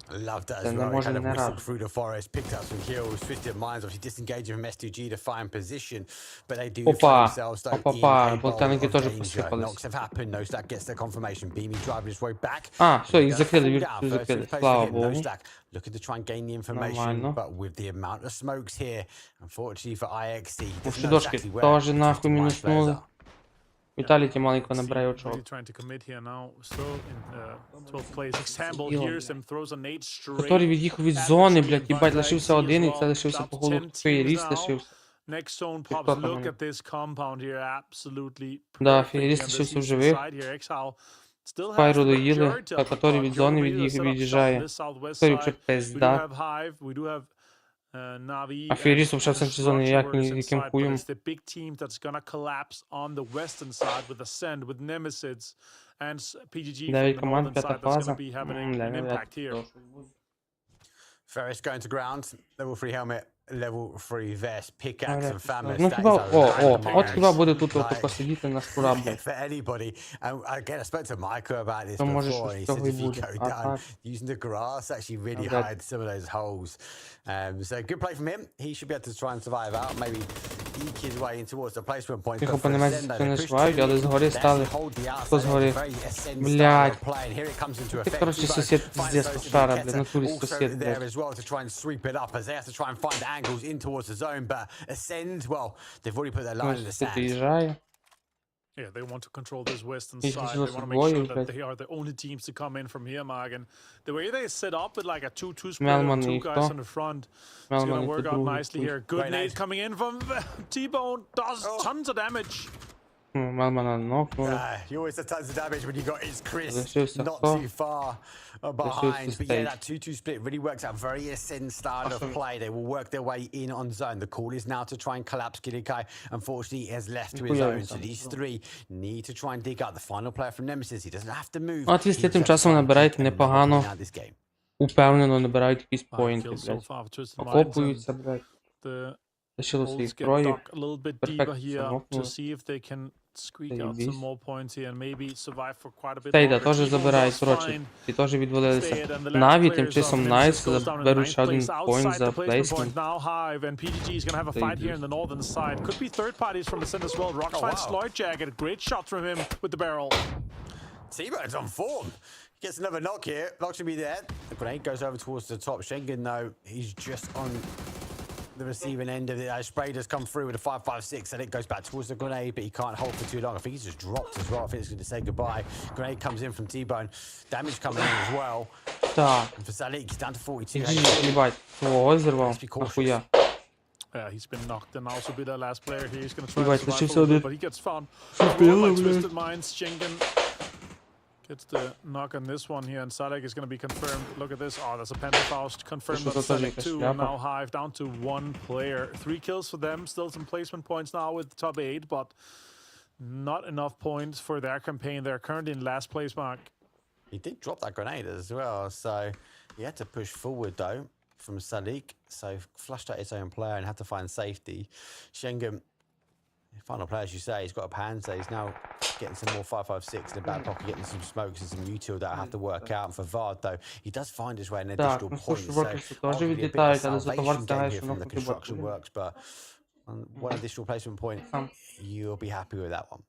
Loved that as well. He kind of whistled through the forest, picked up some kills, twisted minds, obviously disengaging from S2G to find position, but they do find themselves though in a bowl. Knocks have happened, no stack gets the confirmation. Beamy driving his way back. Все, їх закрили, слава Богу. Looking to try and gain the information, but with the amount of smokes here, unfortunately for IXC, he doesn't know exactly where тоже нахуй мінуснули. Віталіті маленько набирає очок. Который від'їхав від зони, блядь, їбать, лишився один, і це лишився по голу Феєріст лишився. Да, Феєріст лишився в живих. Спайру доїли, а который від зони від'їжджає. Который вже пизда. А Феєріст вже в центрі зони яким хуєм. Дев'ять команд, п'ята фаза. Ferris going to ground, level 3 helmet, level 3 vest, pickaxe and famous. Ну хіба, от хіба буде тут тако сидіти на шкура, блядь. For anybody, and again I spoke to Micah about this before, and he said if you go down using the grass actually really hides some of those holes. So good play from him, he should be able to try and survive out, maybe eke his way in towards the placement point. Тихо по Немезі не швають, але згорі стали. Хто згорі? Блядь. Ти, короче, сусід пиздец кошара, блядь, натурі сусід, блядь. Angles in towards the zone, but Ascend, well, they've already put their line in the sand. Yeah, they want to control this western side. They want to make sure that they are the only teams to come in from here, Mark. And the way they set up with like a 2-2 split, two guys on the front, it's going to work out nicely here. Good nade coming in from T-Bone, does tons of damage. Мелмана нокнули. You always have tons of damage when you got his Chris not too far behind. But yeah, that 2-2 split really works out. Very Ascend style of play. They will work their way in on zone. The call is now to try and collapse Kilikai. Unfortunately, he has left to his own. So these three need to try and dig out the final player from Nemesis. He doesn't have to move. От вісти тим часом набирають непогано. Упевнено набирають якісь поінти, блядь. Окопуються, блядь. Лишилося їх троє. Перфект замокнули. squeak out some more points here and maybe survive for quite a bit Тейда longer. теж забирають, коротше. Ті теж відвалилися. Наві тим часом Найс беруть ще один поінт за плейсмент. Now Hive and PGG is going to have a fight here in the northern side. Could be third parties from the center as well. Rock finds Lloyd Jacket. Great shot from him with the barrel. T-Bone's on form. Gets another knock here. Knock's gonna be there. The grenade goes over towards the top. Schengen, though, he's just on the receiving end of it. Spray does come through with a 5.56, and it goes back towards the grenade, but he can't hold for too long. I think he's just dropped as well. I think it's going to say goodbye. Grenade comes in from T-Bone. Damage coming in as well. Так. And for Salik, he's down to 42. Їбать, свого зірвав. Ахуя. Yeah, he's been knocked, and also be the last player here. He's going to try Ебать, to survive лишився a little один. bit, but he gets found. Супіло, By блядь. Twisted Minds, Schengen gets the knock on this one here, and Sadek is going to be confirmed. Look at this. Oh, that's a Pentafaust. Confirmed Що on це Sadek за 2. шляпа? Now Hive down to 1 player. 3 kills for them. Still some placement points now with top 8, but not enough points for their campaign. They're currently in last place, Mark. He did drop that grenade as well, so he had to push forward, though, from Salik. So flushed out his own player and had to find safety. Schengen, final player, as you say, he's got a Panzer. He's now getting some more 5.56 in the back pocket, getting some smokes and some util that I have to work out. And for Vard, though, he does find his way an additional Так, point. ну So слушай, теж arguably a bit of a відлітають, але зато salvation Варт game стягає, here що from the нахуй ти construction бот. works, but one additional placement point, you'll be happy with that one.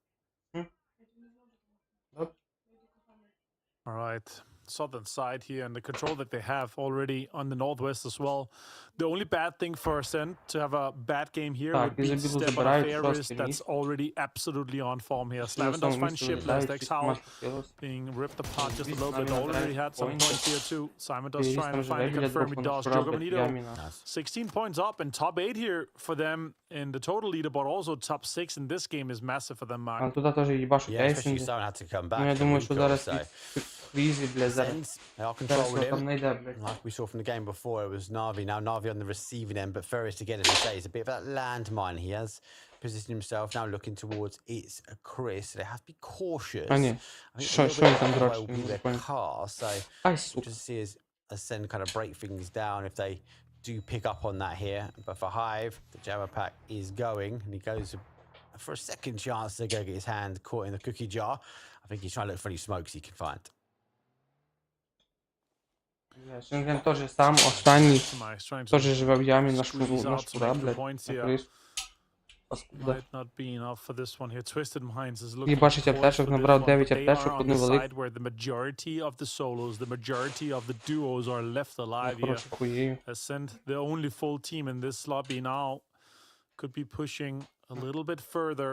All right, southern side here, and the control that they have already on the northwest as well. The only bad thing for Ascent to have a bad game here Так, would be і забіду Step on забирають Fair is шостий that's місць. already absolutely on form here. На Slavin does самому find місці Shipless, вилітають, Exhal матч хотілося. being ripped apart just a Звісно, little bit. навіть Already набирають had some поінти. points here too. Simon does Звісно, trying to вже find it, біля confirm двох he does. понашурав Jogo під Benito, ямі на. 16 points up and top 8 here for them in the total leaderboard. Also top 6 in this game is massive for them, А Mark. туди теж їбашу Yeah, especially кейсинги. Simon had to come back. Ну, я to думаю, що recall, зараз so квізі, блядь, зараз. Ascent, they are Зараз controlling його там him. не йде, блядь. Like we saw from the game before, it was Navi. Now Navi on the receiving end, but Ferris again, as I say, is a bit of that landmine. He has positioned himself now looking towards it's a Chris. So they have to be cautious. А ні, I think що a він little bit там of дрочить? will be their car. So Ай, we'll сука. just see as Ascend kind of break things down if they do pick up on that here. But for Hive, the jammer pack is going, and he goes for a second chance to go get his hand caught in the cookie jar. I think he's trying to look for any smokes he can find. Шенген теж сам останній, Nice, trying to теж живе в ямі на squeeze шкуру, на out some шкура, extra блядь, points на here. крису. Паскуда. Might not be enough for this one here. Twisted Minds is looking Їбашить forward аптечок, for this набрав one, 9 but they аптечок, are on одну the велику. side where the majority of the solos, the majority of the duos are left alive here. Хорошу хуєю. Ascent, the only full team in this lobby now, could be pushing a little bit further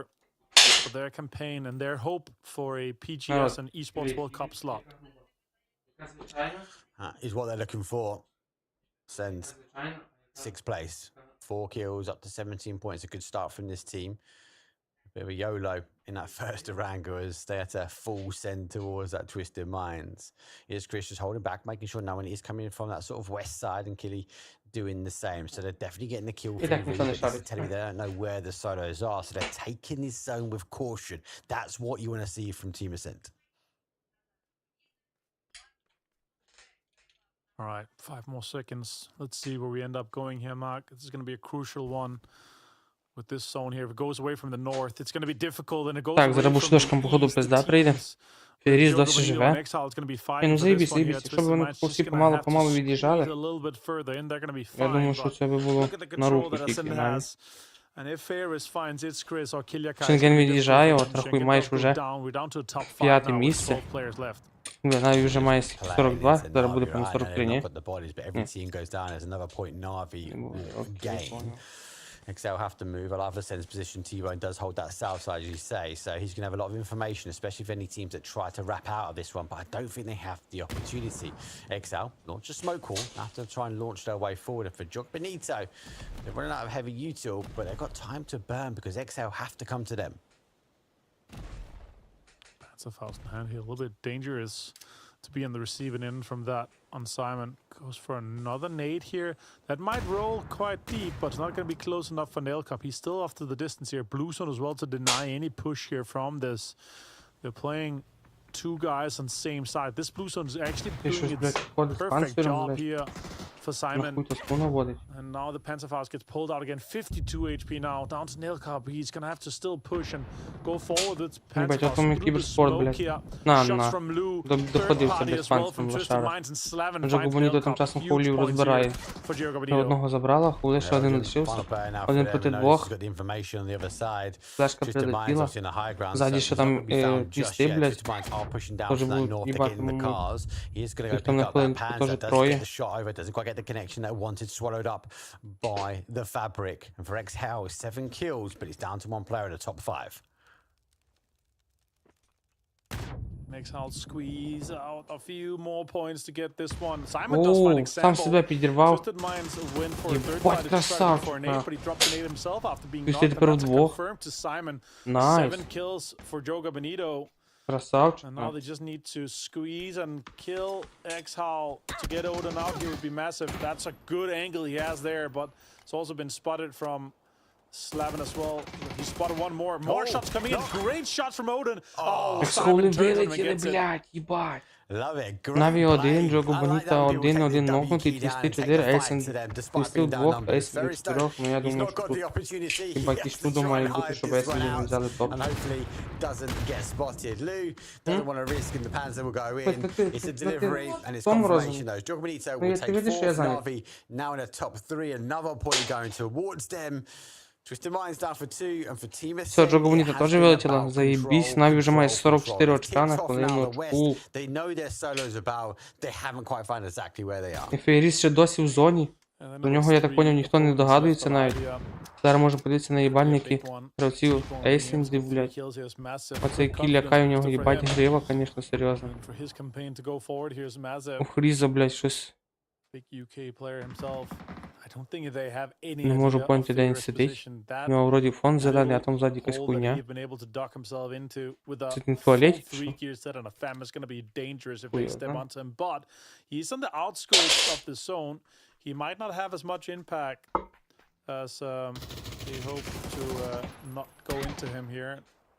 for their campaign and their hope for a PGS and Esports World Cup slot. Is what they're looking for. Sends 6th place, 4 kills, up to 17 points. A good start from this team. A bit of a YOLO in that first Oranga as they had to full send towards that Twisted Minds. Here's Chris just holding back, making sure no one is coming in from that sort of west side, and Killy doing the same. So they're definitely getting the kill feed, but this is telling me they don't know where the solos are. So they're taking this zone with caution. That's what you want to see from Team Ascent. All right, 5 more seconds. Let's see where we end up going here, Mark. This is going to be a crucial one with this zone here. If it goes away from the north, it's going to be difficult, and it goes Так, away зараз from бушдошкам, the походу, east. пизда The прийде. teams Феріс Jogo досі Benito and живе. Exile is gonna be Ні, fighting ну for this заєбісь, one here. заєбісь. Якщо б Twisted вони Minds just всі gonna помалу, have to помалу squeeze від'їжджали, a little bit further in. They're gonna be я fine, думаю, що but це би було look at the на control руку that тільки Ascend навіть. has. And if Ferris finds its Chris or Kilyakai, Шенген від'їжджає, от рахуй, маєш уже we're down to the top 5 п'яте now with місце. 12 players left. Бля, навіть вже має 42, зараз буде, по-моєму, 43, ні? But the bodies, but every team goes down. There's another point Navi will gain. Excel have to move. I'll have Ascend's position. T-Bone does hold that south side, as you say, so he's going to have a lot of information, especially for any teams that try to wrap out of this one, but I don't think they have the opportunity. Excel launch a smoke wall, have to try and launch their way forward, and for Jock Benito, they're running out of heavy util, but they've got time to burn because Excel have to come to them. That's a fast hand here. A little bit dangerous to be on the receiving end from that on Simon. Goes for another nade here. That might roll quite deep, but it's not going to be close enough for Nail Cup. He's still off to the distance here. Blue Zone as well to deny any push here from this. They're playing 2 guys on the same side. This Blue Zone is actually doing its perfect job here for Simon. Нахуй то спу наводить. And now the Panzerfaust gets pulled out again. 52 HP now. Down to Nailcup. He's gonna have to still push and go forward with Ебать, Panzerfaust. от он кіберспорт, блядь. На. Доходився без панцем лошара. Вже Губоніто тим часом хулів розбирає. Ще одного забрала, хули, ще один лишився. Один проти двох. Флешка прилетіла. Ззаді ще там твісти, блядь. Тоже будуть їбати мені. Там на хвилинку теж троє. Exhale squeeze out a few more points to get this one. Simon does find О, сам себе підірвав. Twisted Minds win for a third Єбать, fight. красавчик. For an eight, but he dropped an eight himself after being Пішли knocked. тепер And that's вдвох. confirmed to Simon. Найс. 7 kills for Joga Benito. Красавчик. And now they just need to squeeze and kill Exhal to get Odin out here would be massive. That's a good angle he has there, but it's also been spotted from Slavin as well. He spotted one more. More shots coming in. Great shots from Odin. Oh, Схули Simon turns him and вилетіли, gets it. блядь, їбать. Love it. Наві 1, Джого Боніта 1, нокнутий, твісти 4, Ейсен твісти в 2, Ейсен в 4, ну я думаю, що тут хіба якісь чудо має бути, щоб Ейсен не взяли топ. Тому розумію. Ти видиш, що я зайнятий. Все, Джого Боніта теж вилетіла, заєбісь, Наві вже має 44 очка на хвилину. Фейріс ще досі в зоні. До нього, я так поняв, ніхто не догадується навіть. Зараз можна подивитися на їбальники гравців Ейсенді, блядь. Оцей кіль лякає, у нього їбать грива, конечно, серйозно. У Хріза, блядь, щось. Не можу поняти, де він сидить. У нього вроді фон зелений, а там ззаді якась хуйня. Це не туалет? He might not have as much impact as they hope to not go into him here.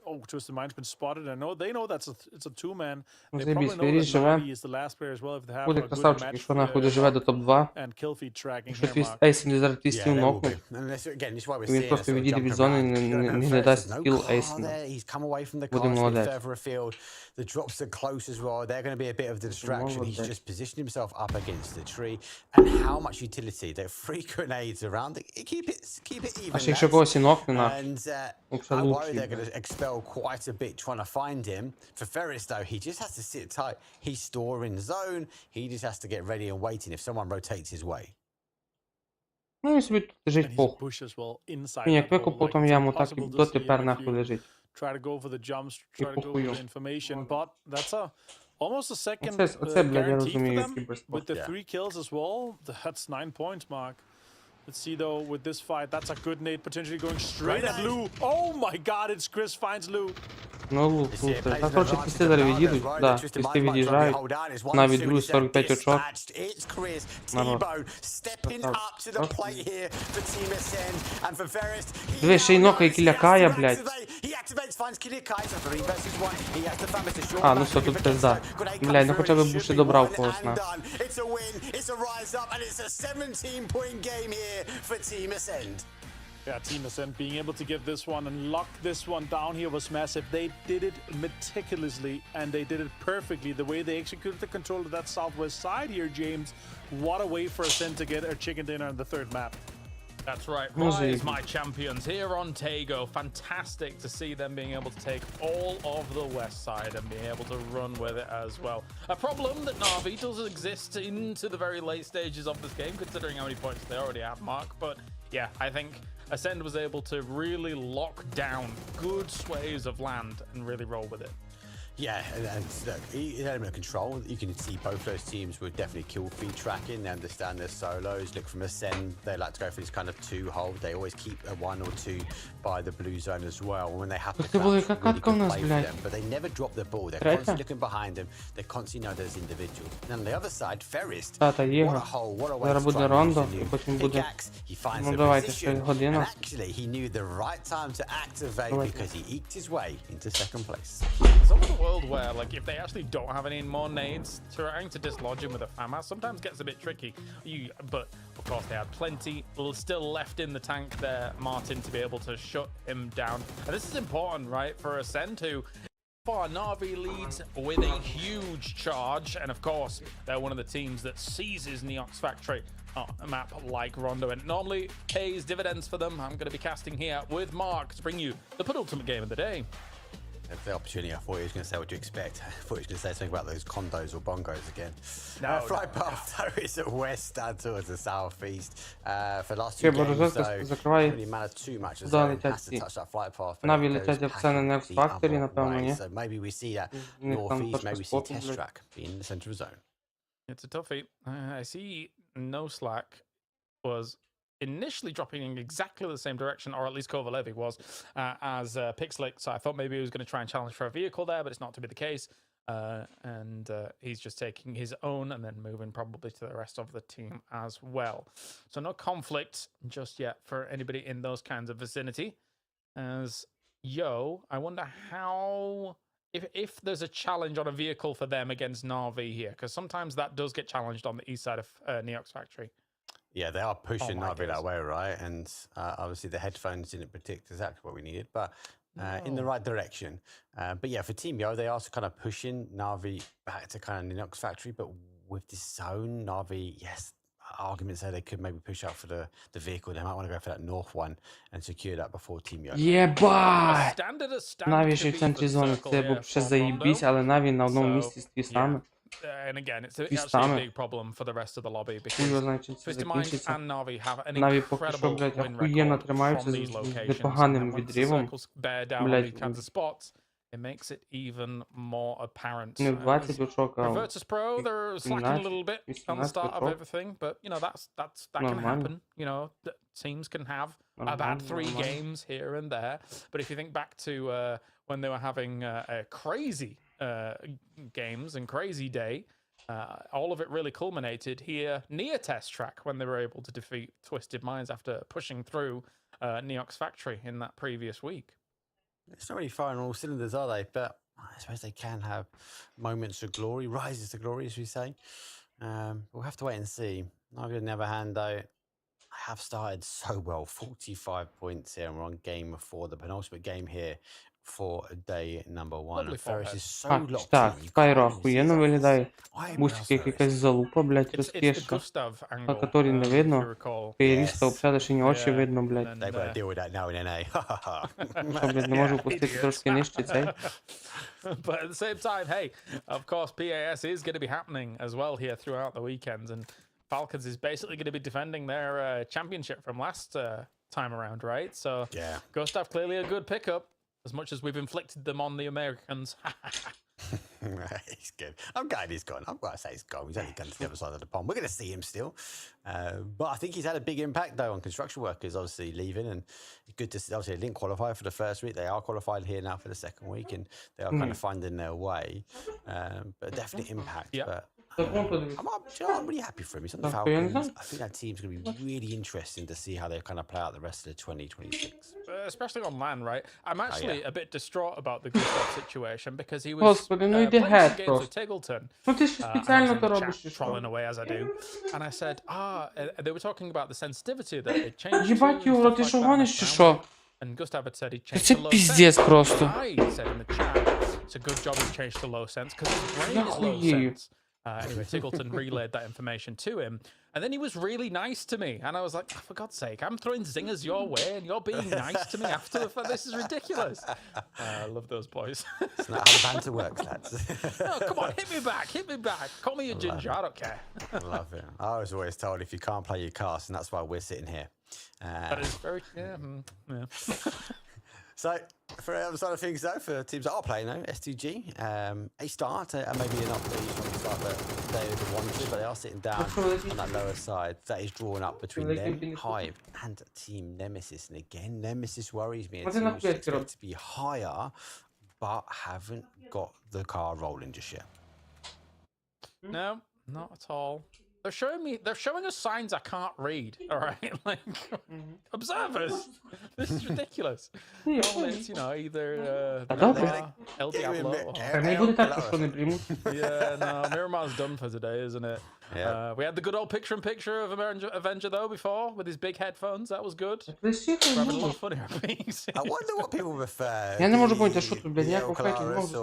Oh, Twisted Mind's been spotted. I know they know it's a two-man. They probably know that Navi is the last player as well if they have Буде a good красавчик, match якщо нахуй доживе до топ-2. and kill feed tracking Якщо here, Mark. Ейсен зараз твістів нокнув, він просто відійде від зони і не дасть скіл Ейсену. Буде молодець. The drops are close as well. They're going to be a bit of the distraction. He's just positioned himself up against the tree. And how much utility. There are 3 grenades around. Keep it even. А ще якщо когось і нокне, And I worry they're going to expel quite a bit trying to find him. For Ferris, though, he just has to sit tight. He's storing zone. He just has to get ready and waiting if someone rotates his way. Ну і собі тут лежить похуй. Він як викопав там яму, так і дотепер нахуй лежить. Try to go for the jumps, try to go for the information, but that's almost a second guarantee for them with the 3 kills as well. That's 9 points, Mark. Let's see though with this fight, that's a good nade potentially going straight at Lou. Oh my God, it's Chris finds Lou. Ну, лук, та коротше, твісти зараз відійдуть, да, твісти від'їжджають, навіть другі 45 очок. Народ. Диви, ще й нокає кілякая, блядь. А, ну все, тут пизда. Блядь, ну хоча б ще добрав когось, на. Yeah, Team Ascent being able to get this one and lock this one down here was massive. They did it meticulously and they did it perfectly. The way they executed the control of that southwest side here, James. What a way for Ascent to get a chicken dinner in the 3rd map. That's right. Rise, my champions, here on Tego. Fantastic to see them being able to take all of the west side and being able to run with it as well. A problem that Na'Vi does exist into the very late stages of this game, considering how many points they already have, Mark. But yeah, I think Ascend was able to really lock down good swathes of land and really roll with it. Yeah, and look, in element of control, you can see both those teams were definitely kill feed tracking. They understand their solos. Look, from Ascend, they like to go for this kind of 2-hold. They always keep a 1 or 2 by the blue zone as well. When they have to crouch, really good play for them, but they never drop the ball. They're constantly looking behind them. They constantly know there's individuals. And on the other side, Ferris, what a hole, what a way to try and use it. He finds the position, and actually he knew the right time to activate because he eked his way into 2nd place. Some of the world where, like, if they actually don't have any more nades, trying to dislodge him with a FAMAS sometimes gets a bit tricky. But of course they had plenty still left in the tank there, Martin, to be able to shut him down. And this is important, right, for Ascend, who far Na'Vi leads with a huge charge, and of course they're one of the teams that seizes Neox Factory on a map like Rondo, and normally pays dividends for them. I'm going to be casting here with Mark to bring you the penultimate game of the day. That's the opportunity. I thought he was going to say, what do you expect? I thought he was going to say something about those condos or bongos again. No, flight path though is at west and towards the southeast. For the last two games, so it really mattered too much as well. Has to touch that flight path. Na'Vi летять в це на Next Factory, напевно, ні? So maybe we see that northeast, maybe we see Test Track being in the center of zone. It's a toughie. I see No Slack was initially dropping in exactly the same direction, or at least Kovalevi was, as Pixlick. So I thought maybe he was going to try and challenge for a vehicle there, but it's not to be the case. And he's just taking his own and then moving probably to the rest of the team as well. So no conflict just yet for anybody in those kinds of vicinity. As I wonder how... If there's a challenge on a vehicle for them against Na'Vi here, because sometimes that does get challenged on the east side of Neox Factory. Yeah, they are pushing Na'Vi that way, right? And obviously the headphones didn't predict exactly what we needed, but in the right direction. But yeah, for Team Yo, they are kind of pushing Na'Vi back to kind of Neox Factory, but with this zone, Na'Vi, yes, arguments say they could maybe push out for the vehicle. They might want to go for that north one and secure that before Team Yo. Єбать! Na'Vi ще в центрі зони, це був ще заєбісь, але Na'Vi на одному місці з твістами. And again, it's actually a big problem for the rest of the lobby because Twisted Minds and Na'Vi have an incredible win record from these locations. And once the circles bear down on these kinds of spots, it makes it even more apparent. Virtus Pro, they're slacking a little bit on the start of everything, but you know that can happen. You know, teams can have a bad 3 games here and there. But if you think back to when they were having a crazy games and crazy day, all of it really culminated here near Test Track when they were able to defeat Twisted Minds after pushing through Neox Factory in that previous week. It's not really firing all cylinders, are they? But I suppose they can have moments of glory, rises to glory, as we say. We'll have to wait and see. On the other hand, though, I have started so well. 45 points here, and we're on game 4, the penultimate game here for day number 1. Ferris is so locked Так, Скайро охуєнно виглядає. Бустик як якась залупа, блядь, розкішка. На которій не видно. Пейріста взагалі ще ні очі видно, блядь. They've got to deal with that now in NA. Що, блядь, не можу пустити трошки нижче цей. But at the same time, hey, of course, PAS is going to be happening as well here throughout the weekends, and Falcons is basically going to be defending their championship from last time around, right? So, yeah, Gustav clearly a good pickup, as much as we've inflicted them on the Americans. He's good. I'm glad he's gone. I've got to say he's gone. He's only gone to the other side of the pond. We're going to see him still. But I think he's had a big impact, though, on construction workers, obviously, leaving. And it's good to see, obviously, they didn't qualify for the first week. They are qualified here now for the second week, and they are kind of finding their way. But definitely impact. Yeah. But I'm really happy for him. He's on the Falcons. I think that team's going to be really interesting to see how they kind of play out the rest of the 2026. Especially on LAN, right? I'm actually a bit distraught about the Gustav situation because he was playing some games with Tiggleton. Trolling away as I do. And I said, they were talking about the sensitivity that it changed. Єбать, Юра, ти що гониш чи що? And Gustav had said he changed Це to low піздець sense. просто. I said in the chat, it's a good job he changed to low sense because his brain is low sense. Anyway, Tiggleton relayed that information to him, and then he was really nice to me, and I was like, oh, for God's sake, I'm throwing zingers your way, and you're being nice to me after the fact. This is ridiculous. I love those boys. It's not how the banter works, lads. No, come on, hit me back. Call me a ginger, I don't care. I love it. I was always told if you can't play your cast, and that's why we're sitting here. That is very, yeah. So, for the other side of things, though, for teams that are playing, though, STG, a start, and maybe not the usual start that they would want to, but they are sitting down on that lower side. That is drawn up between them, Hive, and Team Nemesis. And again, Nemesis worries me. A team which expect to be higher, but haven't got the car rolling just yet. No, not at all. they're showing us signs I can't read. All right, like observers. This is ridiculous. Normally it's, you know, either El Diablo or... Не буде так, що не приймуть. Yeah, no, Miramar's done for today, isn't it? Yeah. We had the good old picture-in-picture of Avenger though before with his big headphones. That was good. Присіхай, Having a lot ну. of fun here. I wonder what people prefer. Я не можу поняти, що the тут, блядь, ніякого файту не Auricularis можу.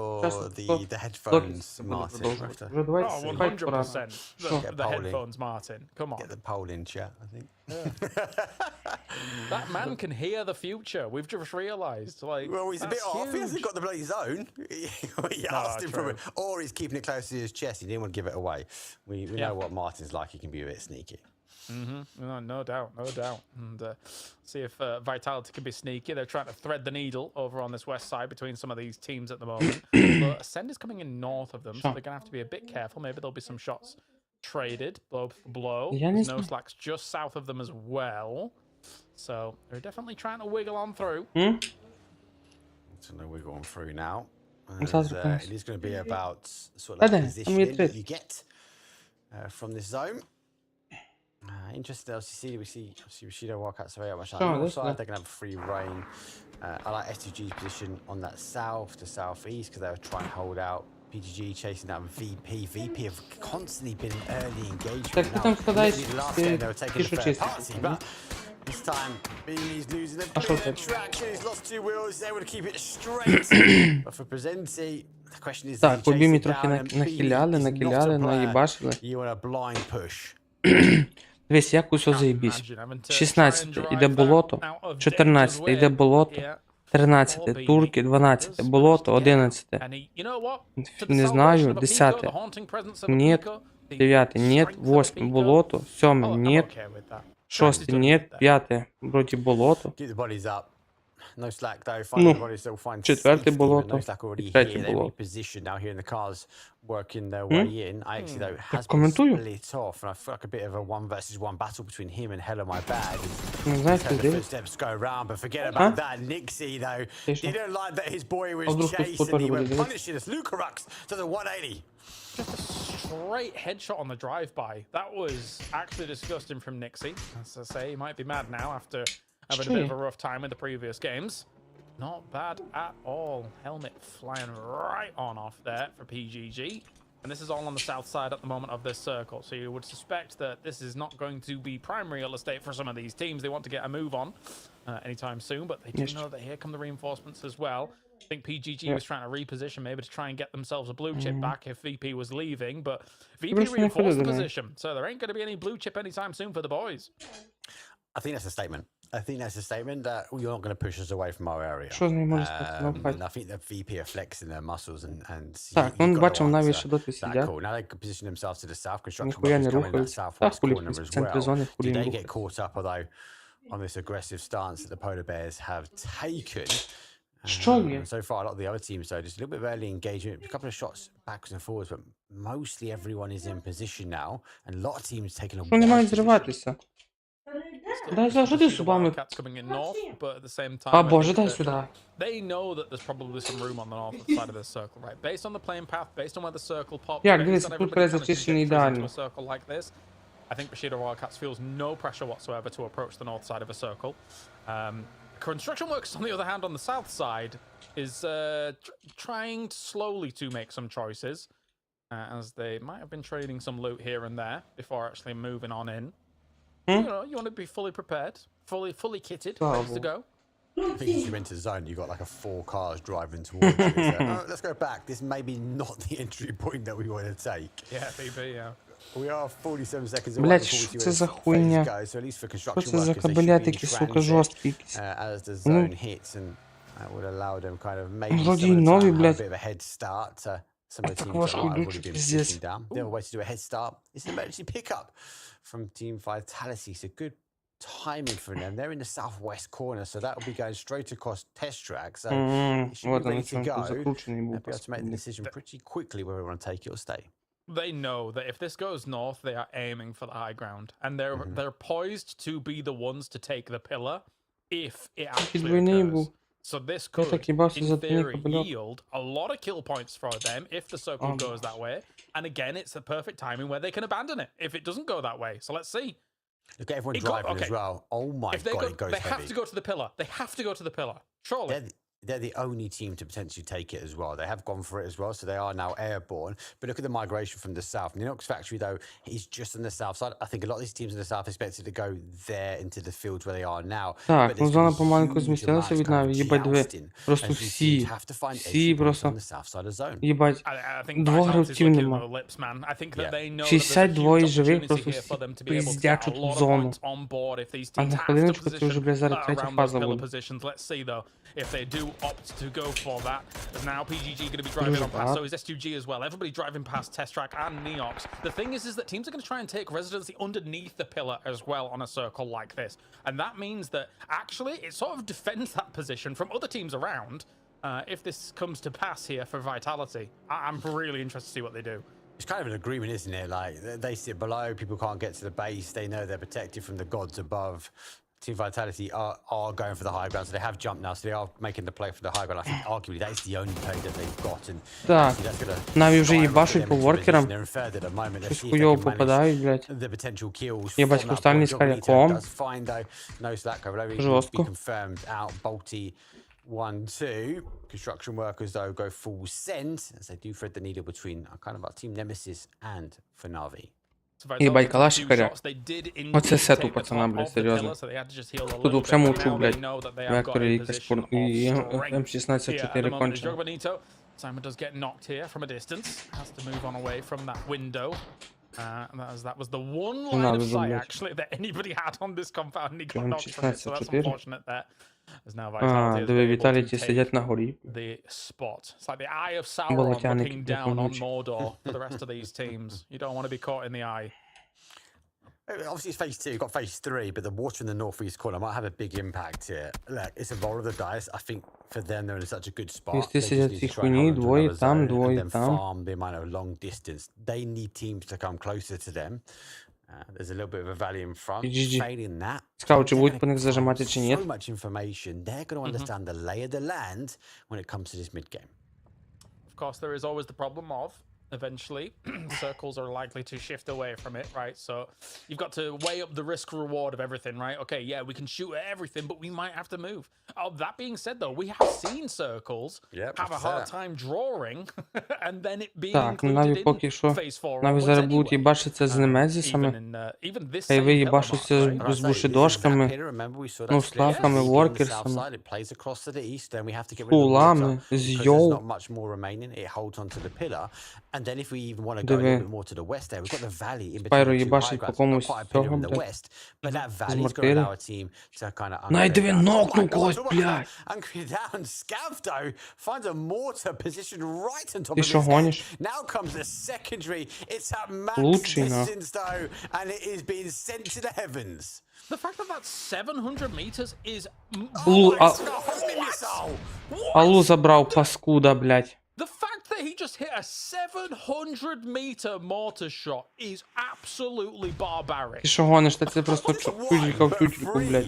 or the headphones, Martin. Вже давайте Oh, файт пора. 100%. Що? The headphones, Martin. Come on. Get the poll in chat, I think. That man can hear the future. We've just realised. Like, Well, he's a bit that's off. He hasn't huge. got the bloody zone. He asked him for it. Or he's keeping it close to his chest. He didn't want to give it away. We know what Martin's like. He can be a bit sneaky. No doubt, no doubt. And see if Vitality can be sneaky. They're trying to thread the needle over on this west side between some of these teams at the moment. But Ascend is coming in north of them, so they're going to have to be a bit careful. Maybe there'll be some shots traded, blow for blow. There's no slacks just south of them as well. So they're definitely trying to wiggle on through. So no, we're going through now. It It is going to be about sort of like positioning that you get from this zone. Interesting. We see Bushido Wildcats very much on the north side. They're going to have free reign. I like STG's position on that south to southeast because they were trying to hold out. PGG chasing down VP. VP have constantly been in early engagement. Last game they were taking a fair party, but this time Beanie's losing a bit of traction. He's lost 2 wheels. He's able to keep it straight. But for Presenti, the question is, Так, по Бімі трохи нахиляли, наїбашили. You want a blind push. Дивись, як усе заєбісь. 16 іде болото, 14 іде болото, 13 турки, 12 болото, 11 не знаю, 10 нет, 9 нет, 8 болото, 7 нет, 6 нет, 5 вроді болото. Keep the bodies up. No slack though. Ну, Find the bodies that will find четверте safety, болото, no slack already і here. третє They're болото. repositioned now here in the cars, working their way in. Actually though has been коментую. split off, and I feel like a bit of a 1-versus-1 battle between him and Hello My Bad. Не знаю, He's що had the дивись. footsteps go around, but forget about that. Nixie though didn't like that his boy was chasing. He went punishing us. Lucarux to the 180. Just a straight headshot on the drive-by. That was actually disgusting from Nixie. As I say, he might be mad now after having a bit of a rough time in the previous games. Not bad at all. Helmet flying right on off there for PGG. And this is all on the south side at the moment of this circle. So you would suspect that this is not going to be prime real estate for some of these teams. They want to get a move on anytime soon, but they do know that here come the reinforcements as well. I think PGG was trying to reposition maybe to try and get themselves a blue chip back if VP was leaving, but VP reinforced the position. So there ain't going to be any blue chip anytime soon for the boys. I think that's a statement. I think that's a statement that you're not going to push us away from our area. Що з ним може стати? And I think that VP are flexing their muscles and Так, ну бачимо, навіть ще доти сидять. Now they can position themselves to the south. Construction Ніхуя не workers coming in that рухаються. southwest Так, corner в as центрі зони well. хулі Did не they get рухаються. caught up, although, on this aggressive stance that the Polar Bears have taken? Що є? So far, a lot of the other teams, though, just a little bit of early engagement, a couple of shots backwards and forwards, but mostly everyone is in position now, and a lot of teams taking a Що не мають position. зриватися? Дай завжди зубами. Coming in north, but at the same time, А боже, дай сюди. they know that there's probably some room on the north side of this circle, right? Based on the playing path, based on where the circle pops, Як, based дивіться, on тут everybody треба kind of зачищений trajectories into ідеально. a circle like this, I think Bushido Wildcats feels no pressure whatsoever to approach the north side of a circle. Construction Works, on the other hand, on the south side, is trying slowly to make some choices, as they might have been trading some loot here and there before actually moving on in. You know, you want to be fully prepared, fully kitted, ready to go. I think as you enter the zone, you've got like a 4 cars driving towards you. So, let's go back. This may be not the entry point that we want to take. Yeah, VP, yeah. We are 47 seconds away Блять, before we що see це where за this phase хуйня? goes. So at least for Що construction це за workers, they should кабеля be in такі, сука, transit, жорсткі якісь? as the zone hits, and that would allow them kind of maybe Вроді some of the нові, time have a блядь. bit of a head start to some of the Так teams that важко might have йдуть, already been пиздец. positioned down. The other way to do a head start is an emergency pickup from Team Vitality. So good timing for them. They're in the southwest corner, so that will be going straight across test track. So it should Вот be он, ready to чому go. закручений був. They'll be able to make the decision pretty quickly whether we want to take it or stay. They know that if this goes north, they are aiming for the high ground, and they're poised to be the ones to take the pillar if it actually двойний occurs. був. So this Я could, так їбався in за той theory, кабельок. yield a lot of kill points for them if the circle goes that way. And again, it's the perfect timing where they can abandon it if it doesn't go that way. So let's see. Look at everyone driving as well. Oh my god, it goes They have to go to the pillar. They have to go to the pillar. Surely. They're the only team to potentially take it as well. They have gone for it as well, so they are now airborne. But look at the migration from the south. Ninox Factory, though, is just on the south side. I think a lot of these teams in the south expected to go there into the fields where they are now. Так, ну зона помаленьку змістилася від Наві. Їбать, диви. Просто всі просто... Їбать, двох гравців нема. 62 живих просто всі пиздячуть в зону. А на хвилиночку це вже, бля, зараз третя фаза буде. If they do opt to go for that, as now PGG going to be driving on past, so is S2G as well. Everybody driving past Test Track and Neox. The thing is that teams are going to try and take residency underneath the pillar as well on a circle like this. And that means that actually it sort of defends that position from other teams around if this comes to pass here for Vitality. I'm really interested to see what they do. It's kind of an agreement, isn't it? Like, they sit below, people can't get to the base, they know they're protected from the gods above. Team Vitality are going for the high ground, so they have jumped now, so they are making the play for the high ground. I think arguably that is the only play that they've got. And так, Наві вже їбашуть по воркерам. Щось хуйово попадають, блядь. Єбать, хрустальний з харяком. Жорстко. 1-2. Construction workers, though, go full send as they do thread the needle between kind of our team Nemesis and Fnavi. Їбать, калаші харяк. Оце сет у пацана, блядь, серйозно. Тут вообще мовчу, блядь. Вектори якась порно. І М16-4 кончено. Simon does get knocked here from a distance. Has to move on away from that window. That was the one line of sight, actually, that anybody had on this compound, and he got knocked from it, so that's unfortunate there. Диви, Віталіті сидять на горі. The spot. It's like the eye of Sauron looking down on Mordor for the rest of these teams. You don't want to be caught in the eye. Obviously, it's phase 2, you've got phase 3, but the water in the northeast corner might have a big impact here. Look, it's a roll of the dice. I think for them, they're in such a good spot. They сидять ці хуйні, двоє там, двоє там. Farm the amount of long distance. They need teams to come closer to them. There's a little bit of a valley in front. Failing that. Цікаво, чи будуть по них зажимати, чи ні? So much information. They're going to understand the lay of the land when it comes to this mid game. Of course, there is always the problem of eventually circles are likely to shift away from it, right? So you've got to weigh up the risk reward of everything, right? Okay, yeah, we can shoot at everything, but we might have to move. That being said, though, we have seen circles have a hard time drawing and then it being included in phase 4. Навіть зараз будуть їбашитися з немезісами. Хай ви їбашуться з бушидошками, ну, славками, воркерсами, фулами, з йоу. And then if we even want to go a little bit more to the west there, we've got the valley in between Спайро the two їбашить high по grounds. комусь Got quite a pillar цього, in the блядь. west, but that valley is going to allow a team to kind of... Най, диви, нокнув когось, блядь. Angry down. Scav, though, finds a mortar positioned right on top Ти of що his гониш? head. Now comes the secondary. It's at max Лучший, на. distance, though, and it is being sent to the heavens. The fact that that's 700 meters is... Аллу забрав, паскуда, блядь. The fact that he just hit a 700-meter mortar shot is absolutely barbaric. Ти що гониш? Та це просто тютелька в тютельку, блядь.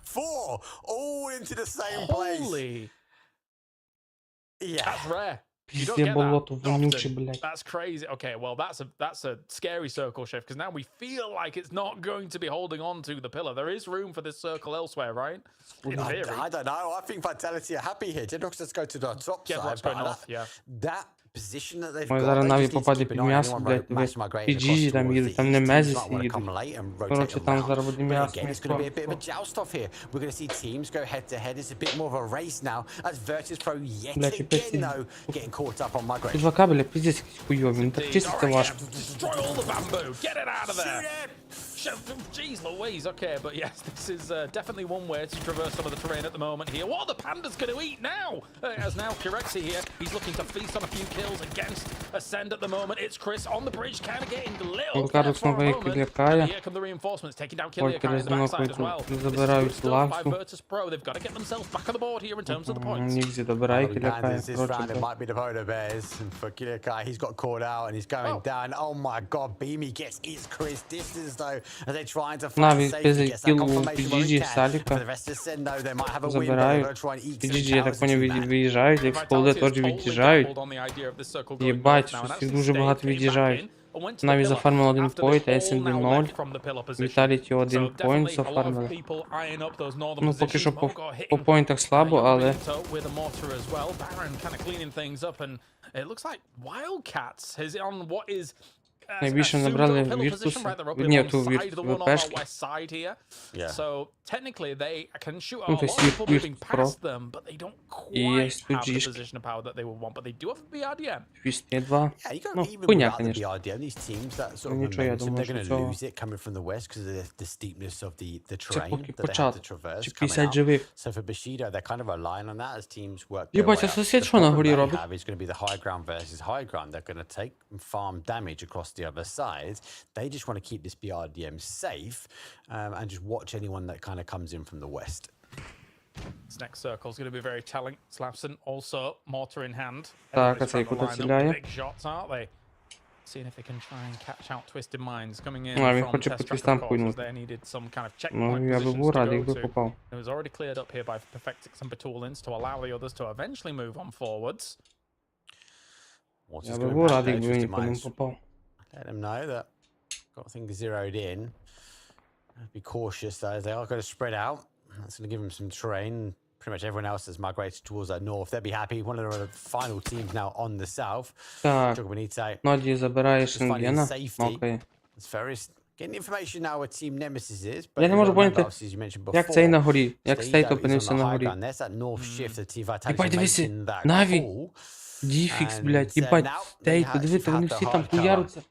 4 all into the same place. Holy. Yeah. That's rare. You don't Пізде get болото, that вонюче, often. блядь. That's crazy. Okay, well, that's a scary circle shift, because now we feel like it's not going to be holding on to the pillar. There is room for this circle elsewhere, right? In theory. I don't know. I think Vitality are happy here. Jedrox, let's go to the top Jedrox side. Go north, yeah. That position that they've Ой, got, зараз they Наві just need to попаде keep під an eye on м'ясо, anyone блядь, mass диви. migrating Піджі across там towards їдуть, the там east. Немезіс Teams might wanna їдуть. come late and rotate Коротше, them там out. зараз буде But м'ясо. again, it's going to be a bit of a joust off here. We're going to see teams go head to head. It's a bit more of a race now as Virtus.pro yet Блядь, again, though, getting caught up on Ці migration. два кабеля піздець якісь хуйові, ну так чистити важко. Destroy all the bamboo. Get it out of there. Jeez Louise, okay, but yes, this is definitely one way to traverse some of the terrain at the moment here. What are the pandas going to eat now? As now Kirexi here, he's looking to feast on a few kills against Ascend at the moment. It's Chris on the bridge, kind of getting a little Лукару знову and here come the reinforcements, taking down Kiliakaya in the backside as well. This is good stuff by Virtus.pro. They've got to get themselves back on the board here in terms of the points. Нігзі добирає Кілякая. This round, it might be the Polar Bears. And for Kiliakai, he's got caught out and he's going down. Oh my god, Beamy gets his Chris distance though. as they try to find Навіть safety, без gets that кілу confirmation while PGG he can. Саліка For the rest of the Sen, though, they might have a win, but they're забирають. going to try and eke some PGG, я так towers поняв, to that. від'їжджають, як Фолде теж від'їжджають. Єбать, щось їх дуже багато від'їжджають. Навіть зафармили 1 point, SND 0. Vitality 1 point зафармили. Ну, поки що по поінтах слабо, але... Найбільше набрали Віртус. Ні, ту ВПшки. Ну, то есть Віртус Про. І є студжішки. Вісні 2. Ну, хуйня, конечно. Ну, нічого, я думаю, що цього... Це поки початок. Чи 50 живих. Єбать, а сусід що на горі робить? The other side, they just want to keep this BRDM safe and just watch anyone that kind of comes in from the west. This next circle is going to be very telling. Slapson also mortar in hand. Так, а цей куди ціляє? Big shots, aren't they? Seeing if they can try and catch out Twisted Minds coming in А, він from хоче test по track, твістам of course, as хуйнути. they needed some kind of checkpoint Ну, я би positions був to радий, go якби to. попав. It was already cleared up here by Perfectix and Betulins to allow the others to eventually move on forwards. Я би був радий, якби він по ним попав. Let them know that got things zeroed in. Be cautious though, they are going to spread out. That's going to give them some terrain. Pretty much everyone else has migrated towards that north. They'll be happy. One of the final teams now on the south. Так, Ноді забирає Шенгена. Окей. Getting information now where Team Nemesis is. Я не можу поняти, як цей на горі, як Стейт опинився на горі. Єбать, дивися, Наві, Діфікс, блядь, єбать, Стейт, подивіться, вони всі там хуяруться.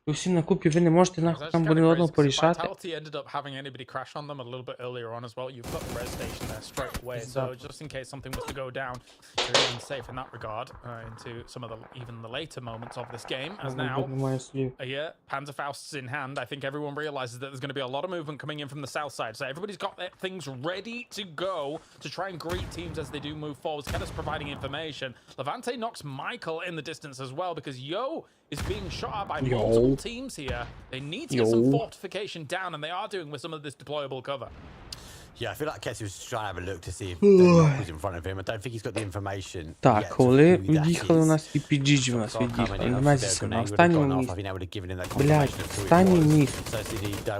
Ви всі на купі, ви не можете нахуй там один одного порішати. Ended up having anybody crash on them a little bit earlier on as well. You've got the res station there straight away, so just in case something was to go down, you're even safe in that regard into some of the even the later moments of this game. As now, yeah, Panzerfaust's in hand. I think everyone realizes that there's going to be a lot of movement coming in from the south side, so everybody's got their things ready to go to try and greet teams as they do move forwards. Kenna's providing information. Levante knocks Michael in the distance as well because Yo is being shot at by multiple teams here. They need to get some fortification down, and they are doing with some of this deployable cover. Yeah, I feel like Kessie was just trying to have a look to see if Denmark was in front of him. I don't think he's got the information. Так, коли від'їхали у нас і PGG у нас від'їхали, Немезіси на останньому місці. Блядь, останній місць.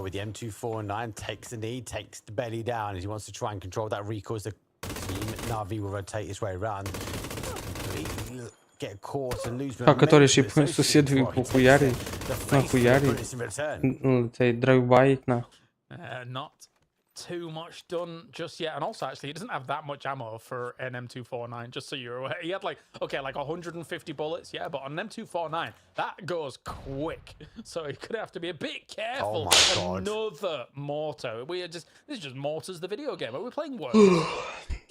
With the M249 takes the knee, takes the belly down as he wants to try and control that recoil as the team Navi will rotate his way around. Get caught and lose. А, который ще й сусідові похуярить, нахуярить, цей драйвбайт нахуй. Not too much done just yet, and also actually he doesn't have that much ammo for an M249, just so you're aware. He had like 150 bullets, yeah, but on an M249 that goes quick, so you're gonna have to be a bit careful. Oh my God. Another mortar. This is just Mortars the video game. Are we playing words?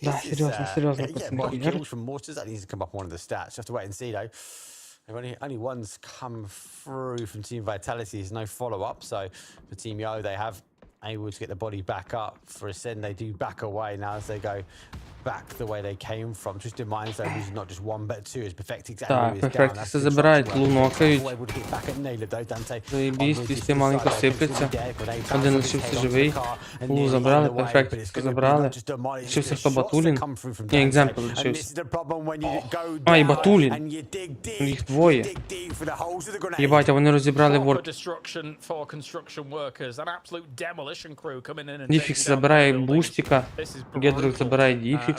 Да, серйозно, пацани, хуярить. From mortars, that needs to come up on one of the stats. You have to wait and see though. Only one's come through from Team Vitality. There's no follow-up, so for Team Yo they have able to get the body back up. For Ascend, they do back away now as they go back the way they came from. Twisted Minds, though, losing not just one but two. As Perfectix Так, Perfectix забирають, лунокають. Заєбісь, після маленько сипляться. Один лишився живий. Лу забрали, Perfectix забрали. Лишився хто, Батулін? Ні, екземпл лишився. А, і Батулін. Їх двоє. Єбать, а вони розібрали ворк. Діфікс забирає Бустика. Гедрик забирає Діфікса.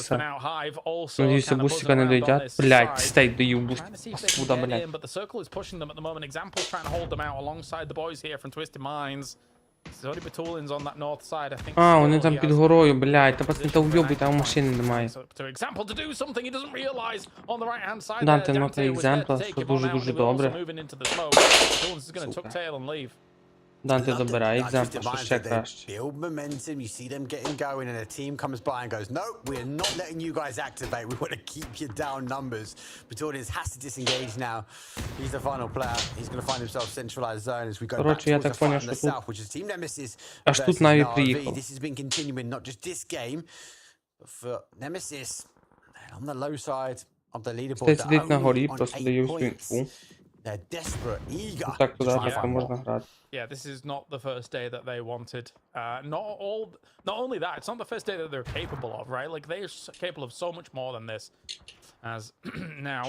Надіюся, Бустика не доїдять. Блядь, Стейт доїв Бустика. Куда, блядь? А, вони там під горою, блядь. Та пацани, та вйобуй, там машини немає. Данте ноти екземпла, що дуже-дуже добре. Данте добирає екземпл, що ще краще. Build momentum, you see them getting going and a team comes by and goes, no, we're not letting you guys activate, we want to keep you down numbers. Betulins has to disengage now. He's the final player, he's going to find himself centralized zone as we go back towards the fight in the south, which is Team Nemesis versus RV. This has been continuing not just this game, but for Nemesis, on the low side of the leaderboard, Сидить на горі, просто даю всю інфу. They're desperate, eager. Так туди to try and поки find можна more. грати. Yeah, this is not the first day that they wanted. Not only that, it's not the first day that they're capable of, right? Like they're capable of so much more than this. As now,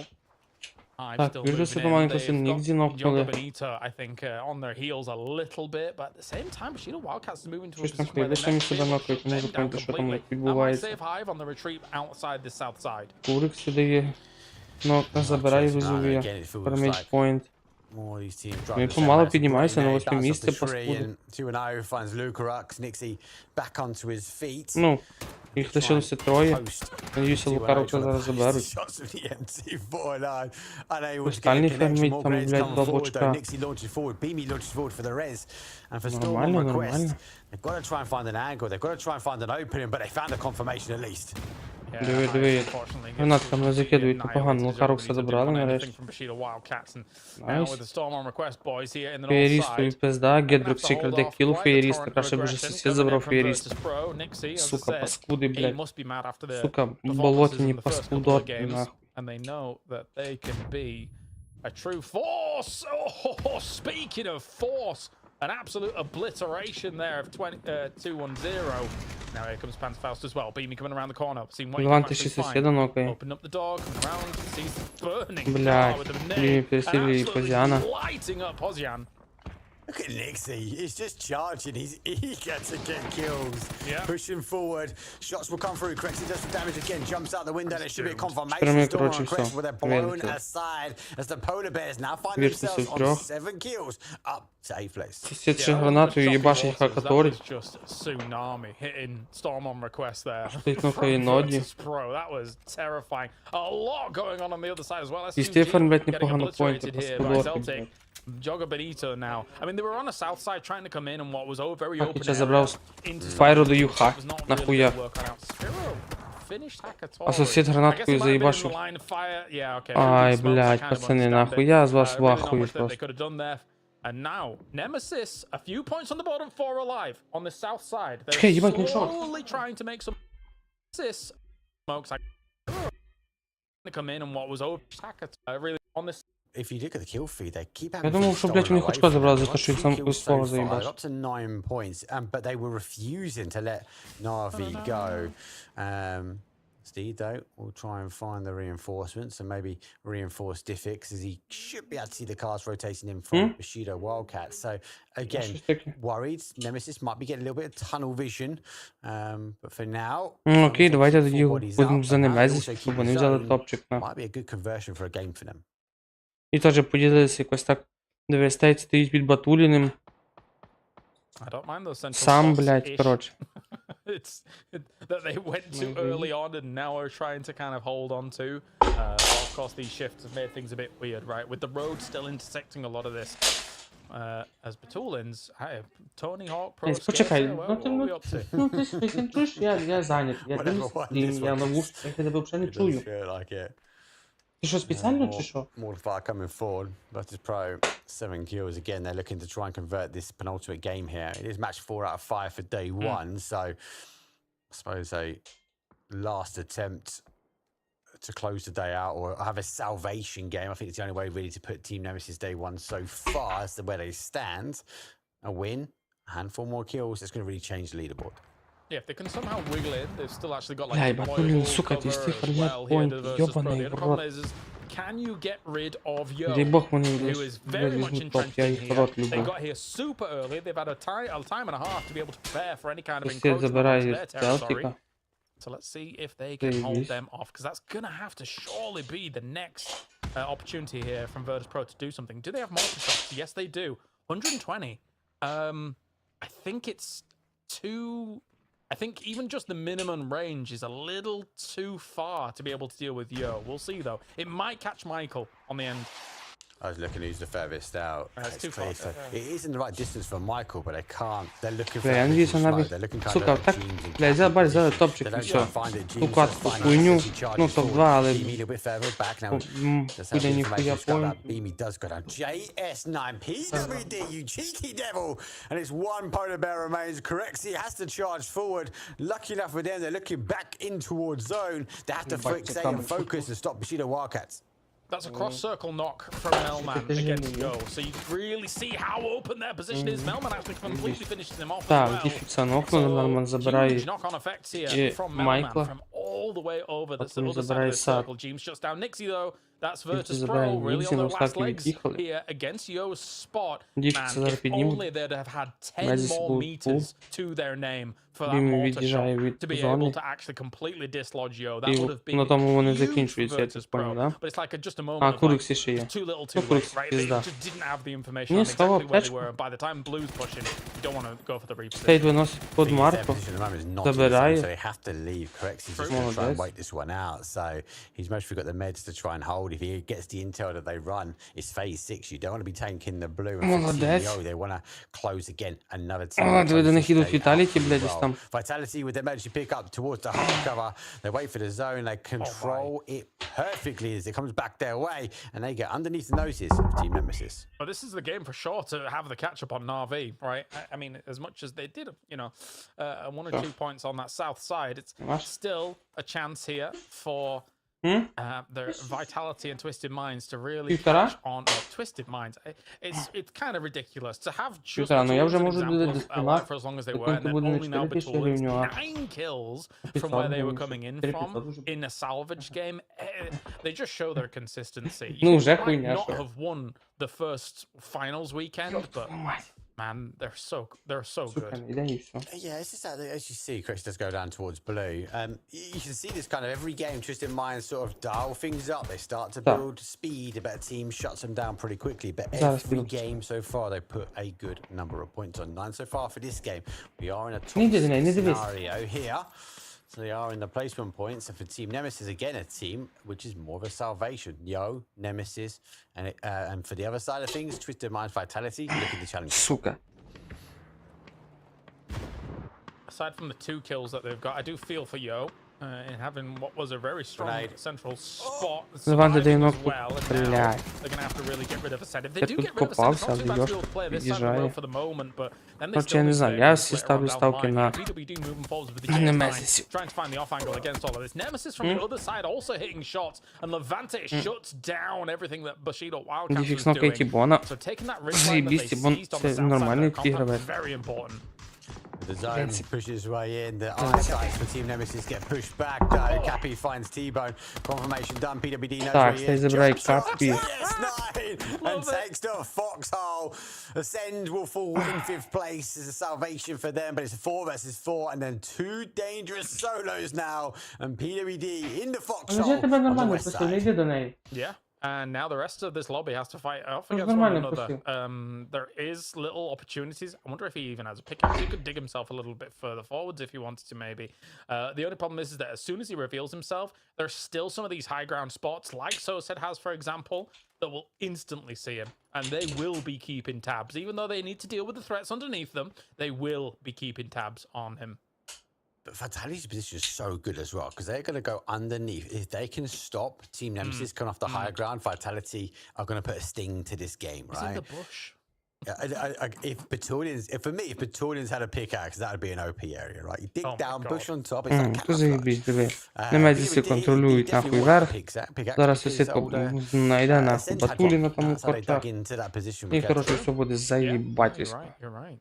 I'm Так, still вижу, moving що in. помаленьку They've got Нікзі нокнули. Benita, I think, on their heels a little bit, but at the same time, Bushido Wildcats is moving to a Щось там position where хвилі, they самі may себе be able to нокають, не shut можу them down поняти, що там completely. That might відбувається. save Hive on the retreat outside the south side. Турік сюди нокна, забирає Везувія. Перемейдж-пойнт. Ну і помало піднімається на 8 місце, паскуди. Ну, їх лишилося троє. Надіюся, Лукаровка зараз заберуть. Останній фермить там, блядь, бабочка. Нормально, нормально. Диви, диви. Гранатками не закидують непогано. Лукаровка забрали нарешті. Найс. Феєрістові пизда. Гедроксі краде кіл феєріста. Краще б вже сусід забрав феєріста. Сука, паскуди, блядь. Сука, болотні паскудоти, нахуй. And they know that they can be a true force. Oh, speaking of force, an absolute obliteration there of 2-1-0. Now here comes Panzerfaust as well. Beamy coming around the corner. Seeing what he can Леванти actually ще find. сусіда нокає. Open up the door, coming around, sees the burning Блядь, car with the Beamy nade, and перестрілює absolutely Позіана. lighting up Pozyan. Look at Nixie, he's just charging, he's eager to get kills. Pushing forward, shots will come through, Crexy does some damage again, jumps out the window, there should be a confirmation storm on Crexy, but they're blown aside as the Polar Bears now find themselves on 7 kills, up to 8th place. Сусід ще гранатою їбашить Хакаторі. Just tsunami hitting Storm on request there. Стоїть нокає Ноді. That was terrifying. A lot going on the other side as well. І Стефан, блядь, непогано поінти, паскудоти, блядь. Joga Benito now. I mean, they were on the south side trying to come in and what was very Так, open я забрав Файру даю хак. Нахуя. А сусід гранаткою заїбашив. Ай, блядь, пацани, нахуя з вас вахую просто. And now, Nemesis, a few points on the bottom, 4 alive on the south side. Чекай, їбать, не They're шорт. slowly trying to make some Nemesis smokes like to come in and what was really on this. If you look at the kill feed, they keep having Я думав, що, блядь, у них очко забрали за те, що їх сам слово заїбаш. up to 9 points, but they were refusing to let Na'Vi go. Steed, though, will try and find the reinforcements and maybe reinforce Diffix as he should be able to see the cars rotating in from Bushido Wildcats. So, again, worried. Nemesis might be getting a little bit of tunnel vision, but for now... Окей, давайте тоді будемо за Немезіс, щоб вони взяли топчик. Might be a good conversion for a game for them. І теж поділилися якось так. Девестейт стоїть під Батуліним. Сам, блядь, коротше. It's that they went too early on and now are trying to kind of hold on to. Of course, these shifts have made things a bit weird, right? With the road still intersecting a lot of this. As Batulins, hey, Tony Hawk Pro Почекай, ну ти чуєш, я зайнят. Я дивлюсь, я навушник, я тебе взагалі не чую. Ти що, спеціально чи що? Mortifier coming forward versus Pro, 7 kills again. They're looking to try and convert this penultimate game here. It is match 4 out of 5 for day 1, so I suppose a last attempt to close the day out or have a salvation game. I think it's the only way really to put Team Nemesis day 1 so far as to where they stand. A win, a handful more kills, it's going to really change the leaderboard. Yeah, if they can somehow wiggle in, they've still actually got like Бля, Батулін, сука, ти стиферня поінт, йобаний в рот. Can you get rid of Yo, Дай Бог вони who is very much візьмуть топ, entrenched я in їх в here? рот They люблю. got here super early. They've had a time and a half to be able to prepare for any kind of Сусід encroachment onto забирає their territory. Селтіка. So let's see if they can hold them off, because that's gonna have to surely be the next opportunity here from Virtus Pro to do something. Do they have multi-shots? Yes, they do. 120. I think it's too... I think even just the minimum range is a little too far to be able to deal with Yo. We'll see, though. It might catch Michael on the end. I was looking who's the furthest out. It's too far. It is in the right distance for Michael, but they can't. They're looking for Бля, я надіюся навіть, сука, так, бля, забар, взяли топчик і все. Ту катку хуйню, ну топ-2, але буде ніхуя поінт. Beamy does go down. JS9 PWD, you cheeky devil! And it's one Polar Bear remains. Correxy has to charge forward. Lucky enough for them, they're looking back in towards zone. They have to fixate and focus and stop Bushido Wildcats. That's a cross circle knock from Melman against Yo. So you really see how open their position is. Melman actually completely finishes him off as Так, well. Діфікса нокнули, Норман забирає Huge knock-on effects here from Melman Майкла. from all the way over the Потім other side of забирає the Сад. circle. James shuts down Nixie though. That's Ніксі Virtus забирає Pro really Ніксі, on на their last остатки legs від'їхали. here against Yo's spot. Діфікса Man, зараз if піднімуть. only they'd have had 10 Мезіс more був meters to their name for that Він mortar від'їжджає shot від to be зони. able to actually completely dislodge Yo. That І would have been на тому вони huge закінчуються, я for так Virtus понял, Pro. да? But it's like just a moment А, of like, Куриксі ще є. too little Ну, too late, Куриксі right? They пізда. just didn't have the information Ні, on сховав exactly where they печку. were. By the time Blue's pushing, you don't want to go for the reposition. Стейт виносить под Марко. So Забирає. they have to leave. Correct. He's just going to try and Молодець. wait this one out. So he's mostly got the meds to try and hold. If he gets the intel that they run, it's phase 6. You don't want to be tanking the blue. And Молодець. they want to close again. Another team. А, диви, до них closes ідуть straight Віталіті, up блядь, as десь well. там. Vitality with the emergency pick up towards the hard cover. They wait for the zone. They control it perfectly as it comes back their way, and they get underneath the noses of Team Nemesis. Well, this is the game for sure to have the catch up on Na'Vi, right? I mean, as much as they did, you know, 1 or 2 points on that south side, it's still a chance here for their Vitality and Twisted Minds to really catch on Twisted Minds. It's kind of ridiculous to have just Ну я вже an можу example додати of alive for as long as they were, and then only now Betulins 9 kills from where they were coming in from in a salvage game. They just show their consistency. Ну, You вже might хуйня, not що. have won the first finals weekend, but man, they're so good. Іде і все. Yeah, it's just that as you see, Chris does go down towards blue. You can see this kind of every game. Twisted Minds sort of dial things up. They start to build speed. A better team shuts them down pretty quickly. But every game so far, they put a good number of points on 9 so far for this game. We are in a top scenario here. So they are in the placement points. And for Team Nemesis, again, a team which is more of a salvation. Yo, Nemesis, and for the other side of things, Twisted Minds, Vitality, look at the challenge. Сука. Aside from the 2 kills that they've got, I do feel for Yo in having what was a very strong central spot surviving as well, and now they're going to have to really get rid of a set. If they do get rid of a set, it's not too bad to be able to play this side of the world for the moment, but then they still need to ставки на PWD moving forwards with the GS9, trying to find the off angle against all of this. Nemesis from the other side also hitting shots, and Levante shuts down everything that Bushido Wildcats was doing. So taking that risk line that they seized on the south side of their compound is very important. The zone pushes his way in. The eyesight for Team Nemesis get pushed back though. Cappy finds T-Bone. Confirmation done. PWD knows Так, where стей he is. забирає Капі. And takes the foxhole. Ascend will fall in 5th place. It's a salvation for them, but it's 4 versus 4, and then 2 dangerous solos now. And PWD in the foxhole. Але я тебе нормально просто не йди до неї. Yeah. And now the rest of this lobby has to fight off against one another. There is little opportunities. I wonder if he even has a pickaxe. He could dig himself a little bit further forwards if he wanted to, maybe. The only problem is that as soon as he reveals himself, there's still some of these high ground spots, like Soset has, for example, that will instantly see him. And they will be keeping tabs. Even though they need to deal with the threats underneath them, they will be keeping tabs on him. But Vitality's position is so good as well, because they're going to go underneath. If they can stop Team Nemesis coming off the higher ground, Vitality are going to put a sting to this game, right? Is it the bush? If Betulins had a pickaxe, that would be an OP area, right? You dig down, bush on top, it's like Ти заєбісь, диви. Немезіси контролюють нахуй верх. Зараз Осетко знайде нахуй Батуліна там у корчах. І, коротше, все буде заєбатісько. You're right.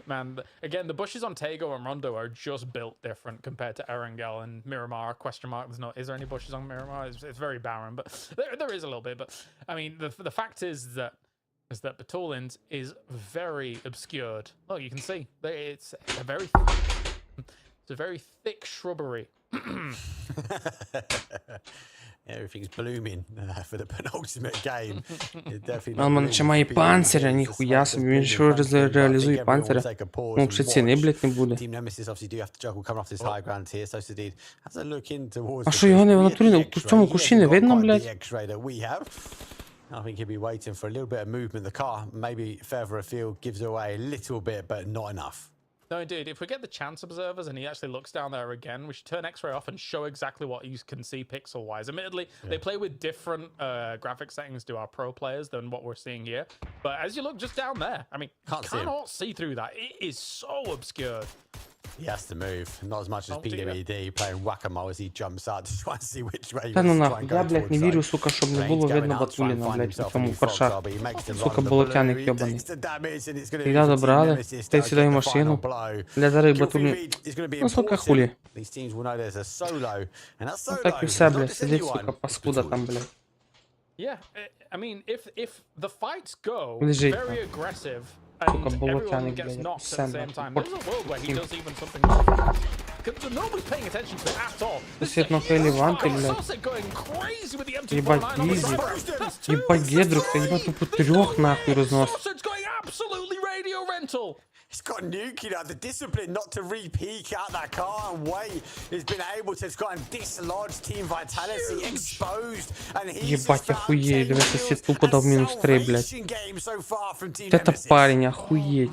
Man, again, the bushes on Tego and Rondo are just built different compared to Erangel and Miramar. Question mark. Is there any bushes on Miramar? It's very barren, but there is a little bit. But I mean, the fact is that Betulins is very obscured. Look, you can see it's a very thick shrubbery. Everything's blooming for the penultimate game. Алман ще має панциря, ніхуя собі. Він що реалізує панциря. Ну, ще ціни, блядь, не буде. А що його не в натурі? В цьому кущі не видно, блядь? I think he'll be waiting for a little bit of movement. The car, maybe further afield, gives away a little bit, but not enough. No, indeed. If we get the chance observers and he actually looks down there again, we should turn X-ray off and show exactly what you can see pixel-wise. Admittedly, they play with different graphic settings to our pro players than what we're seeing here. But as you look just down there, I mean, you cannot see through that. It is so obscured. He has to move. Not as much as PWD playing whack-a-mole as he jumps out to try and see which way he Та ну wants to try нахуй, and я, go блядь, не towards. вірю, сука, щоб не було видно Батуліна, блядь, в цьому форшах. Сука, болотяник йобаний. Всегда добрали, ти сідай в машину. Для зараз Батулін. Ну, сука, хулі. Ну, так і все, блядь, сидить, сука, паскуда там, блядь. Yeah, I mean, if the fights go Лежить very там. aggressive Сука, and everyone болотяник, gets блядь, knocked все, at the same блядь. time, Порт. there's a world where he does even something different. Because nobody's paying attention to it at all. Сосед на фейлі ванти, блядь. Sosek going crazy with the M249 Ебать, on the Визі. side. That's two. Ебать, Гедрук, ти ебать, тупо трьох нахуй рознос. Sosek's going absolutely radio rental. He's got nuke, you know, the discipline not to re-peek out that car and wait. He's been able to try and dislodge Team Vitality, exposed, and he's Ебать, охуєть, диви, сосед тупо дав мінус 3, блядь. Это парень, охуеть.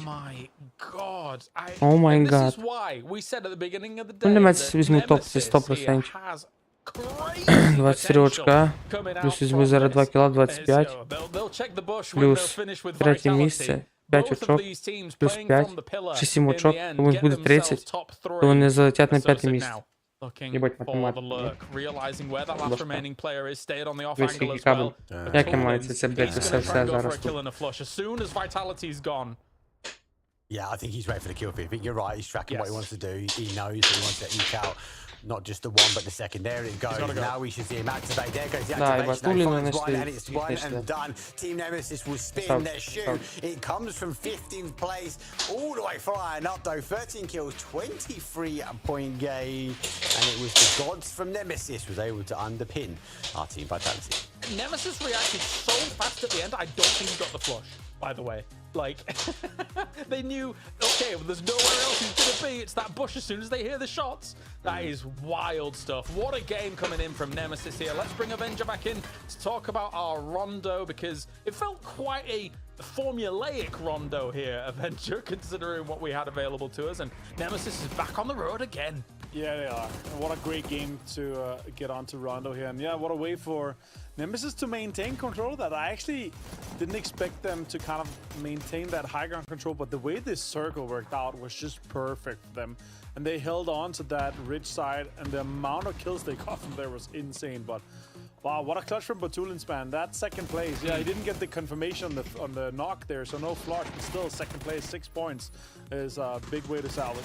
О май гад. Ну, Немесис візьму топ, це 100%. 23 очка, плюс візьму зараз 2 кіла, 25, плюс третє місце, 5 очок, плюс 5, ще 7 очок, комусь буде 30, то вони залетять на 5 місце. Єбать, математика. Весь який кабель. Як я маю це, блядь, все зараз. Yeah, I think he's ready for the kill feed. I think you're right. He's tracking what he wants to do. He knows that he wants to eke out not just the one, but the second. There it goes. Now we should see him activate. There goes the activation. He finds one, and it's one and done. Team Nemesis will spin their shoe. It comes from 15th place all the way flying up, though. 13 kills, 23-point game. And it was the gods from Nemesis was able to underpin our Team Vitality. Nemesis reacted so fast at the end, I don't think he got the flush, by the way. Like, they knew, okay, well, there's nowhere else he's gonna be. It's that bush as soon as they hear the shots. That is wild stuff. What a game coming in from Nemesis here. Let's bring Avenger back in to talk about our rondo, because it felt quite a formulaic rondo here, Avenger, considering what we had available to us. And Nemesis is back on the road again. Yeah, they are. And what a great game to get onto Rondo here. And yeah, what a way for Nemesis to maintain control of that. I actually didn't expect them to kind of maintain that high ground control, but the way this circle worked out was just perfect for them. And they held on to that ridge side, and the amount of kills they got from there was insane. But wow, what a clutch from Batulins, man. That second place. Yeah, he didn't get the confirmation on the knock there, so no flush, but still second place, 6 points is a big way to salvage.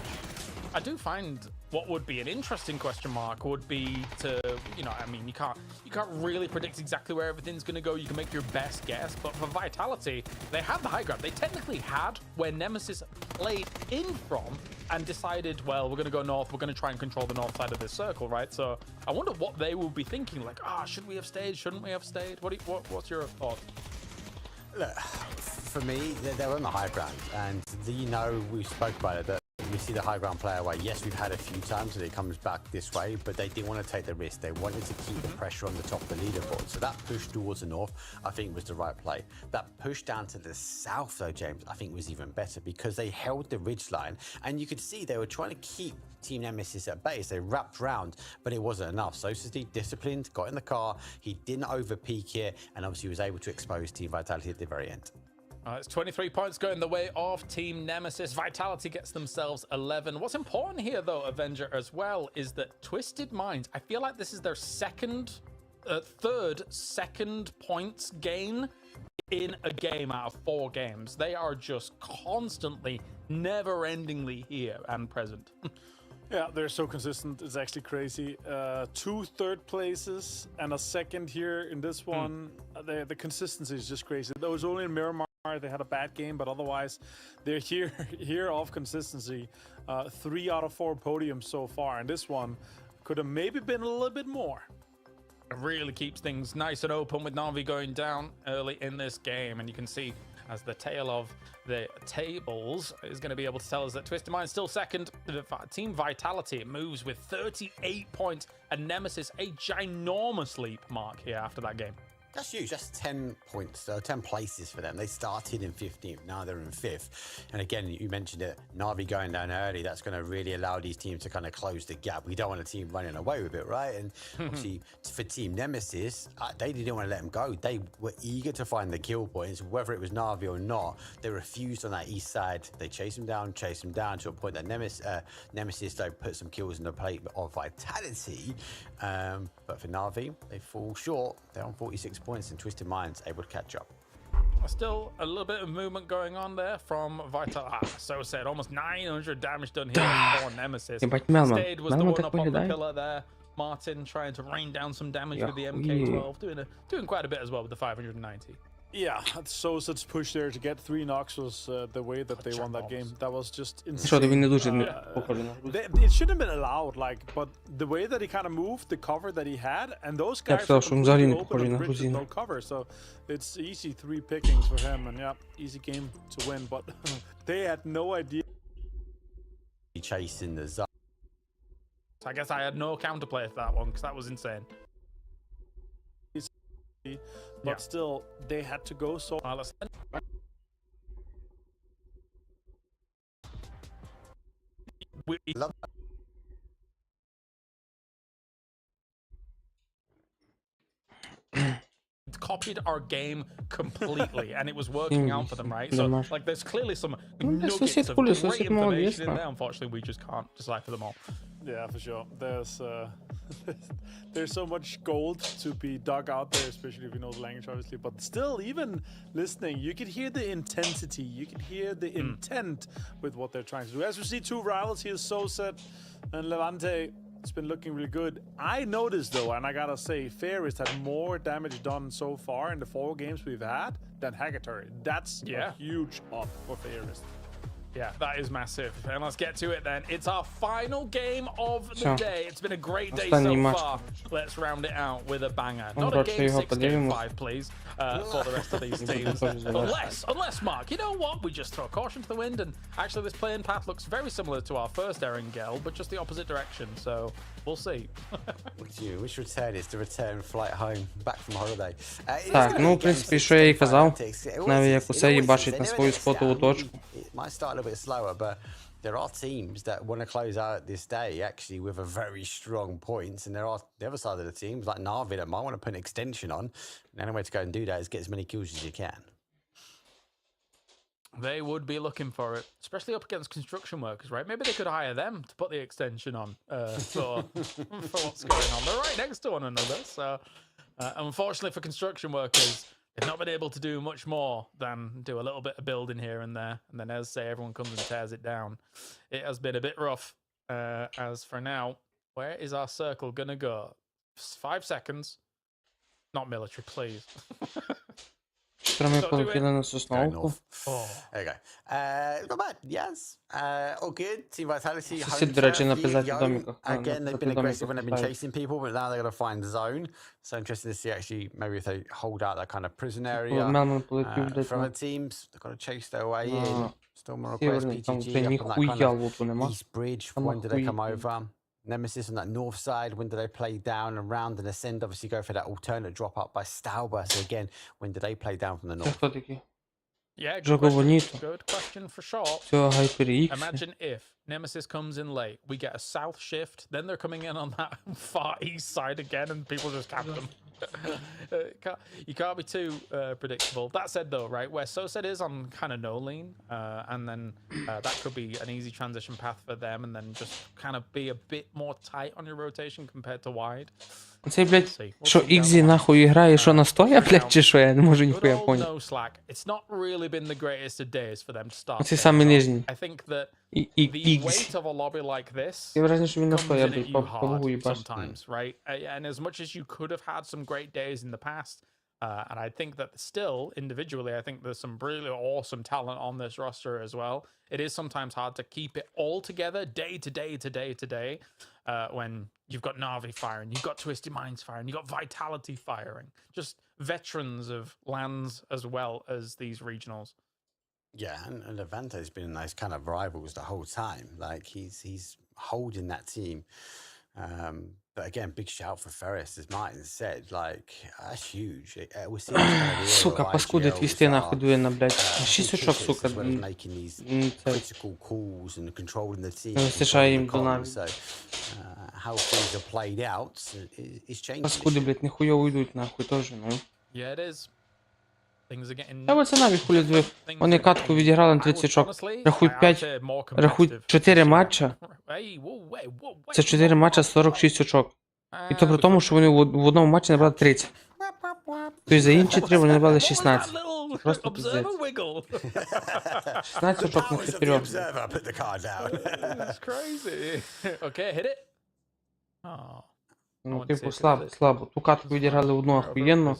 I do find what would be an interesting question mark would be to, you know, I mean, you can't really predict exactly where everything's going to go. You can make your best guess, but for Vitality, they had the high ground. They technically had where Nemesis played in from and decided, well, we're going to go north. We're going to try and control the north side of this circle, right? So I wonder what they will be thinking. Like, should we have stayed? Shouldn't we have stayed? What's your thought? Look, for me, they're on the high ground, and you know, we spoke about it, that we see the high ground play away. Yes, we've had a few times that it comes back this way, but they didn't want to take the risk. They wanted to keep the pressure on the top of the leaderboard. So that push towards the north, I think, was the right play. That push down to the south, though, James, I think was even better, because they held the ridge line, and you could see they were trying to keep Team Nemesis at base. They wrapped round, but it wasn't enough. So Sosity disciplined, got in the car, he didn't over peak here, and obviously was able to expose Team Vitality at the very end. It's 23 points going the way of Team Nemesis. Vitality gets themselves 11. What's important here, though, Avenger, as well, is that Twisted Minds, I feel like this is their third second points gain in a game out of 4 games. They are just constantly, never-endingly here and present. Yeah, they're so consistent. It's actually crazy. 2 third places and a second here in this one. The consistency is just crazy. That was only in Miramar. They had a bad game, but otherwise they're here off consistency. 3 out of 4 podiums so far, and this one could have maybe been a little bit more. It really keeps things nice and open with Na'Vi going down early in this game, and you can see as the tail of the tables is going to be able to tell us that Twisted Mind still second. Team Vitality moves with 38 points, and Nemesis a ginormous leap mark here after that game. That's huge. That's 10 points, 10 places for them. They started in 15th, now they're in 5th. And again, you mentioned it, Na'Vi going down early, that's going to really allow these teams to kind of close the gap. We don't want a team running away with it, right? And obviously, for Team Nemesis, they didn't want to let them go. They were eager to find the kill points, whether it was Na'Vi or not. They refused on that east side. They chased them down to a point that Nemesis they put some kills in the plate of Vitality. But for Na'Vi, they fall short. They're on 46 points and Twisted Minds able to catch up. Still a little bit of movement going on there from Vital. So said, almost 900 damage done here for Nemesis. Stayed was the one up on the pillar there. Martin trying to rain down some damage with the MK12, doing quite a bit as well with the 590. Yeah, Sosa's push there to get 3 knocks was the way that they won that game. That was just insane. It shouldn't have been allowed, like, but the way that he kind of moved, the cover that he had, and those guys were completely open on the bridge with no cover, so it's easy 3 pickings for him, and yeah, easy game to win, but they had no idea. Chasing the zone. I guess I had no counterplay for that one, because that was insane. But still, they had to go so. Copied our game completely, and it was working out for them, right? So, like, there's clearly some nuggets of great information in there. Unfortunately, we just can't decipher them all. Yeah, for sure. There's so much gold to be dug out there, especially if you know the language, obviously. But still, even listening, you can hear the intensity. You can hear the intent with what they're trying to do. As we see, 2 rivals here, Soset and Levante. It's been looking really good. I noticed, though, and I gotta say, Ferris had more damage done so far in the 4 games we've had than Hagatari. That's a huge up for Ferris. Yeah, that is massive. And let's get to it then. It's our final game of the day. It's been a great day so far. Let's round it out with a banger. Not a game 6, game 5, please, for the rest of these teams. Unless, Mark, you know what? We just throw caution to the wind, and actually this playing path looks very similar to our first Erangel, but just the opposite direction, so we'll see. Which return is the return flight home, back from holiday. Так, ну, в принципі, що я і казав, навіть як усе їбачить на свою спотову точку. It might start a little bit slower, but there are teams that want to close out this day actually with a very strong points, and there are the other side of the teams like Na'Vi that might want to put an extension on. And the only way to go and do that is get as many kills as you can. They would be looking for it, especially up against construction workers, right? Maybe they could hire them to put the extension on for what's going on. They're right next to one another, so unfortunately for construction workers, they've not been able to do much more than do a little bit of building here and there. And then, as say, everyone comes and tears it down. It has been a bit rough. As for now, where is our circle going to go? 5 seconds. Not military, please. Ми полетіли на Сосновку. There you go. Not bad, yes. All good. Team Vitality. Сусід, до речі, на пизаті доміках. Again, they've been aggressive when they've been chasing people, but now they're going to find zone. So interesting to see actually maybe if they hold out that kind of prison area. From the teams, they've got to chase their way in. Stormer request PTG up on that kind of east bridge. When do they come over? Nemesis on that north side, when do they play down and round and ascend? Obviously go for that alternate drop up by Stauber. So again, when do they play down from the north? Yeah, good question for sure. Imagine if Nemesis comes in late, we get a south shift, then they're coming in on that far east side again, and people just cap them. You can't be too predictable. That said, though, right, where Soset is on kind of no lean, and then that could be an easy transition path for them, and then just kind of be a bit more tight on your rotation compared to wide. Це, блядь, що Ікзі нахуй грає, що на стоя, блядь, чи що? Я не можу ніхуя поняти. It's not really been the greatest of days for them to start. Це самі нижні. I think that the weight of a lobby like this Я враження, що він на стоя, comes in блядь, at you по Богу hard їбаш. sometimes, right? And as much as you could have had some great days in the past, and I think that still, individually, I think there's some really awesome talent on this roster as well. It is sometimes hard to keep it all together day to day to day to day when you've got Na'Vi firing, you've got Twisted Minds firing, you've got Vitality firing. Just veterans of lands as well as these regionals. Yeah, and Levante's been those kind of rivals the whole time. Like he's holding that team. But again, big shout for Ferris, as Martin said. Like, that's huge. We're seeing this kind of era Сука, of паскуди IGLs твісти that нахуй are, дує на, блядь. big 6 очок, hitters, сука. as well as making these Це critical calls and controlling the team. Залишає їм controlling the до comms. навіть. So, how things are played out is changing. Паскуди, блядь, нехуйово йдуть нахуй теж, ну. Yeah, it is. Things are getting... Та оце навіть хули двох. Вони катку відіграли на 30 очок. Рахуй 5, рахуй 4 матча. Це 4 матча 46 очок. І то при тому, що вони в одному матчі набрали 30. Тобто за інші 3 вони набрали 16. Просто пиздець. 16 очок на 4. That's crazy. Okay, hit it. Oh. Ну, типу, слабо. Ту катку відіграли одну охуєнно,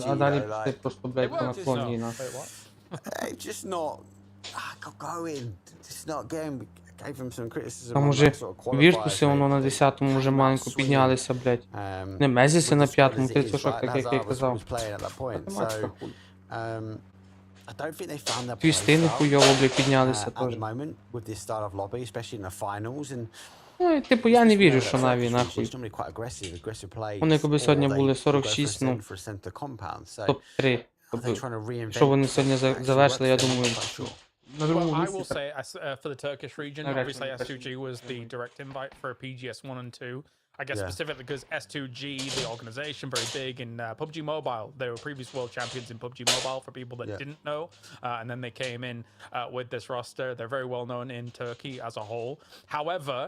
а далі це просто, блядь, по наклоні нахуй. Just not going. Just not getting. Gave him some criticism. Там уже Віртуси воно на 10-му вже маленько піднялися, блядь. Не Мезіси на 5-му, 30 очок, так як я казав. Твісти нехуйово, блядь, піднялися теж. Ну, і, типу, я не вірю, що Наві, нахуй. Вони якби сьогодні були 46, ну, топ-3. Що вони сьогодні завершили, я думаю, на другому Well, I will місці. say, for the Turkish region, obviously S2G was the direct invite for PGS 1 and 2. I guess specifically because S2G, the organization, very big in PUBG Mobile. They were previous world champions in PUBG Mobile for people that didn't know. And then they came in with this roster. They're very well known in Turkey as a whole. However,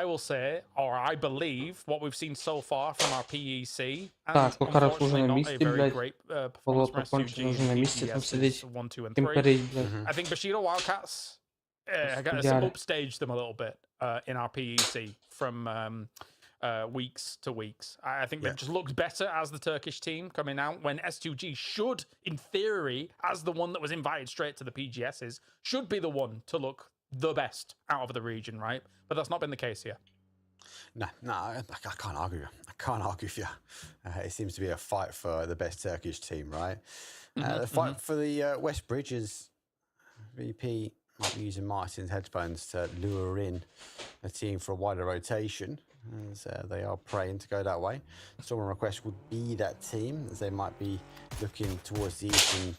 I will say, or I believe, what we've seen so far from our PEC, and unfortunately not a very great performance from S2G in PGS 1, 2, and 3. I think Bushido Wildcats got upstaged them a little bit in our PEC from weeks to weeks. I think they just looked better as the Turkish team coming out when S2G should, in theory, as the one that was invited straight to the PGSs, should be the one to look the best out of the region, right? But that's not been the case here. No, I can't argue. I can't argue with you. It seems to be a fight for the best Turkish team, right? The fight for the West Bridges VP might be using Martin's headphones to lure in a team for a wider rotation, as they are praying to go that way. Someone request would be that team, as they might be looking towards the east and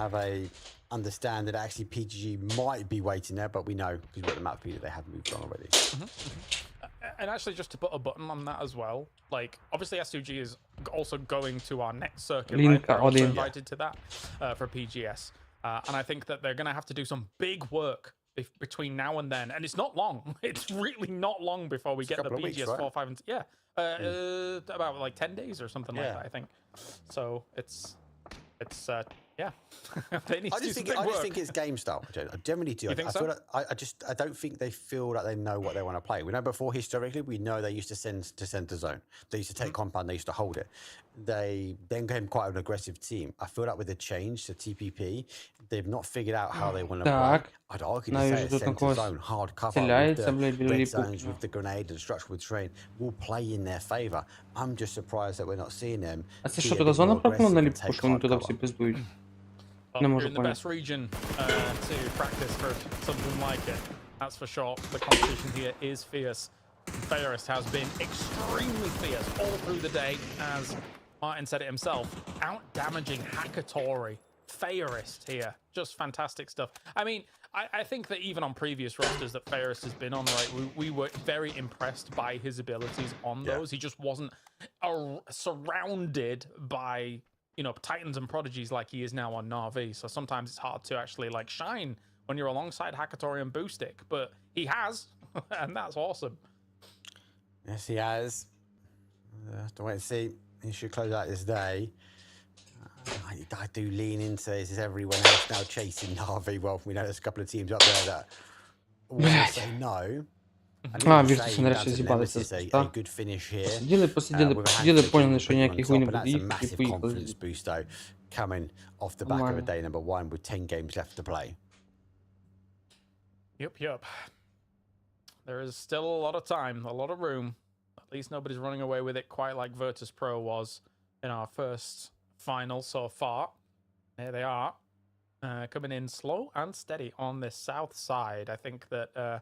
have a understand that actually PGG might be waiting there, but we know because we've got the map feed that they have moved on already. And actually, just to put a button on that as well, like obviously S2G is also going to our next circuit, right? They're also invited to that for PGS, and I think that they're going to have to do some big work between now and then, and it's not long. It's really not long before we get the PGS 4, 5, and about like 10 days or something like that, I think. So it's yeah. They need to do some big work. I just think it's game style. I generally do. You think so? Feel like I don't think they feel like they know what they want to play. We know before historically, we know they used to send to center zone. They used to take compound. They used to hold it. They then became quite an aggressive team. I feel like with the change to TPP, they've not figured out how they want to play. I'd argue to say a center zone, hard cover with the red zones, with the grenade and structural terrain will play in their favor. I'm just surprised that we're not seeing them. А це що, туди зона пропнула на ліпку, що вони туди всі пиздують? Не можу You're in the best region to practice for something like it. That's for sure. The competition here is fierce. Ferris has been extremely fierce all through the day, as Martin said it himself. Out-damaging Hakatori. Fairist here. Just fantastic stuff. I mean, I think that even on previous rosters that Ferris has been on, right, we were very impressed by his abilities on those. He just wasn't surrounded by, you know, titans and prodigies like he is now on Na'Vi. So sometimes it's hard to actually like shine when you're alongside Hakatori and Boostic, but he has, and that's awesome. Yes, he has. Have to wait and see. He should close out this day. I do lean into this. Is everyone else now chasing Na'Vi? Well, we know there's a couple of teams up there that will say no. Віртуси нарешті з'їбалися з поста. Посиділи, поняли, що ніяких хуй не буде їхати, і поїхали. Coming off the back of a day number 1 with 10 games left to play. Yep. There is still a lot of time, a lot of room. At least nobody's running away with it quite like Virtus Pro was in our first final so far. There they are. Coming in slow and steady on this south side. I think that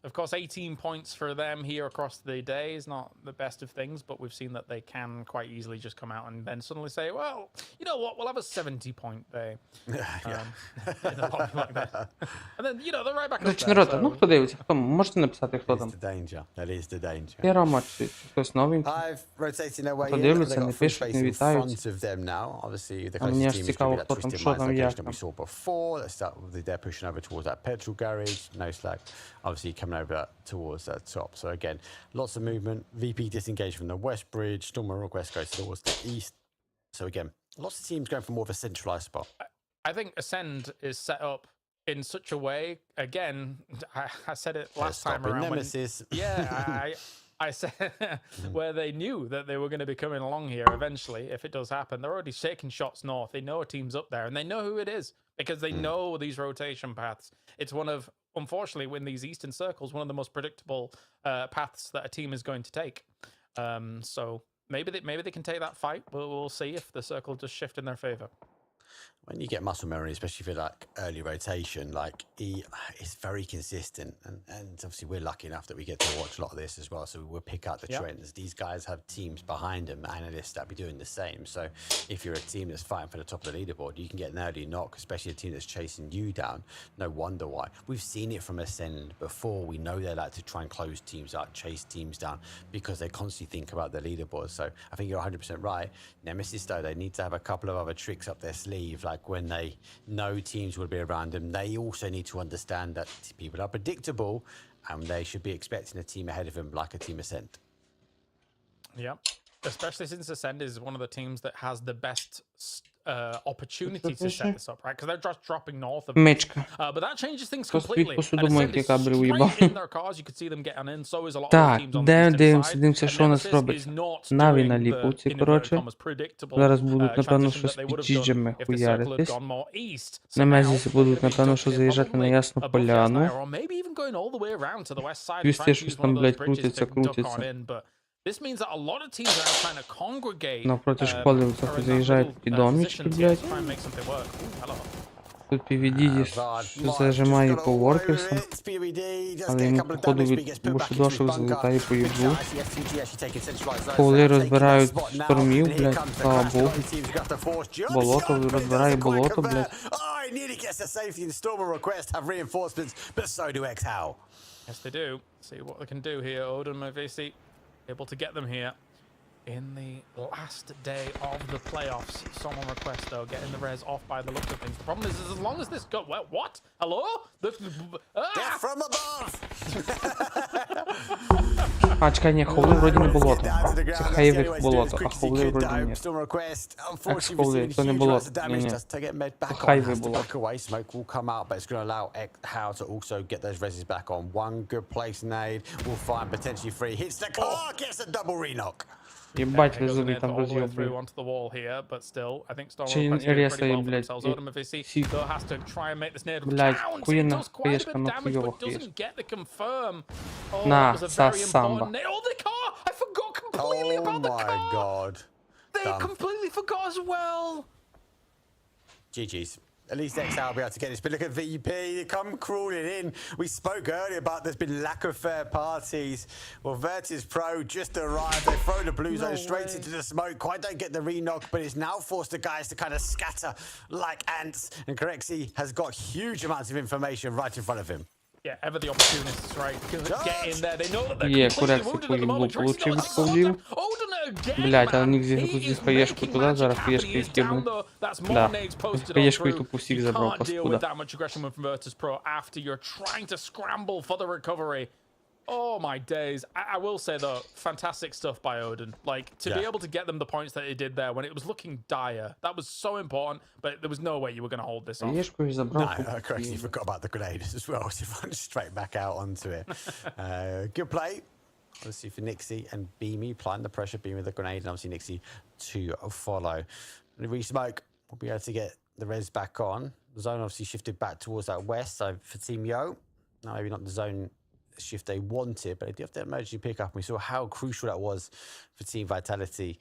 Of course, 18 points for them here across the day is not the best of things, but we've seen that they can quite easily just come out and then suddenly say, well, you know what, we'll have a 70-point day. Like that. And then, you know, they're right back up there. Народ, ну хто дивиться, хто можете написати, хто там? That is the danger. Я Рома, чи хтось новенький. I've rotated their way Хто in. дивляться, They've не got full пишуть, space не in вітають. front of them now. Obviously, the А мені closest аж team is цікаво, going to хто be там, that що Twisted там, Minds як location that там. we saw before. Let's start with they're pushing over towards that petrol garage. No slack. Obviously, coming over towards that top. So again, lots of movement. VP disengaged from the west bridge. Storm and West goes towards the east. So again, lots of teams going for more of a centralized spot. I think Ascend is set up in such a way. Again, I said it last time around. Nemesis. I said where they knew that they were going to be coming along here eventually. If it does happen, they're already shaking shots north. They know a team's up there, and they know who it is because they know these rotation paths. It's one of, unfortunately, in these eastern circles, one of the most predictable paths that a team is going to take. So maybe they can take that fight. We'll see if the circle does shift in their favor. When you get muscle memory, especially for like early rotation, like he is very consistent, and obviously we're lucky enough that we get to watch a lot of this as well, so we'll pick out the trends. These guys have teams behind them, analysts that be doing the same. So if you're a team that's fighting for the top of the leaderboard, you can get an early knock, especially a team that's chasing you down. No wonder why. We've seen it from Ascend before. We know they like to try and close teams out, chase teams down, because they constantly think about the leaderboard. So I think you're 100% right. Nemesis, though, they need to have a couple of other tricks up their sleeve, like when they know teams will be around them, they also need to understand that people are predictable and they should be expecting a team ahead of them like a team Ascent. Yeah, especially since Ascend is one of the teams that has the best opportunity to set this up, right? Because they're just dropping north of Мечка. but that changes things Хто completely. світ посудомийки, яка Straight уїбав. in their cars, you could see them getting in. So is a lot of Так, teams on the де eastern дивимося, side. дивимося, And що у нас Nemesis робиться. is not Наві doing на the, ліпуці, in inverted коротше. commas, predictable Зараз будуть, напевно, transition що that з they would have done піджіджами if the circle had хуяритись. gone more east. So Немезіси now будуть, they're gonna be напевно, що ducking заїжджати на probably Ясну above the Поляну. Asnire, or maybe even going all the way around to the west side and Пюсте trying to щось use one там, of those блядь, bridges крутиться, to duck on крутиться. in. But this means that a lot of teams are now trying to congregate. Навпроти школи are трохи in that заїжджають middle, такі домічки, positions here блядь. to try and make something work. Ooh, hello. Тут PVD зажимає по воркерсам, але йому, походу, від бушудошів залетає по їблу. Коли розбирають штормів, блядь, слава Богу. Болото, розбирає болото, блядь. Yes, they do. See what they can do here. Odin Mavisi able to get them here in the last day of the playoffs. Someone request though, getting the res off by the looks of things. The problem is as long as this go, what? Hello? Death from above. А, чекай, ні, ховли вроді не болото. Це хайвик болото, а ховли вроді ні. Екс-ховли, це не болото, ні. Це хайвик болото. Smoke will come out, but it's going to allow How to also get those reses back on. One good place nade will find potentially free. Hits the car, gets a double re-knock. Єбать, везли там роз'єбли. Чи ресає, блядь, сі. Блядь, хуєна хаєшка, но хуйова хаєшка. На, са самба. Oh my god. They completely forgot as well. GG's. At least XL will be able to get this. But look at VP, they come crawling in. We spoke earlier about there's been lack of fair parties. Well, Virtus Pro just arrived. They throw the blue zone straight into the smoke. Quite don't get the re-knock, but it's now forced the guys to kind of scatter like ants. And Corexi has got huge amounts of information right in front of him. Yeah, ever the opportunists, right? Get in there. They know that they're completely wounded at the moment. Получив від ховлів. Блядь, а ник зі хаєшку туди, зараз хаєшки відкидну. Да, хаєшку і тупо всіх забрав, паскуда. Oh my days. I will say though, fantastic stuff by Odin. Like, to be able to get them the points that he did there when it was looking dire, that was so important, but there was no way you were going to hold this off. Хаєшку забрав. No, correctly forgot about the grenades as well, so run straight back out onto it. Good play. Obviously for Nixie and Beamy, applying the pressure, Beamy with the grenade, and obviously Nixie to follow. And Re-Smoke will be able to get the res back on. The zone obviously shifted back towards that west, so for Team Yo, now maybe not the zone shift they wanted, but they do have the emergency pickup. And we saw how crucial that was for team vitality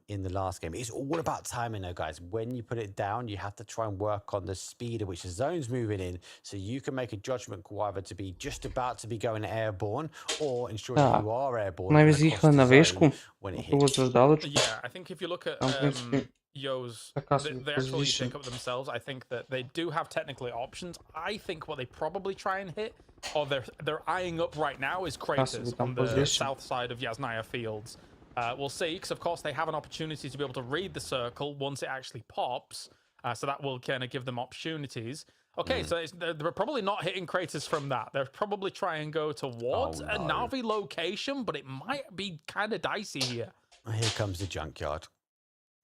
in the last game. It's all about timing though, guys. When you put it down, you have to try and work on the speed at which the zone's moving in, so you can make a judgment call either to be just about to be going airborne or ensure that you are airborne Навіть з'їхали на вишку, when it тут hits. звездалочку. Yeah, I think if you look at Там, в принципі, Yo's, така they собі actually позиція. pick up themselves. I think that they do have technically options. I think what they probably try and hit, or they're eyeing up right now, is Kratos on the south side of Yasnaya Fields. We'll see, because of course they have an opportunity to be able to read the circle once it actually pops, so that will kind of give them opportunities. Okay, so they're probably not hitting Kratos from that. They're probably trying to go towards a Na'Vi location, but it might be kind of dicey here. Here comes the junkyard.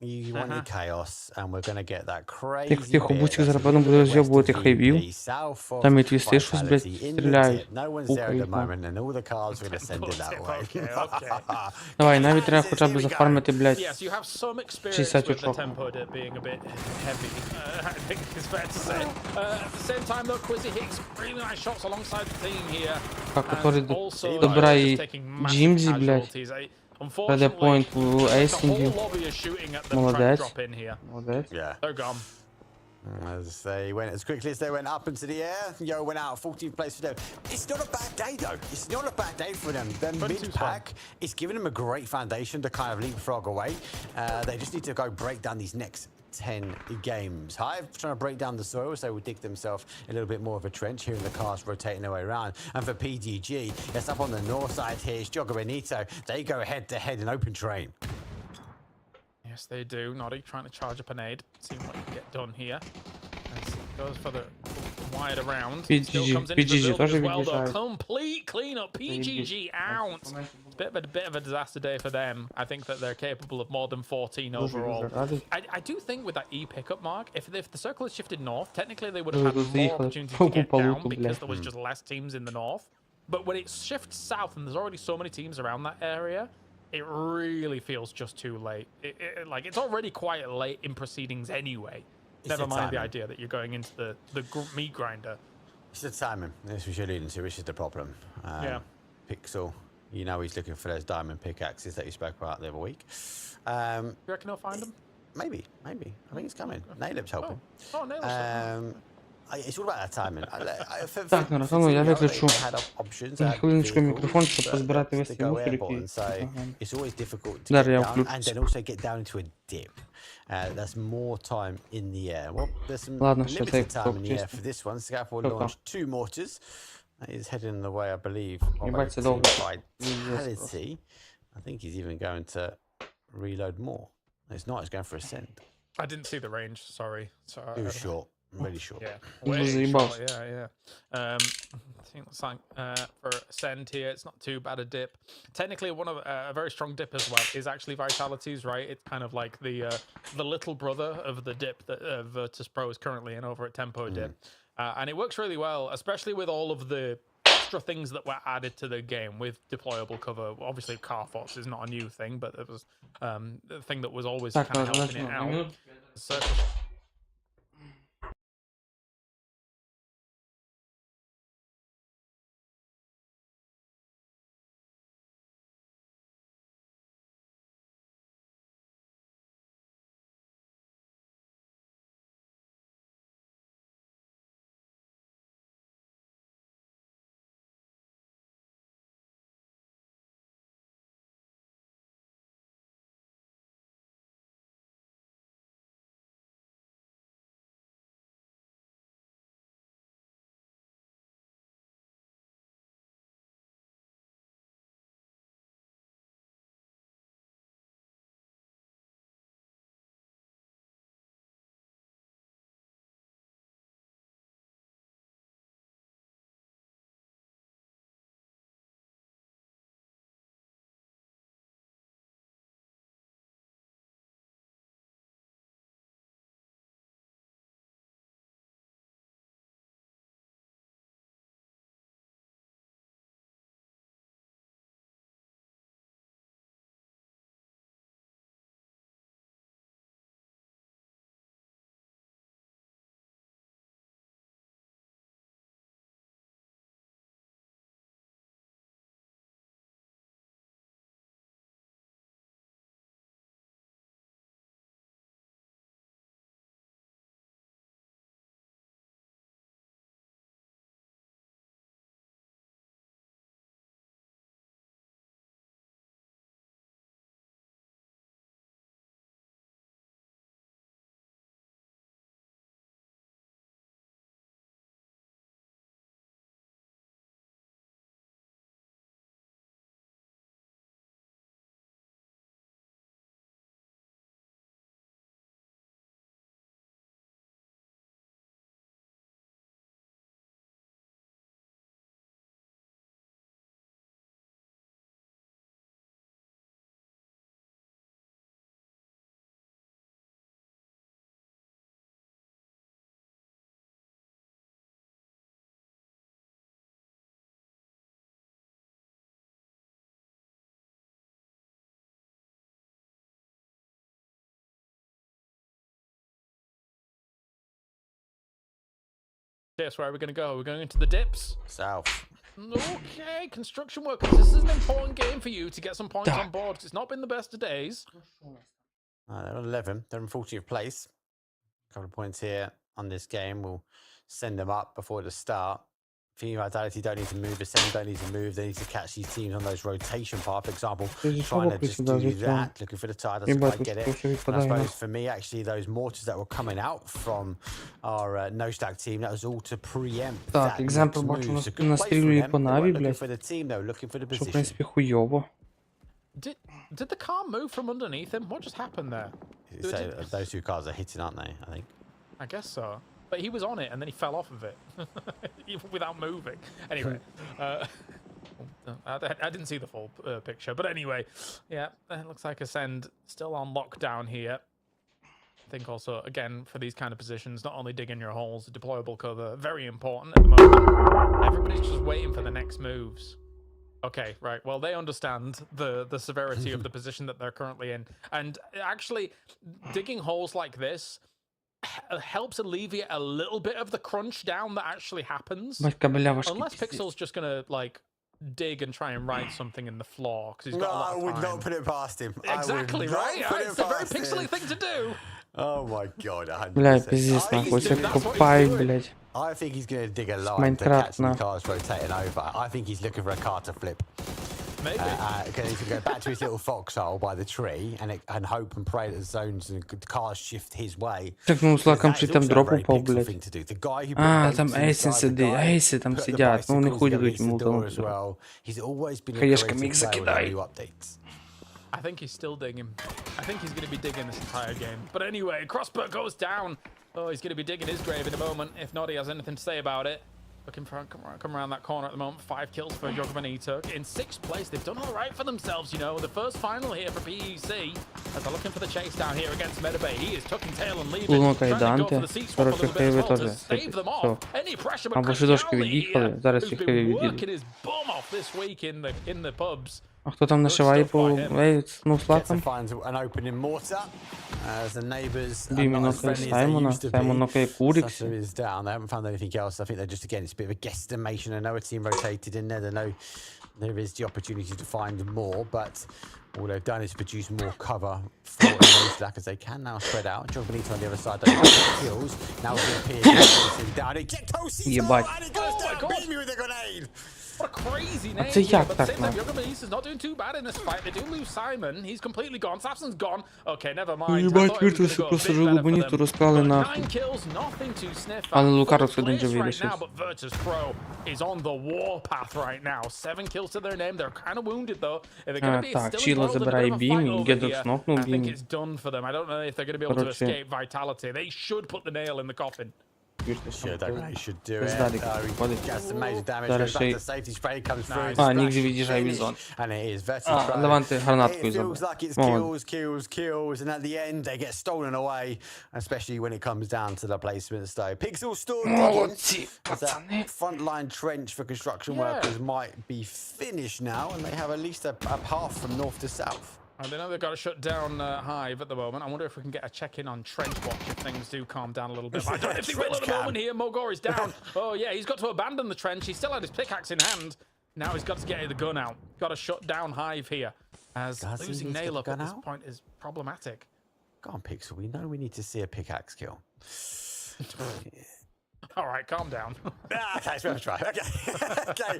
You want your chaos, and we're going to get that crazy Тихо, бутик зараз потім буде роз'єбувати хайвів. Там і твісти щось, блядь, стріляють. Пукають. Давай, навіть треба хоча б зафармити, блядь, 60 очок. Так, который добирає Джимзі, блядь. The point в ейсінгі. Молодець. Молодець. Yeah. They're gone. As they went as quickly as they went up into the air, Yo went out 14th place for them. It's not a bad day though. It's not a bad day for them. Their mid-pack is giving them a great foundation to kind of leapfrog away. They just need to go break down these next 10 games. Hive trying to break down the soil, so they will dig themselves a little bit more of a trench, hearing the cars rotating their way around. And for PDG, it's up on the north side here. It's Jogo Benito. They go head-to-head in open terrain. Yes, they do. Noddy trying to charge up an aid. Seeing what can get done here. As goes for the wide around. Still comes into the build as well, though. Complete cleanup. PGG out. It's a bit of a disaster day for them. I think that they're capable of more than 14 overall. I do think with that E pickup mark, if the circle had shifted north, technically they would have had more opportunity to get down because there was just less teams in the north. But when it shifts south and there's already so many teams around that area, it really feels just too late. Like, it's already quite late in proceedings anyway. Never mind the idea that you're going into the meat grinder. It's the timing. This was alluding to, which is the problem. Yeah. Pixel, you know he's looking for those diamond pickaxes that you spoke about the other week. You reckon he'll find them? Maybe. I think it's coming. Naileb's helping. Oh, Naileb's It's all about that timing. Так, на рахунок я виключу хвилиночку мікрофон, щоб позбирати весь цей мусор, який... It's always difficult to Зараз get я down and включусь. then also get down into a dip. That's more time in the air. Well, there's some Ладно, ще limited цей time in the air чисто. for this one. Scaffold launched 2 mortars. That is heading in the way, I believe, of Ебать, це a довго. vitality. I think he's even going to reload more. It's not, it's going for ascend. I didn't see the range, sorry. It was short. Really short. Yeah, Way way short, short, yeah. I think that's like for ascend here, it's not too bad a dip. Technically, one of a very strong dip as well is actually vitalities, right? It's kind of like the little brother of the dip that Virtus Pro is currently in over at Tempo Dip, and it works really well, especially with all of the extra things that were added to the game with deployable cover. Obviously, Carfox is not a new thing, but it was the thing that was always kind of helping it out. So, case, where are we going to go? We're going into the dips. South. Okay, construction workers. This is an important game for you to get some points on board. 'Cause it's not been the best of days. They're on 11. They're in 40th place. A couple of points here on this game. We'll send them up before the start. Team Vitality don't need to move. The same don't need to move. They need to catch these teams on those rotation paths. For example, trying to just do that, looking for the tire, doesn't quite get it. And I suppose for me, actually, those mortars that were coming out from our no-stack team, that was all to preempt Так, that екземпл next бачу, move. So good нас play настрілює from по them. They Наві, weren't looking блядь. for the team, though, looking for the Що, в position. принципі, хуйово. Did the car move from underneath him? What just happened there? So those two cars are hitting, aren't they? I think. I guess so. But he was on it and then he fell off of it. Even without moving. Anyway. I didn't see the full picture. But anyway. Yeah, it looks like Ascend still on lockdown here. I think also, again, for these kind of positions, not only digging your holes, deployable cover, very important at the moment. Everybody's just waiting for the next moves. Okay, right. Well, they understand the severity of the position that they're currently in. And actually, digging holes like this helps alleviate a little bit of the crunch down that actually happens. Unless Pixel's just going to, like, dig and try and write something in the floor, because he's got a lot of time. I would not put it past him. Exactly, right? It's a very pixely thing to do. Oh my god, 100%. Бля, пиздец, нахуй, все копает, блядь. I think he's going to dig a line to catch the cars rotating over. I think he's looking for a car to flip. Maybe. Because he's going to go back to his little foxhole by the tree and hope and pray that the zones and the cars shift his way. Так, ну, слаком чи там дроп упал, блядь. Там Эйсен сидит, Эйсы там сидят, ну, не ходят этим утом. Хаешка миг закидай. I think he's still digging. I think he's going to be digging this entire game. But anyway, Crossbow goes down. Oh, he's going to be digging his grave in a moment. If not, he has anything to say about it. Looking for come around that corner at the moment. 5 kills for Jogmanito. In 6th place, they've done all right for themselves, you know. The first final here for PEC as they're looking for the chase down here against Medabay. He is tucking tail and leaving. Trying to go for the seat swap a little bit as well to stave them off. Any pressure, but Christianly here, who's been working his bum off this week in the pubs. А хто там нашиває по ну, слаком? Бімі нокає Саймона, Саймон нокає Курікс. They haven't found anything else. I think they're just, again, it's a bit of a guesstimation. I know a team rotated in there. They know there is the opportunity to find more, but all they've done is produce more cover for those slack as they can now spread out. John Benito on the other side, kills. Now down. It get Tosi. Ебать. Beat me with a grenade. What a crazy name. Це як But так, the same time, Benito's not doing too bad in this fight. They do lose Simon. He's completely gone. Sapson's gone. Okay, never mind. Єбать, Віртуси просто Жолобоніту розклали нахуй. 9 kills, nothing to sniff at. Але Лукарос один Place живий right лишився. now, but Virtus Pro is on the warpath right now. 7 kills to their name. They're kind of wounded though. If they're going to be Так, still Чіло involved in a bit забирає of a Бімі, fight over Гедокс here, нокнув I think Бімі. it's done for them. I don't know if they're going to be able to Короче. escape Vitality. They should put the nail in the coffin. Should do it. Пиздадик. Gets some major damage. Зараз Back ще to safety spray comes through. А, Нік від'їжджає від зон. And it is Virtus А, Pro. Леванти гранаткою It feels забив. like it's Молодець. kills, and at the end they get stolen away, especially when it comes down to the placements though. Pixel still Молодці, as that пацани. frontline trench for construction workers might be finished now, and they have at least a path from north to south. They know they've got to shut down Hive at the moment. I wonder if we can get a check-in on Trench Watch if things do calm down a little bit. I don't know if they will at the moment here. Mogor is down. Oh, yeah, he's got to abandon the trench. He still had his pickaxe in hand. Now he's got to get the gun out. Got to shut down Hive here. As losing Nail up at this point is problematic. Go on, Pixel. We know we need to see a pickaxe kill. All right, calm down. Okay, it's worth a try. Okay.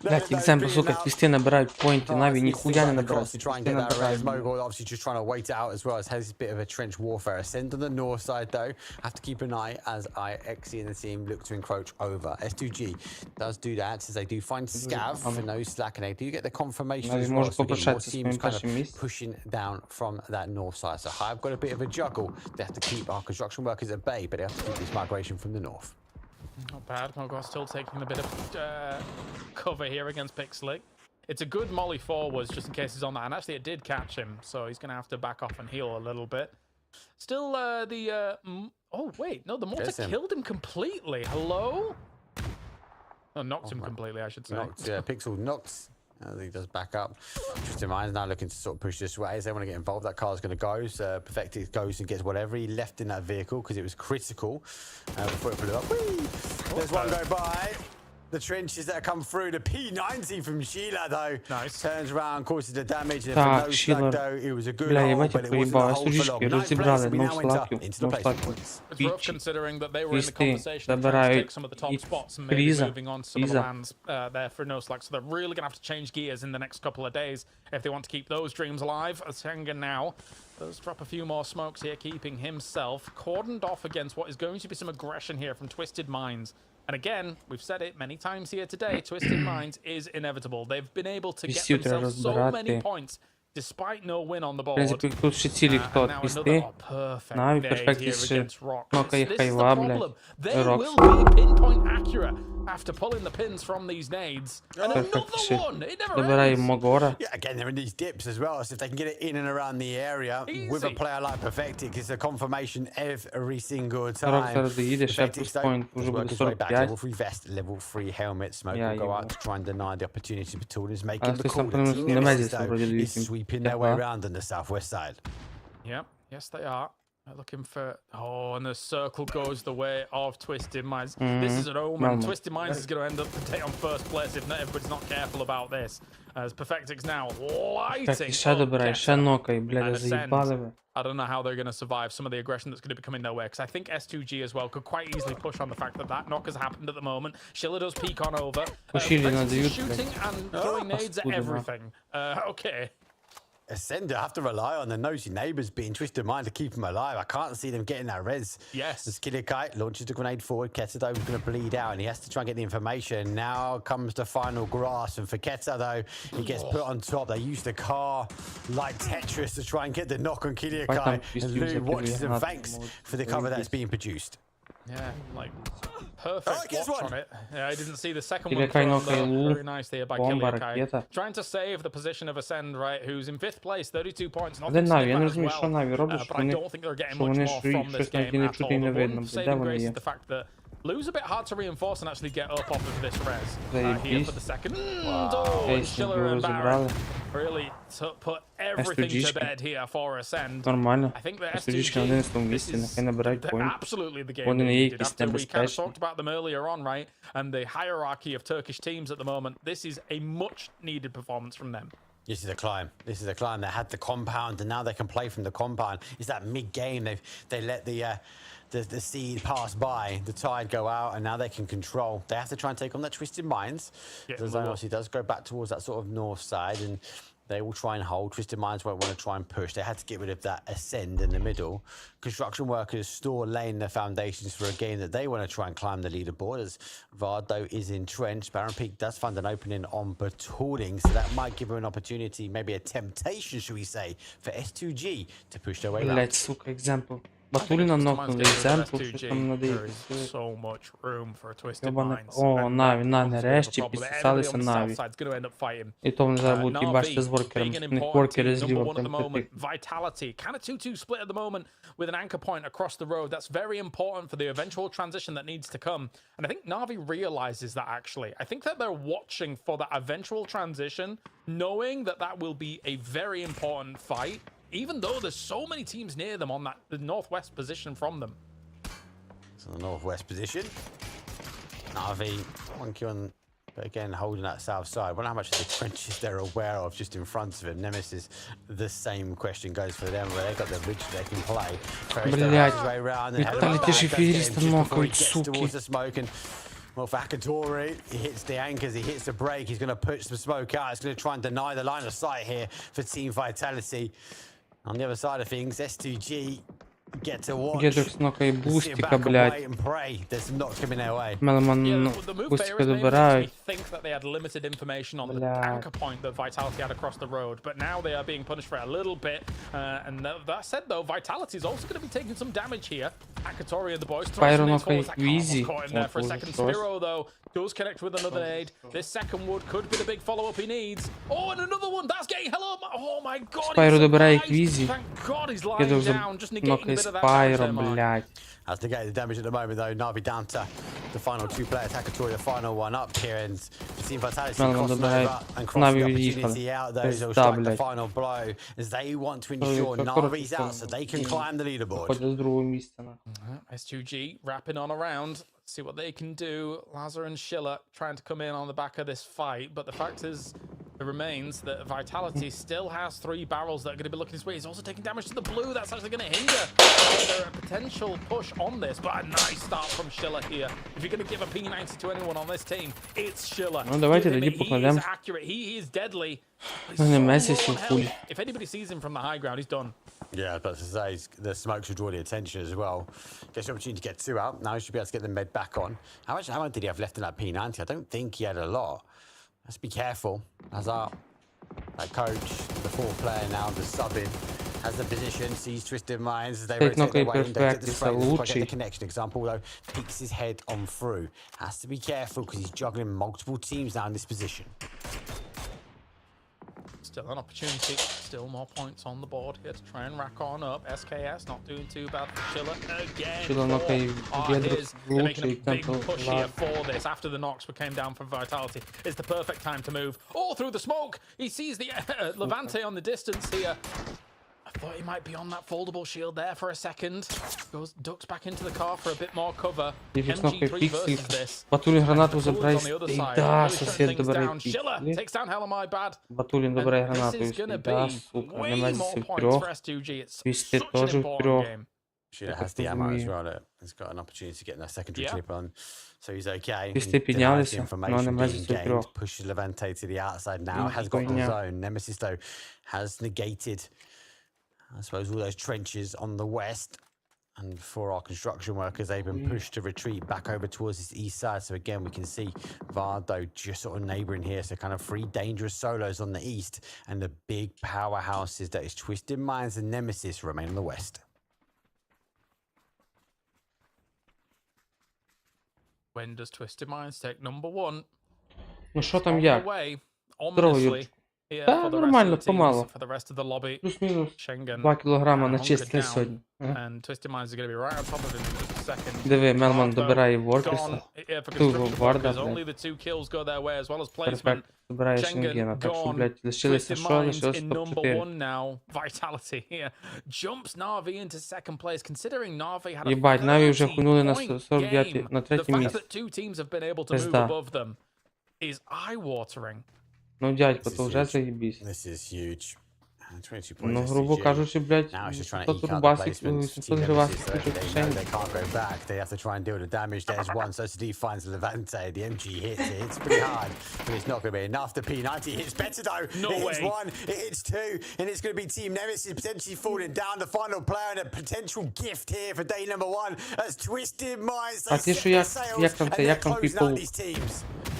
Блять, екземпл, сука, квісти набирають поінти, Наві ніхуя не набирають. To try and get that res. Mogul obviously just trying to wait it out as well as has a bit of a trench warfare. Ascend on the north side though. Have to keep an eye as IXE and the team look to encroach over. S2G does do that as they do find Scav for no slack and they do get the confirmation as well. So more teams kind of pushing down from that north side. So I've got a bit of a juggle. They have to keep our construction workers at bay, but they have to keep this migration from the north. Not bad. Mogor still taking a bit of cover here against Pixlick. It's a good molly forwards just in case he's on that. And actually, it did catch him. So he's going to have to back off and heal a little bit. Still, oh, wait. No, the mortar killed him completely. Hello? Oh, knocked him completely, I should say. Pixel knocks As he does back up. Twisted Minds now looking to sort of push this way. As they want to get involved, that car's going to go. So Perfected goes and gets whatever he left in that vehicle because it was critical before it blew up. Whee! There's one go by. The trenches that come through. The P90 from Sheila, though. Nice. Turns around, causes the damage. And Так, no Sheila. slug, though. It was a good Бля, hole, ебать, but я it wasn't a поебал. hole for long. Сучки Nice розібрали, place. We no now enter слаків, into the no placement слаків. points. It's rough Пічі. considering that they were in the Твісти conversation of trying to забирають take some of the top і spots and maybe Кріза. moving on to some of the Кріза. lands there for no slack. So they're really going to have to change gears in the next couple of days if they want to keep those dreams alive. Senga now does drop a few more smokes here, keeping himself cordoned off against what is going to be some aggression here from Twisted Minds. And again, we've said it many times here today, Twisted Minds is inevitable. They've been able to get Вісів треба themselves so many розбирати. points despite no win on the В board. принципі, тут ще цілі хто And now відвести. another perfect Навіть nade перфектний here ще against Rocks. кнопкає This is the хайва, problem. блядь. They Rocks. will be pinpoint accurate after pulling the pins from these nades. And Perfect another shit. one. It never Добирає ends. Могора. Yeah, again, they're in these dips as well. So if they can get it in and around the area with a Easy. player like Perfectic, it's a confirmation every single Рок time. зараз доїде, ще Perfectic, плюс-поінт, though, уже work буде his way back. Level 45. 3 vest, level 3 helmet. Smoke Yeah, will go you out to try and deny the opportunity for Toolers Але making the хтось там call. по-моєму Team на Nemesis, мезі though, вроді is дивіться. sweeping their way around on the southwest side. Yep. Yes, they are. They're looking for... Oh, and the circle goes the way of Twisted Minds. This is an omen. Normal. Twisted Minds is going to end up the day on first place if not, everybody's not careful about this. As Perfectic's now Так, lighting і ще up добирає, ще Keta. нокає, блядь, And заїбали ви. I don't know how they're going to survive some of the aggression that's going to be coming their way, because I think S2G as well could quite easily push on the fact that that knock has happened at the moment. Shilla does peek on over. Пошили Perfectic is надают, shooting and throwing nades at паскуда, everything. Okay. Ascender have to rely on the nosy neighbours being Twisted Mind to keep them alive. I can't see them getting that res. Yes. The Skilly Kite launches the grenade forward. Ketado is going to bleed out and he has to try and get the information. Now comes the final grasp. And for Keta, though, he gets put on top. They use the car like Tetris to try and get the knock on Skilly Бать, там Kite. And пиздюк Lou watches and закидує thanks гранату. for the cover that's being produced. Yeah, like perfect guess watch what? on it. Yeah, I didn't see the second Killer one Kai thrown knockає though. Лу. Very nice there by Бомба, Killer Kai. ракета. Trying to save the position of Ascend, right, who's in 5th place, 32 points. Де Nothing Наві? Я не as розумію, well. що Наві роблять, But що I вони... don't think they're getting що much вони more шують, from this щось там game не at чути і all. не The видно, one блядь, де saving вони grace є? is the fact that Lou's a bit hard to reinforce and actually get up off of this res here Заєбісь. for the second. Oh, and Ейс, Schiller його and Baron розібрали. really put everything to S2G-шки. bed here for Ascend. Нормально. I think the S2G на 11-му місці, нехай набирають they're поінт. absolutely the game Вони they не є needed. якісь After we kind of небезпечні. talked about them earlier on, right? And the hierarchy of Turkish teams at the moment, this is a much needed performance from them. This is a climb. This is a climb. They had the compound, and now they can play from the compound. It's that mid-game. They let the seed pass by, the tide go out, and now they can control. They have to try and take on that Twisted Minds. Yeah, The zone obviously does go back towards that sort of north side, and they will try and hold. Twisted Minds won't want to try and push. They had to get rid of that ascend in the middle. Construction workers still laying the foundations for a game that they want to try and climb the leaderboard, as Vardo is entrenched. Baron Peak does find an opening on Betooling, so that might give him an opportunity, maybe a temptation, should we say, for S2G to push their way around. Блядь, сука, екземпл. Батуліна нокнули, екземпл, що там надає. So much room for Twisted Йобана. Minds. О, Наві, That's нарешті the problem. підписалися Everybody on the south Наві. side's going to end up fighting. І то вони зараз будуть Na'Vi, їбачити з воркером. big and У них important воркери team, зліва number one at прям the moment. притик. Vitality, kind of 2-2 split at the moment with an anchor point across the road. That's very important for the eventual transition that needs to come. And I think Na'Vi realizes that actually. I think that they're watching for that eventual transition, knowing that that will be a very important fight, even though there's so many teams near them on that the northwest position from them. So the northwest position. Na'Vi, one kill on, but again, holding that south side. I wonder how much of the trenches they're aware of just in front of him. Nemesis, the same question goes for them, where they've got the ridge they can play. Блядь, Виталий, ти ж фігіриста нокають, суки. Towards the smoke and well, for Akatori, he hits the anchors, he hits the brake, he's going to push some smoke out. It's going to try and deny the line of sight here for Team Vitality. On the other side of things, S2G get to watch. Гедрокс нокає Sit бустіка, back and блядь. wait and pray. There's some knocks coming their way. Меломан Yeah, the move бустіка Bears made makes me добирають. think that they had limited information on the Blah. anchor point that Vitality had across the road, but now they are being punished for it a little bit. And that said, though, Vitality is also going to be taking some damage here. Akatori and the boys throwing Pyro some nades knockає forwards. That car was easy. caught in there for a От, second. щось. Spiro, though, does connect with another nade. This second wood could be the big follow-up he needs. Oh, and another one. That's getting hello. Oh, my God. Spyro he's добирає surprised. easy. Thank God he's lying Гедрокс down, just negating a нокає bit of that damage Спайро, there, Mark. блядь. Has to get the damage at the moment though. Na'Vi down to the final two-player attackatory, the final one up here, and we've seen Vitality Melman crossing добирає. over and crossing the Наві від'їхали. opportunity out. Those will Пизда, strike the блядь. final blow as they want to ensure Navi's out so they can climb the leaderboard. Ходять з другого місця, нахуй. S2G wrapping on around. See what they can do. Lazar and Schiller trying to come in on the back of this fight, but the fact is, it remains that Vitality still has 3 barrels that are going to be looking his way. He's also taking damage to the blue. That's actually going to hinder a potential push on this, but a nice start from Schiller here. If you're going to give a P90 to anyone on this team, it's Schiller. Ну, давайте Give him тоді it. He покладемо. is accurate. He is deadly. He's Ну, не so Мессі low on сім health. пуль. If anybody sees him from the high ground, he's done. Yeah, but to say the smokes will draw the attention as well. Gets the opportunity to get 2 out. Now he should be able to get the med back on. How much ammo did he have left in that P90? I don't think he had a lot. Let's be careful. Hazard, that coach, the 4th player now, the sub-in, has the position, sees Twisted Minds as they rotate their way in. They get the spray, doesn't quite get the connection example, though, peeks his head on through. Has to be careful because he's juggling multiple teams now in this position. Still an opportunity, still more points on the board here to try and rack on up. SKS not doing too bad for Schiller again. Schiller knocking They're Lutz, making a big push here for this after the knocks came down from Vitality. It's the perfect time to move. All through the smoke, he sees the Levante on the distance here. I thought he might be on that foldable shield there for a second. Ducks back into the car for a bit more cover. MG3 versus this. Батулін гранату Bullets забирає. on the other І side. да, Really сусід shutting things добирає down. Schiller пікселі. takes down Hell Am I Bad. Батулін добирає And this гранату. is І gonna да, be сука, way немає more цих points трьох. for S2G. It's Твісти such an теж в important трьох. game. Schiller has the ammo as well. He's got an opportunity to get that secondary clip on, so he's okay. Твісти Denies the піднялися, але information немає being цих gained, трьох. pushes Levante to the outside now, Ну, has got the хуйня. zone. Nemesis, though, has negated, I suppose, all those trenches on the west. And for our construction workers, they've been pushed to retreat back over towards this east side. So again, we can see Vardo just sort of neighbouring here. So kind of 3 dangerous solos on the east, and the big powerhouses that is Twisted Minds and Nemesis remain on the west. When does Twisted Minds take number 1? Ну що там On the як? way, Здорово, ominously, Юрчик. here Та for the rest нормально, of the teams, помало. for the rest of the lobby. Плюс-мінус Schengen 2 кілограма hunkered начистили down, сьогодні. and Twisted Minds are going to be right on top of him in just a second. Диви, Мелман Marco добирає gone, Воркеса. yeah, for Ту construction Варда, workers, only блядь. the 2 kills go their way as well as placement. Перфект. Добирає Schengen Шенгена. Так що, gone. блядь, лишилися Twisted що? Minds Лишилось in number топ-4. 1 now. Vitality here jumps Navi into second place, considering Navi had a Єбать, Наві вже хуйнули на 30-point 49-й, game. на The 3-й fact місце. that 2 teams have been able to move Пизда. above them is eye-watering. Ну, дядько, This то is вже huge. заєбісь. This is huge. 22 points. Ну, грубо SCG. кажучи, блядь, Now it's just trying to тут eke out the рубасик, placements. 700 Team гривасик Nemesis, кучу they know кишень. they can't go back. They have to try and deal the damage. There's one. So SD finds Levante. The MG hits it. It's pretty hard, but it's not going to be enough. The P90 hits better though. No it hits way. 1, it hits 2, and it's going to be Team Nemesis potentially falling down. The final player and a potential gift here for day number 1 as Twisted Minds. А They ти set що, their як sails там and це, they're як там closing out піпл? these teams.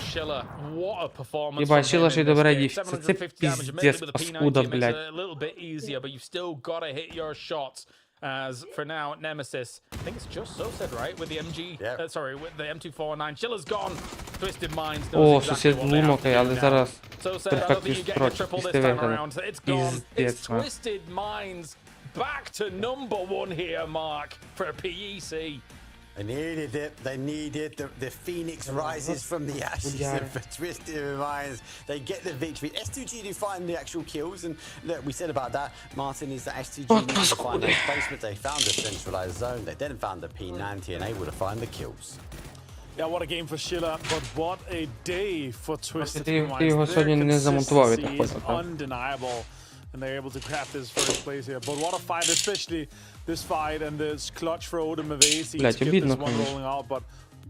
Schiller, what a performance. Єбать, from Schiller him ще й in this добирає game. діф. Це 750 damage. піздець, Admittedly, with the P90 паскуда, it makes блядь. it a little bit easier, but you've still got to hit your shots. As for now, Nemesis, I think it's just so said, right? With the MG, Yeah. sorry, with the M249. Schiller's gone. Twisted Minds knows О, exactly сусід what they have to лумакає, do але now. зараз So said, I don't перфект think you get your відстрочить. triple this Після time виграли. around. It's gone. It's Піздець, man. Twisted Minds back to number 1 here, Mark, for PEC. They needed it. They needed the phoenix rises from the ashes of Twisted Minds. They get the victory. S2G do find the actual kills, and look, we said about that. Martin is that S2G needs to find those placements. They found the centralized zone. They then found the P90 and able to find the kills. Yeah, what a game for Schiller, but what a day for Twisted Ти Minds. його сьогодні не замонтував, я так Their consistency понял, is так? undeniable, and they're able to grab this first place here. But what a fight, especially this fight and this clutch for Odin Mavesi Блядь, to get обидно, this one конечно. rolling out. But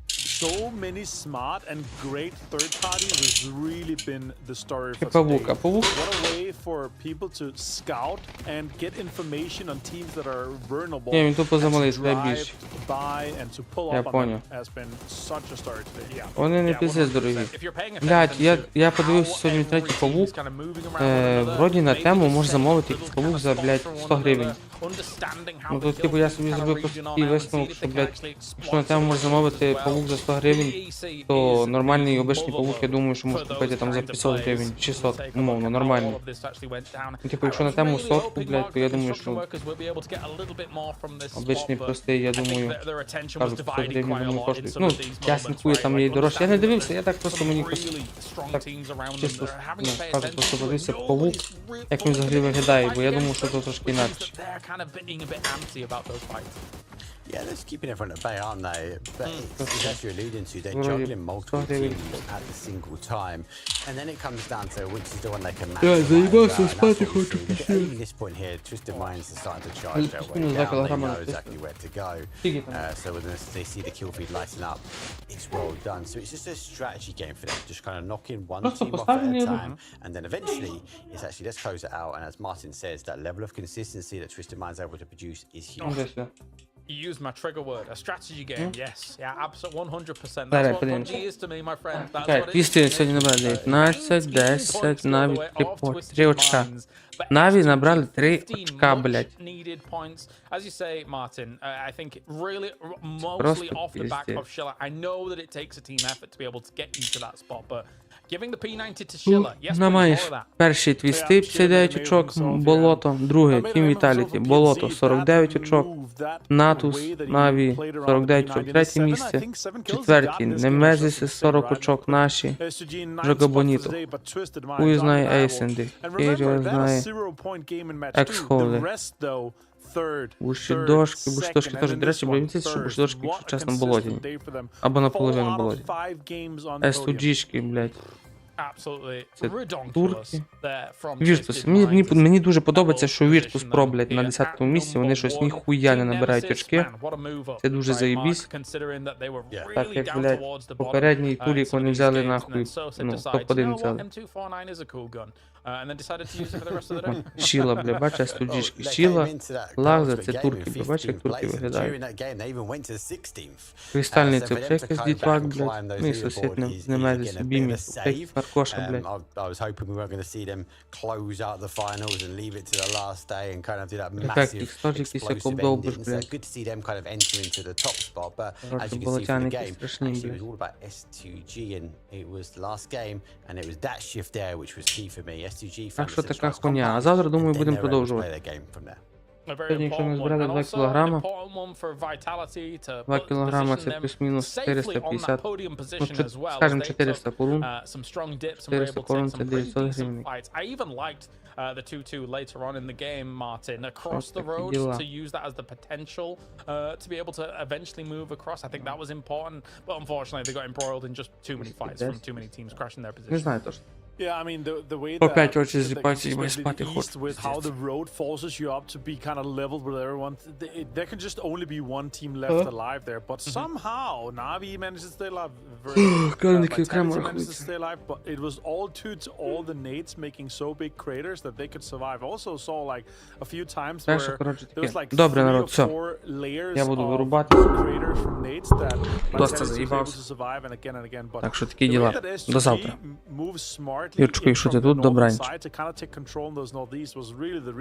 so many smart and great third parties has really been the story for Павук, today. а павук? What a way for people to scout and get information on teams that are vulnerable. Ні, він тупо and to замалий, drive більше. by and to pull Я up on понял. them has been such a story today. Yeah. Вони не Yeah, пиздець 100%. дорогі. If you're paying Блядь, attention я to подивився how сьогодні every третій team павук. is kind of moving around one another, Вроді на maybe тему just можеш set замовити little якийсь kind павук of за, spots блядь, for one 100 гривень. another. understanding how Ну the тут, типу, я собі зробив просто такий висновок, що, блядь, якщо на тему можна замовити павук за 100 гривень, то нормальний обичний павук, я думаю, що можна купити там за 500 гривень, 600, умовно, нормально. Ну, типу, якщо на тему сотку, блядь, то я думаю, що обичний простий, я думаю, кажу, 500 гривень, я думаю, коштує. Ну, ясно, хує, там є і дорожче. Я не дивився, я так просто мені просто так чисто, ну, кажу, просто подивився павук, як він взагалі виглядає, бо я думав, що це трошки інакше. Yeah, they're keeping everyone at bay, aren't they? But it's as you're alluding to, they're juggling multiple teams at the single time, and then it comes down to which is the one they can manage. Even this point here, Twisted Minds are starting to charge their way down. They know exactly where to go. So when they see the kill feed lighting up, it's well done. So it's just a strategy game for them, just kind of knocking one team off at a time, and then eventually it's actually let's close it out. And as Martin says, that level of consistency that Twisted Minds are able to produce is huge. You used my trigger word, a strategy game, yes. Yeah, absolutely 100%. That's what PUBG is to me, my friend. That's what it is. Сьогодні набрали 19, 10, Наві 3 очка. Наві набрали 3 очка, блядь. As you say, Martin, I think really mostly off the back of Schiller. I know that it takes a team effort to be able to get you to that spot, but giving the P90 to Schiller, yes, Намаєш. Перший твісти 59 очок, Болото. Другий Team Vitality, Болото 49 очок. Натус, Наві 49 очок. Третє місце. Четвертій Немезіс 40 очок наші. Жогабоніто. Хуй знає Ейсенди. Киріо знає Ексхоле. Бушідошки теж, до речі, блядь, що бушідошки, якщо чесно, болотяні. Або наполовину болотяні. S2G-шки, блядь. Це турки. Віртус. Мені дуже подобається, що Віртус Про, блядь, на 10-му місці, вони щось ніхуя не набирають очки. Це дуже заєбісь. Так як, блядь, попередній Турік вони взяли нахуй, ну, топ-1 взяли. Шіла, бля, бачиш, S2G-шки. Шіла, Лазер, це турки, бля, бачиш, як турки виглядають. Кристальний це все якийсь дітвак, блядь, ну і сусід не мезі, Бімі, наркоша, блядь. Ефект, теж якийсь як обдовбиш, блядь. Короче, болотяни якісь страшні, блядь. Так що така хуйня. А завтра, думаю, будемо продовжувати. Сьогодні, якщо ми збирали 2 кілограма, 2 кілограма це плюс-мінус 450, ну, скажімо, 400 корун. 400 корун це 900 гривень. The 2-2 later on in the game, Martin, across the road to use that as the potential to be able to eventually move across. I think that was important, but unfortunately they got embroiled in just too many fights from too many teams crashing their position. Не знаю точно. Yeah, I mean the way Опять that очі зліпаються і спати the хочу. East with how the road forces you up to be kind of leveled with everyone. There can just only be one team left alive there, but somehow Navi manages to stay alive. Vitality manages to stay alive, but it was all due to all the nades making so big craters that they could survive. Also saw like a few times where there was like 3 or 4 layers of craters from nades that was able to survive and again. But так що такі діла. До завтра. moves smart. Юрчику, якщо ти тут, добраніч.